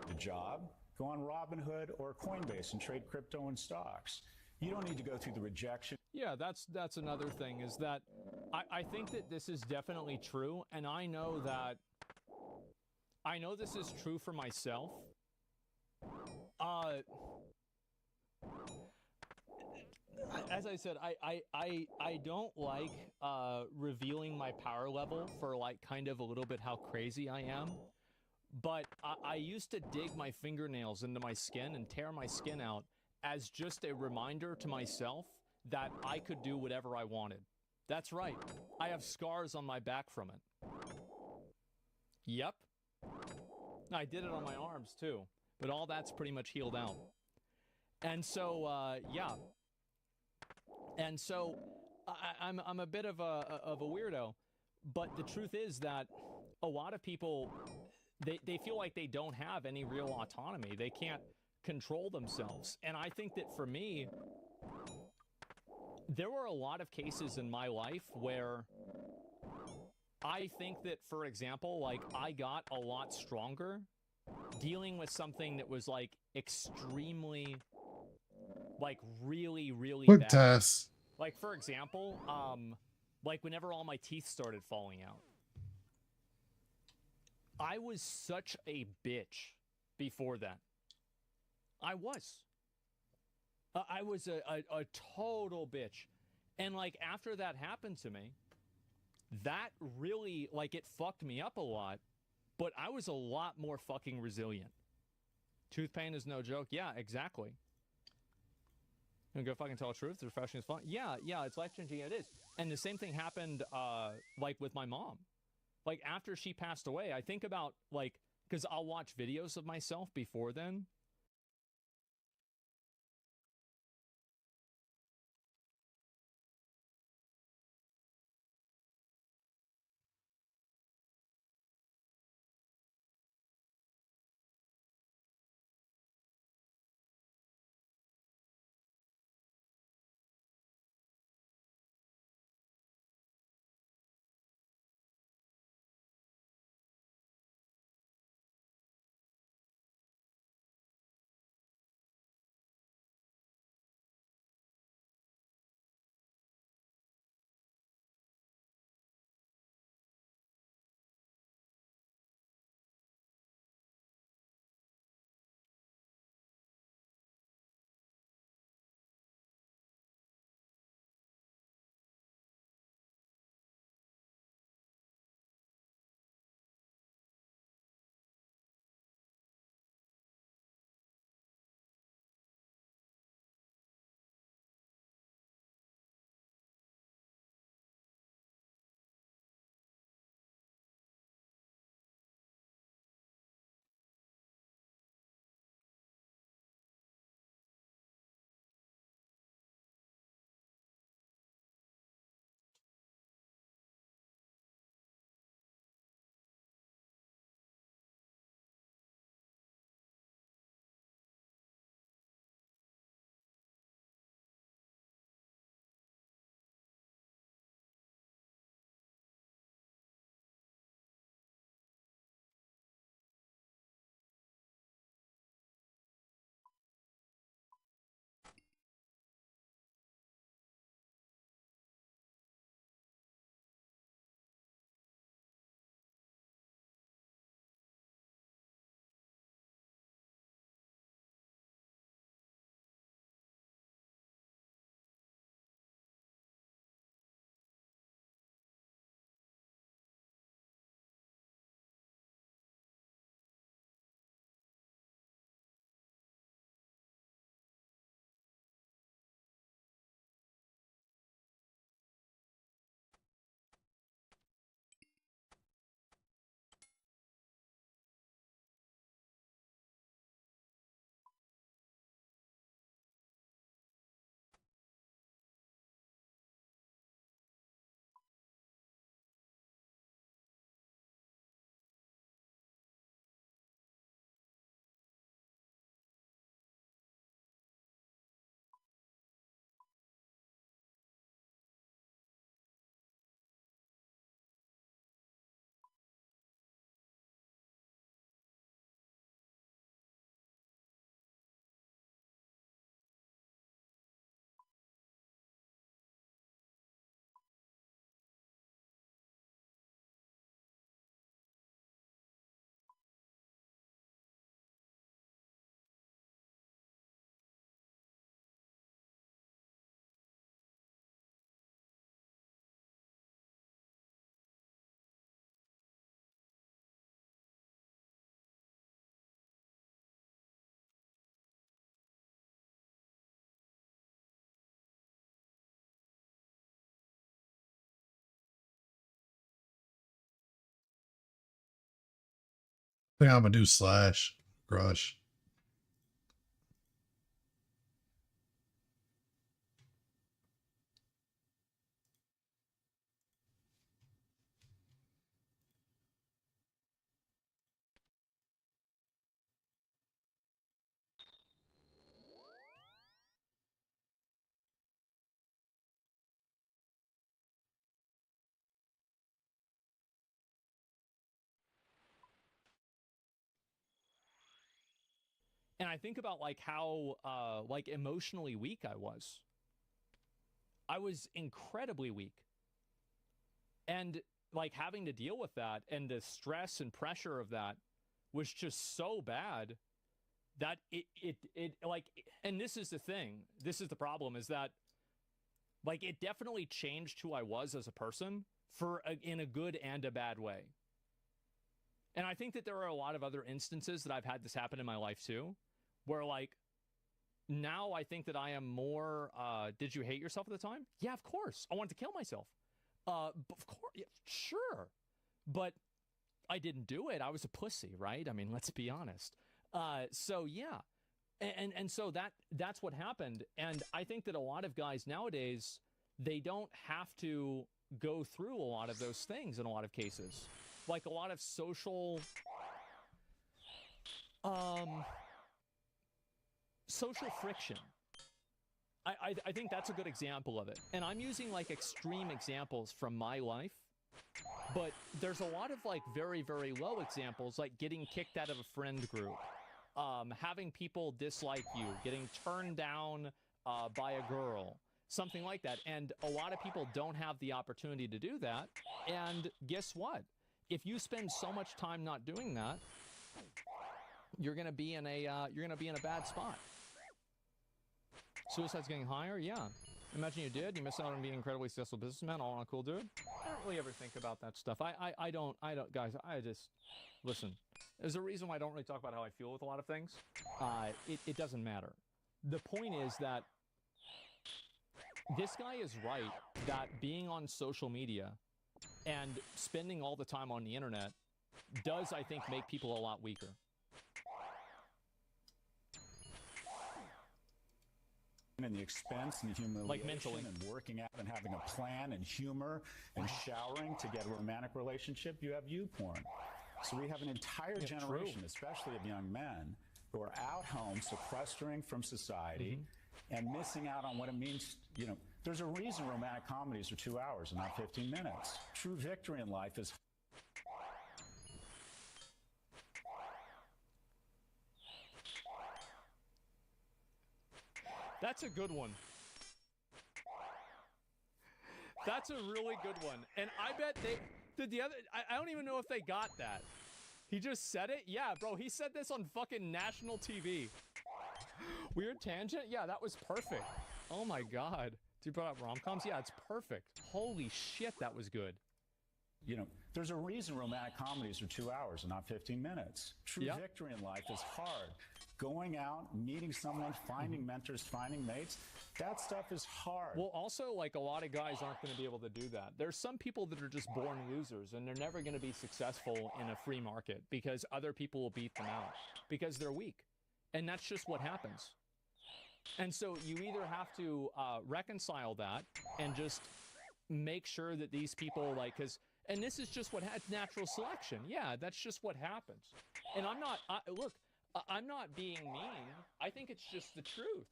[SPEAKER 10] A job? Go on Robinhood or Coinbase and trade crypto and stocks. You don't need to go through the rejection.
[SPEAKER 6] Yeah, that's another thing, is that I think that this is definitely true, and I know that I know this is true for myself. As I said, I don't like revealing my power level for like kind of a little bit how crazy I am. But I used to dig my fingernails into my skin and tear my skin out as just a reminder to myself that I could do whatever I wanted. That's right. I have scars on my back from it. Yep. I did it on my arms too, but all that's pretty much healed out. And so, yeah. And so, I'm a bit of a weirdo, but the truth is that a lot of people, they feel like they don't have any real autonomy. They can't control themselves. And I think that for me, there were a lot of cases in my life where I think that, for example, like I got a lot stronger dealing with something that was like extremely, like really, really
[SPEAKER 1] Quick
[SPEAKER 6] bad.
[SPEAKER 1] test.
[SPEAKER 6] Like, for example, like whenever all my teeth started falling out. I was such a bitch before that. I was. I was a total bitch. And like after that happened to me, that really, like, it fucked me up a lot, but I was a lot more fucking resilient. Tooth pain is no joke. Yeah, exactly. You go fucking tell the truth. The refreshing is fun. Yeah, it's life-changing. It is. And the same thing happened, like, with my mom. Like, after she passed away, I think about, like, because I'll watch videos of myself before then,
[SPEAKER 1] think I'm gonna do Slash Crush.
[SPEAKER 6] And I think about like how like emotionally weak I was. I was incredibly weak. And like having to deal with that and the stress and pressure of that was just so bad that it like, and this is the thing, this is the problem, is that like it definitely changed who I was as a person in a good and a bad way. And I think that there are a lot of other instances that I've had this happen in my life too, where like now I think that I am more, did you hate yourself at the time? Yeah, of course. I wanted to kill myself. Of course, yeah, sure. But I didn't do it. I was a pussy, right? I mean, let's be honest. So yeah. And so that's what happened. And I think that a lot of guys nowadays, they don't have to go through a lot of those things in a lot of cases. Like a lot of social friction. I think that's a good example of it. And I'm using like extreme examples from my life, but there's a lot of like very, very low examples, like getting kicked out of a friend group, having people dislike you, getting turned down by a girl, something like that. And a lot of people don't have the opportunity to do that. And guess what? If you spend so much time not doing that, you're gonna be in a bad spot. Suicide's getting higher? Yeah. Imagine you did. You missed out on being an incredibly successful businessman, all on a cool dude. I don't really ever think about that stuff. I don't, guys, I just, listen, there's a reason why I don't really talk about how I feel with a lot of things. It doesn't matter. The point is that this guy is right, that being on social media and spending all the time on the internet does, I think, make people a lot weaker.
[SPEAKER 10] And the expense and the humiliation,
[SPEAKER 6] like mentally,
[SPEAKER 10] and working out and having a plan and humor and showering to get a romantic relationship, you have you porn. So we have an entire generation, especially of young men, who are out home sequestering from society and missing out on what it means. You know, there's a reason romantic comedies are 2 hours and not 15 minutes. True victory in life is
[SPEAKER 6] That's a good one. That's a really good one. And I bet they did the other. I don't even know if they got that. He just said it? Yeah, bro, he said this on fucking national TV. Weird tangent? Yeah, that was perfect. Oh my god. Did you brought up rom-coms? Yeah, it's perfect. Holy shit, that was good.
[SPEAKER 10] You know, there's a reason romantic comedies are 2 hours and not 15 minutes. True victory in life is hard. Going out, meeting someone, finding mentors, finding mates, that stuff is hard.
[SPEAKER 6] Well, also, like, a lot of guys aren't going to be able to do that. There's some people that are just born losers, and they're never going to be successful in a free market because other people will beat them out because they're weak. And that's just what happens. And so you either have to reconcile that and just make sure that these people, like, and this is just what natural selection. Yeah, that's just what happens. And I'm not, look, I'm not being mean. I think it's just the truth.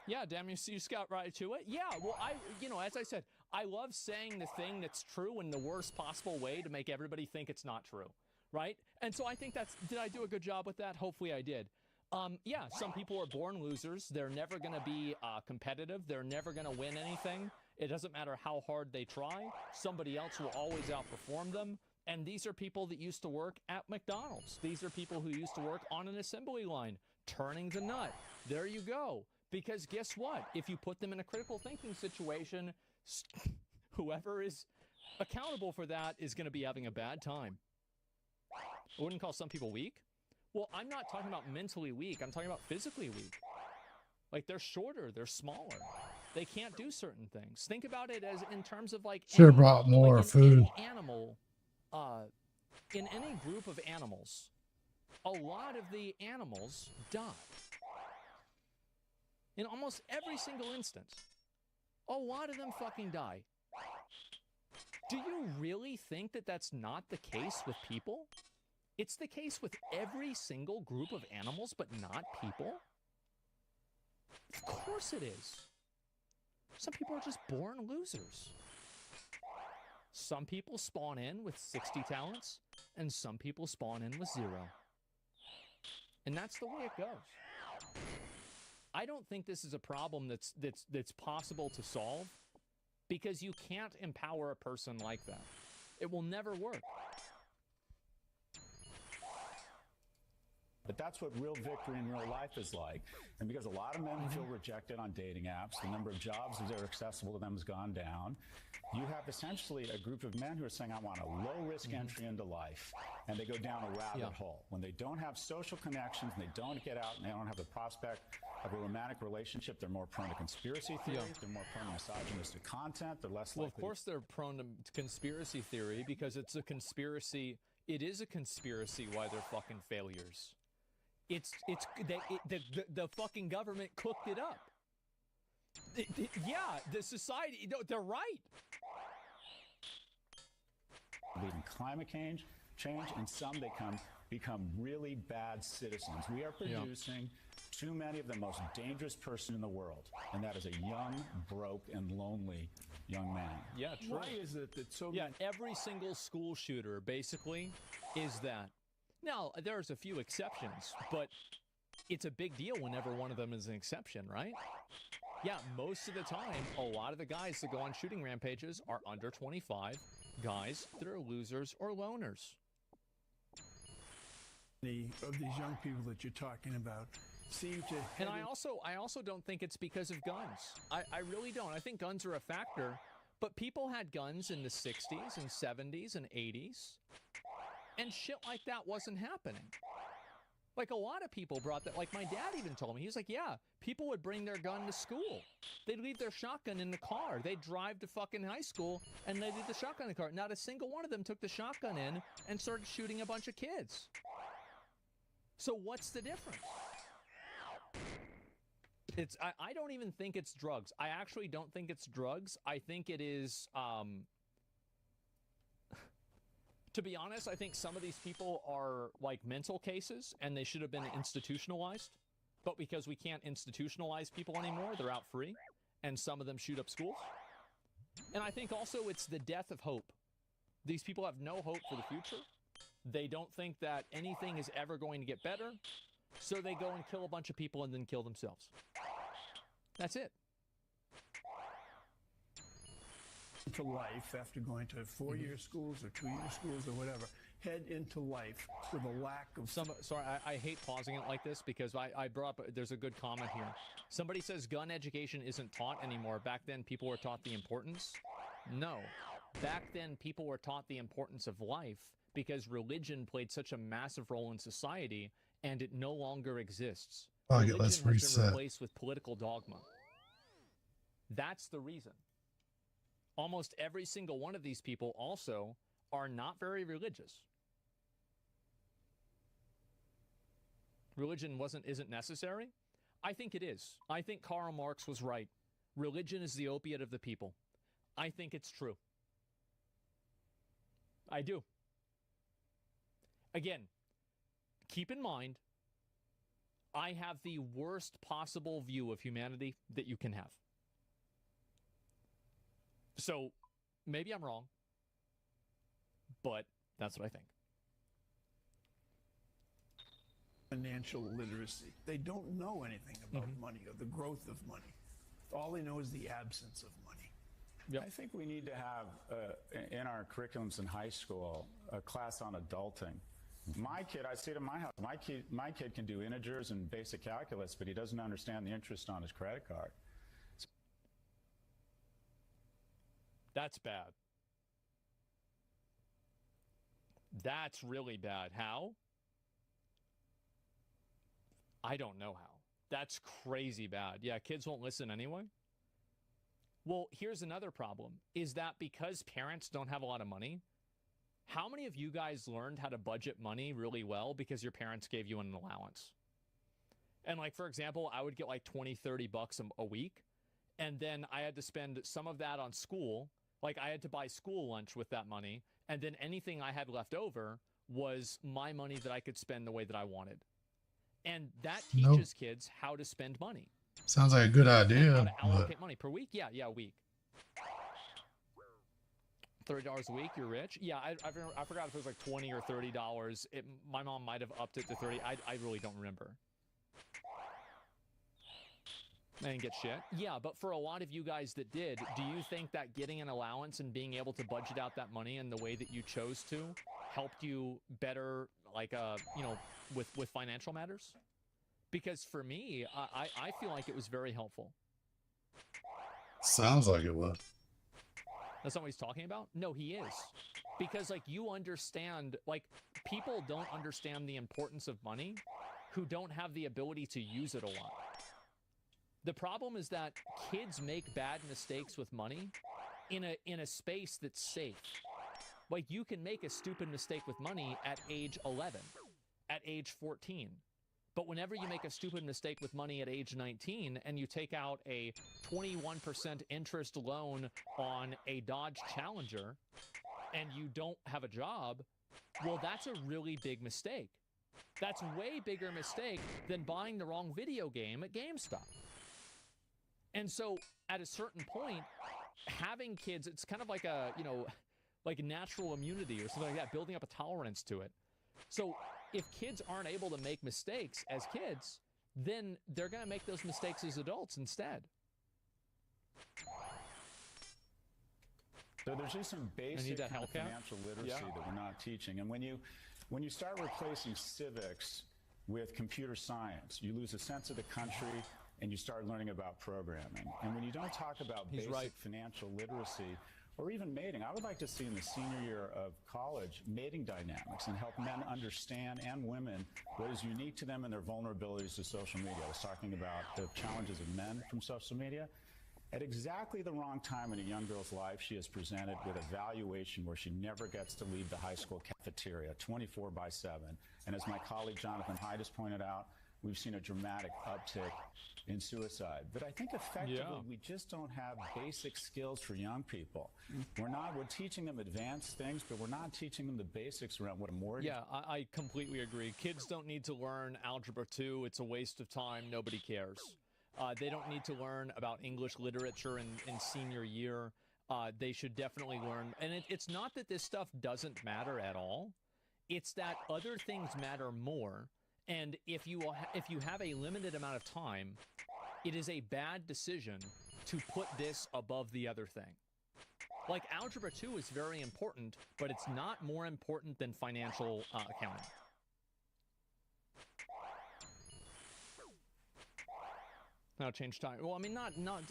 [SPEAKER 6] Yeah, damn, you just got right to it. Yeah, well, as I said, I love saying the thing that's true in the worst possible way to make everybody think it's not true, right? And so I think did I do a good job with that? Hopefully I did. Yeah, some people are born losers. They're never going to be competitive. They're never going to win anything. It doesn't matter how hard they try. Somebody else will always outperform them. And these are people that used to work at McDonald's. These are people who used to work on an assembly line, turning the nut. There you go. Because guess what? If you put them in a critical thinking situation, whoever is accountable for that is going to be having a bad time. I wouldn't call some people weak. Well, I'm not talking about mentally weak. I'm talking about physically weak. Like, they're shorter. They're smaller. They can't do certain things. Think about it as in terms of like
[SPEAKER 1] should have brought more food.
[SPEAKER 6] Any animal, in any group of animals, a lot of the animals die. In almost every single instance, a lot of them fucking die. Do you really think that that's not the case with people? It's the case with every single group of animals, but not people? Of course it is. Some people are just born losers. Some people spawn in with 60 talents, and some people spawn in with 0. And that's the way it goes. I don't think this is a problem that's possible to solve, because you can't empower a person like that. It will never work.
[SPEAKER 10] But that's what real victory in real life is like. And because a lot of men feel rejected on dating apps, the number of jobs that are accessible to them has gone down. You have essentially a group of men who are saying, I want a low-risk entry into life. And they go down a rabbit hole. When they don't have social connections, and they don't get out, and they don't have the prospect of a romantic relationship, they're more prone to conspiracy theory. They're more prone to misogynistic content. They're less likely.
[SPEAKER 6] Well, of course they're prone to conspiracy theory, because it's a conspiracy. It is a conspiracy why they're fucking failures. The fucking government cooked it up. Yeah, the society, they're right.
[SPEAKER 10] Leading climate change, and some they become really bad citizens. We are producing too many of the most dangerous person in the world, and that is a young, broke, and lonely young man.
[SPEAKER 6] Yeah, true.
[SPEAKER 9] Why is it that so
[SPEAKER 6] Yeah, every single school shooter basically is that. Now, there's a few exceptions, but it's a big deal whenever one of them is an exception, right? Yeah, most of the time, a lot of the guys that go on shooting rampages are under 25 guys that are losers or loners.
[SPEAKER 12] Of these young people that you're talking about seem to...
[SPEAKER 6] And I also don't think it's because of guns. I really don't. I think guns are a factor, but people had guns in the 60s and 70s and 80s, and shit like that wasn't happening. Like, a lot of people brought that. Like, my dad even told me, he was like, yeah, people would bring their gun to school. They'd leave their shotgun in the car. They'd drive to fucking high school, and they'd leave the shotgun in the car. Not a single one of them took the shotgun in and started shooting a bunch of kids. So what's the difference? I don't even think it's drugs. I actually don't think it's drugs. I think it is... To be honest, I think some of these people are like mental cases and they should have been institutionalized. But because we can't institutionalize people anymore, they're out free. And some of them shoot up schools. And I think also it's the death of hope. These people have no hope for the future. They don't think that anything is ever going to get better. So they go and kill a bunch of people and then kill themselves. That's it.
[SPEAKER 12] To life after going to 4-year schools or 2-year schools or whatever, head into life with a lack of...
[SPEAKER 6] Sorry, I hate pausing it like this because I brought up, there's a good comment here. Somebody says gun education isn't taught anymore. Back then, people were taught the importance. No. Back then, people were taught the importance of life because religion played such a massive role in society, and it no longer exists.
[SPEAKER 1] Okay, let's
[SPEAKER 6] religion has been
[SPEAKER 1] reset.
[SPEAKER 6] replaced with political dogma. That's the reason. Almost every single one of these people also are not very religious. Religion isn't necessary? I think it is. I think Karl Marx was right. Religion is the opiate of the people. I think it's true. I do. Again, keep in mind, I have the worst possible view of humanity that you can have. So, maybe I'm wrong, but that's what I think.
[SPEAKER 12] Financial literacy. They don't know anything about money or the growth of money. All they know is the absence of money.
[SPEAKER 10] I think we need to have, in our curriculums in high school, a class on adulting. My kid, I see it in my house, my kid can do integers and basic calculus, but he doesn't understand the interest on his credit card.
[SPEAKER 6] That's bad. That's really bad. How? I don't know how. That's crazy bad. Yeah, kids won't listen anyway. Well, here's another problem, is that because parents don't have a lot of money, How many of you guys learned how to budget money really well because your parents gave you an allowance? And like, for example, I would get like 20, 30 bucks a week. And then I had to spend some of that on school. Like I had to buy school lunch with that money. And then anything I had left over was my money that I could spend the way that I wanted. And that teaches kids how to spend money.
[SPEAKER 1] Sounds like a good idea.
[SPEAKER 6] How to allocate money per week? Yeah, a week. $30 a week, you're rich. Yeah, I forgot if it was like $20 or $30. My mom might have upped it to 30. I really don't remember. I didn't get shit. Yeah, but for a lot of you guys that did, do you think that getting an allowance and being able to budget out that money in the way that you chose to helped you better, like, with financial matters? Because for me, I feel like it was very helpful.
[SPEAKER 1] Sounds like it was.
[SPEAKER 6] That's not what he's talking about? No, he is. Because, like, you understand, like, people don't understand the importance of money who don't have the ability to use it a lot. The problem is that kids make bad mistakes with money in a space that's safe. Like, you can make a stupid mistake with money at age 11, at age 14. But whenever you make a stupid mistake with money at age 19 and you take out a 21% interest loan on a Dodge Challenger and you don't have a job, well, that's a really big mistake. That's a way bigger mistake than buying the wrong video game at GameStop. And so at a certain point, having kids, it's kind of like a, like natural immunity or something like that, building up a tolerance to it. So if kids aren't able to make mistakes as kids, then they're going to make those mistakes as adults instead.
[SPEAKER 10] So there's just some basic kind of financial literacy that we're not teaching. And when you start replacing civics with computer science, you lose a sense of the country and you start learning about programming. And when you don't talk about basic financial literacy or even mating, I would like to see in the senior year of college mating dynamics and help men understand, and women, what is unique to them and their vulnerabilities to social media. I was talking about the challenges of men from social media. At exactly the wrong time in a young girl's life, she is presented with a valuation where she never gets to leave the high school cafeteria 24/7. And as my colleague Jonathan Hyde has pointed out, we've seen a dramatic uptick in suicide. But I think effectively we just don't have basic skills for young people. We're teaching them advanced things, but we're not teaching them the basics around what a mortgage.
[SPEAKER 6] Yeah, I completely agree. Kids don't need to learn Algebra 2. It's a waste of time. Nobody cares. They don't need to learn about English literature in senior year. They should definitely learn. And it's not that this stuff doesn't matter at all. It's that other things matter more. And if you have a limited amount of time, it is a bad decision to put this above the other thing. Like, Algebra 2 is very important, but it's not more important than financial accounting. Now change time. Well, I mean,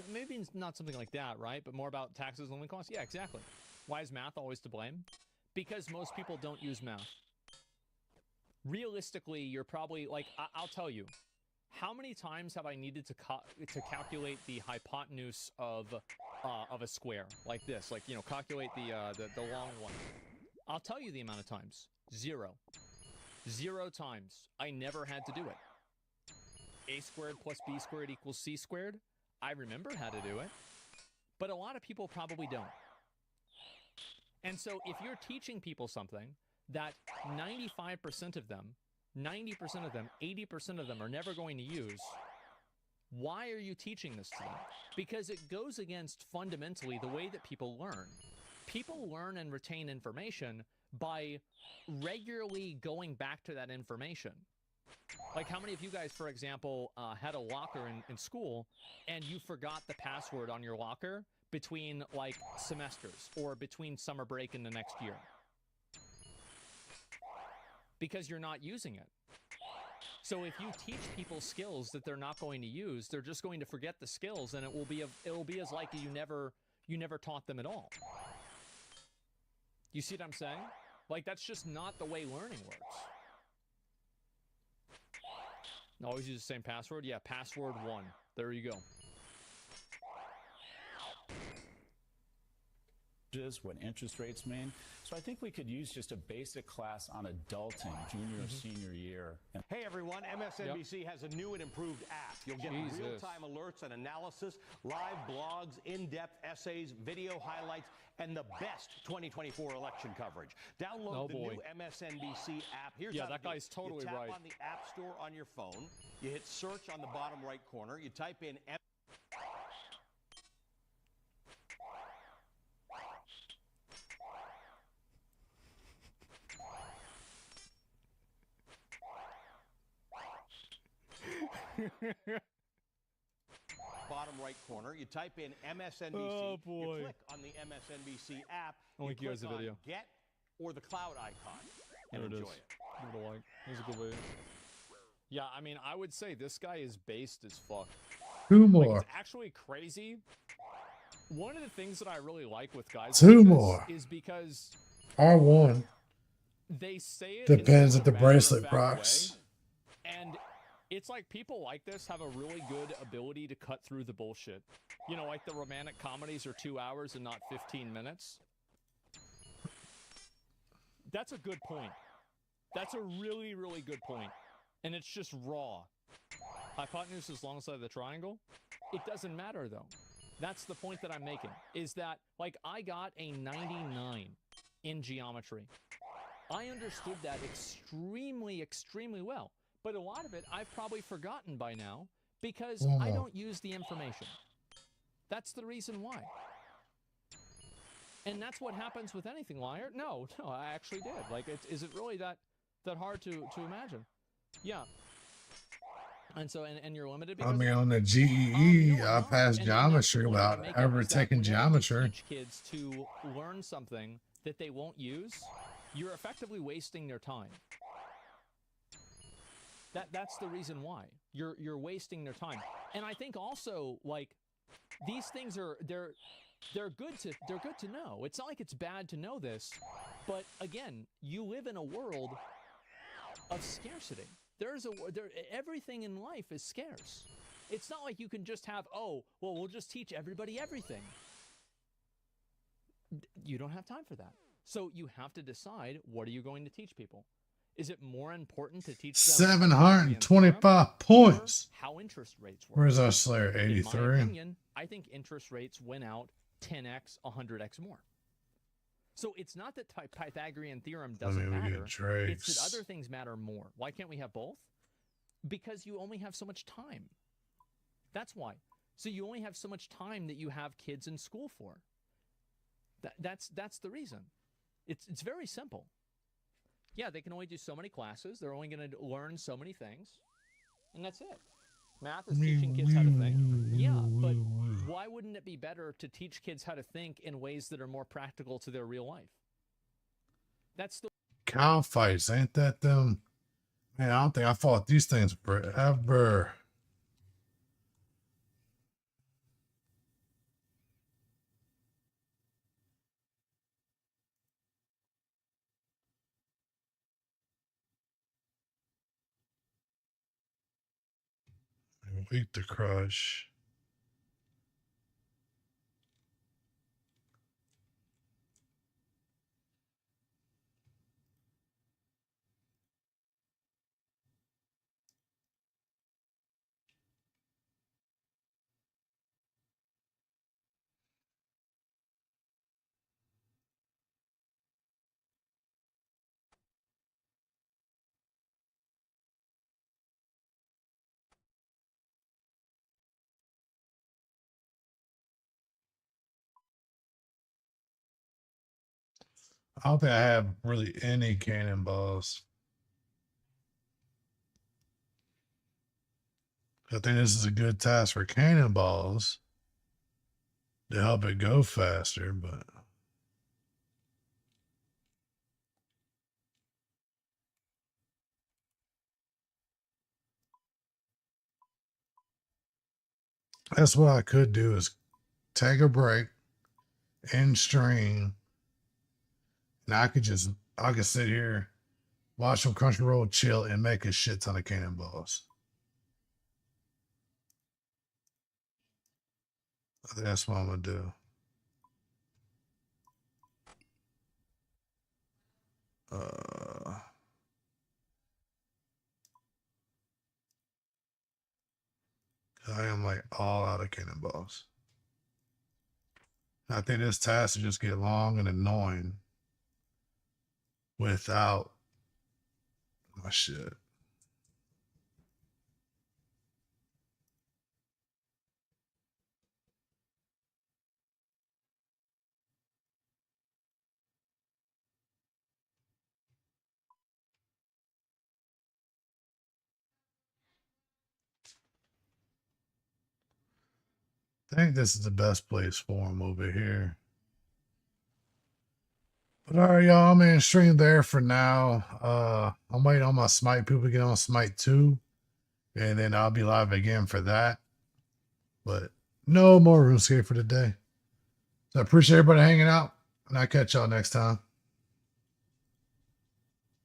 [SPEAKER 6] maybe it's not something like that, right? But more about taxes and living costs. Yeah, exactly. Why is math always to blame? Because most people don't use math. Realistically, you're probably like, I'll tell you, how many times have I needed to calculate the hypotenuse of a square like this? Like, calculate the long one. I'll tell you the amount of times. 0. 0 times. I never had to do it. A squared plus B squared equals C squared. I remember how to do it. But a lot of people probably don't. And so if you're teaching people something that 95% of them, 90% of them, 80% of them are never going to use, why are you teaching this to them? Because it goes against fundamentally the way that people learn. People learn and retain information by regularly going back to that information. Like, how many of you guys, for example, had a locker in school and you forgot the password on your locker between, like, semesters or between summer break and the next year? Because you're not using it. So if you teach people skills that they're not going to use, they're just going to forget the skills, and it will be as likely you never taught them at all. You see what I'm saying? Like, that's just not the way learning works. Always use the same password? Yeah, password 1. There you go.
[SPEAKER 10] what interest rates mean. So I think we could use just a basic class on adulting, junior or senior year. And
[SPEAKER 13] hey everyone, MSNBC has a new and improved app. You'll get real-time alerts and analysis, live blogs, in-depth essays, video highlights, and the best 2024 election coverage. Download the new MSNBC app. Here's how
[SPEAKER 6] that guy's totally
[SPEAKER 13] right. You tap
[SPEAKER 6] right.
[SPEAKER 13] on the App Store on your phone. You hit search on the bottom right corner. You type in bottom right corner. You type in MSNBC.
[SPEAKER 6] Oh boy.
[SPEAKER 13] You click on the MSNBC app.
[SPEAKER 6] I want to give you guys a video.
[SPEAKER 13] Get or the cloud icon and
[SPEAKER 6] There it
[SPEAKER 13] enjoy
[SPEAKER 6] is.
[SPEAKER 13] it.
[SPEAKER 6] Give it a like. Here's a good video. Yeah, I mean, I would say this guy is based as fuck.
[SPEAKER 1] Two
[SPEAKER 6] Like,
[SPEAKER 1] more.
[SPEAKER 6] it's actually crazy. One of the things that I really like with guys
[SPEAKER 1] Two
[SPEAKER 6] like this
[SPEAKER 1] more.
[SPEAKER 6] is because
[SPEAKER 1] R1
[SPEAKER 6] they say it
[SPEAKER 1] depends
[SPEAKER 6] in
[SPEAKER 1] if
[SPEAKER 6] such
[SPEAKER 1] the
[SPEAKER 6] a
[SPEAKER 1] bracelet
[SPEAKER 6] matter-of-fact
[SPEAKER 1] rocks.
[SPEAKER 6] way, and it's like people like this have a really good ability to cut through the bullshit. You know, like the romantic comedies are 2 hours and not 15 minutes. That's a good point. That's a really, really good point. And it's just raw. Hypotenuse is alongside of the triangle. It doesn't matter, though. That's the point that I'm making, is that, like, I got a 99 in geometry. I understood that extremely, extremely well. But a lot of it I've probably forgotten by now because I don't use the information. That's the reason why. And that's what happens with anything, liar. No, I actually did. Like, is it really that hard to imagine? Yeah. And so, and you're limited because
[SPEAKER 1] I mean, on the GEE, I passed geometry without ever taking geometry.
[SPEAKER 6] Teach kids to learn something that they won't use, you're effectively wasting their time. That's the reason why. You're wasting their time. And I think also, like, these things are they're good to know. It's not like it's bad to know this, but again, you live in a world of scarcity. Everything in life is scarce. It's not like you can just have, oh, well, we'll just teach everybody everything. You don't have time for that. So you have to decide, what are you going to teach people? Is it more important to teach them
[SPEAKER 1] 725 points.
[SPEAKER 6] how interest rates work?
[SPEAKER 1] Where's our Slayer?
[SPEAKER 6] In my
[SPEAKER 1] 83.
[SPEAKER 6] opinion, I think interest rates went out 10x, 100x more. So it's not that Pythagorean theorem doesn't matter. It's that other things matter more. Why can't we have both? Because you only have so much time. That's why. So you only have so much time that you have kids in school for. That's the reason. It's very simple. Yeah, they can only do so many classes. They're only going to learn so many things. And that's it. Math is teaching kids how to think. Yeah, but why wouldn't it be better to teach kids how to think in ways that are more practical to their real life? That's the
[SPEAKER 1] Cow fights, ain't that them? Man, I don't think I fought these things forever. Weak to crush. I don't think I have really any cannonballs. I think this is a good task for cannonballs to help it go faster, but that's what I could do is take a break and stream, and I could sit here, watch some Crunchyroll, chill, and make a shit ton of cannonballs. I think that's what I'm gonna do. I am like all out of cannonballs. I think this task will just get long and annoying without my shit. I think this is the best place for him over here. But all right, y'all, I'm in stream there for now. I'm waiting on my Smite people to get on Smite 2. And then I'll be live again for that. But no more RuneScape for today. So I appreciate everybody hanging out. And I'll catch y'all next time.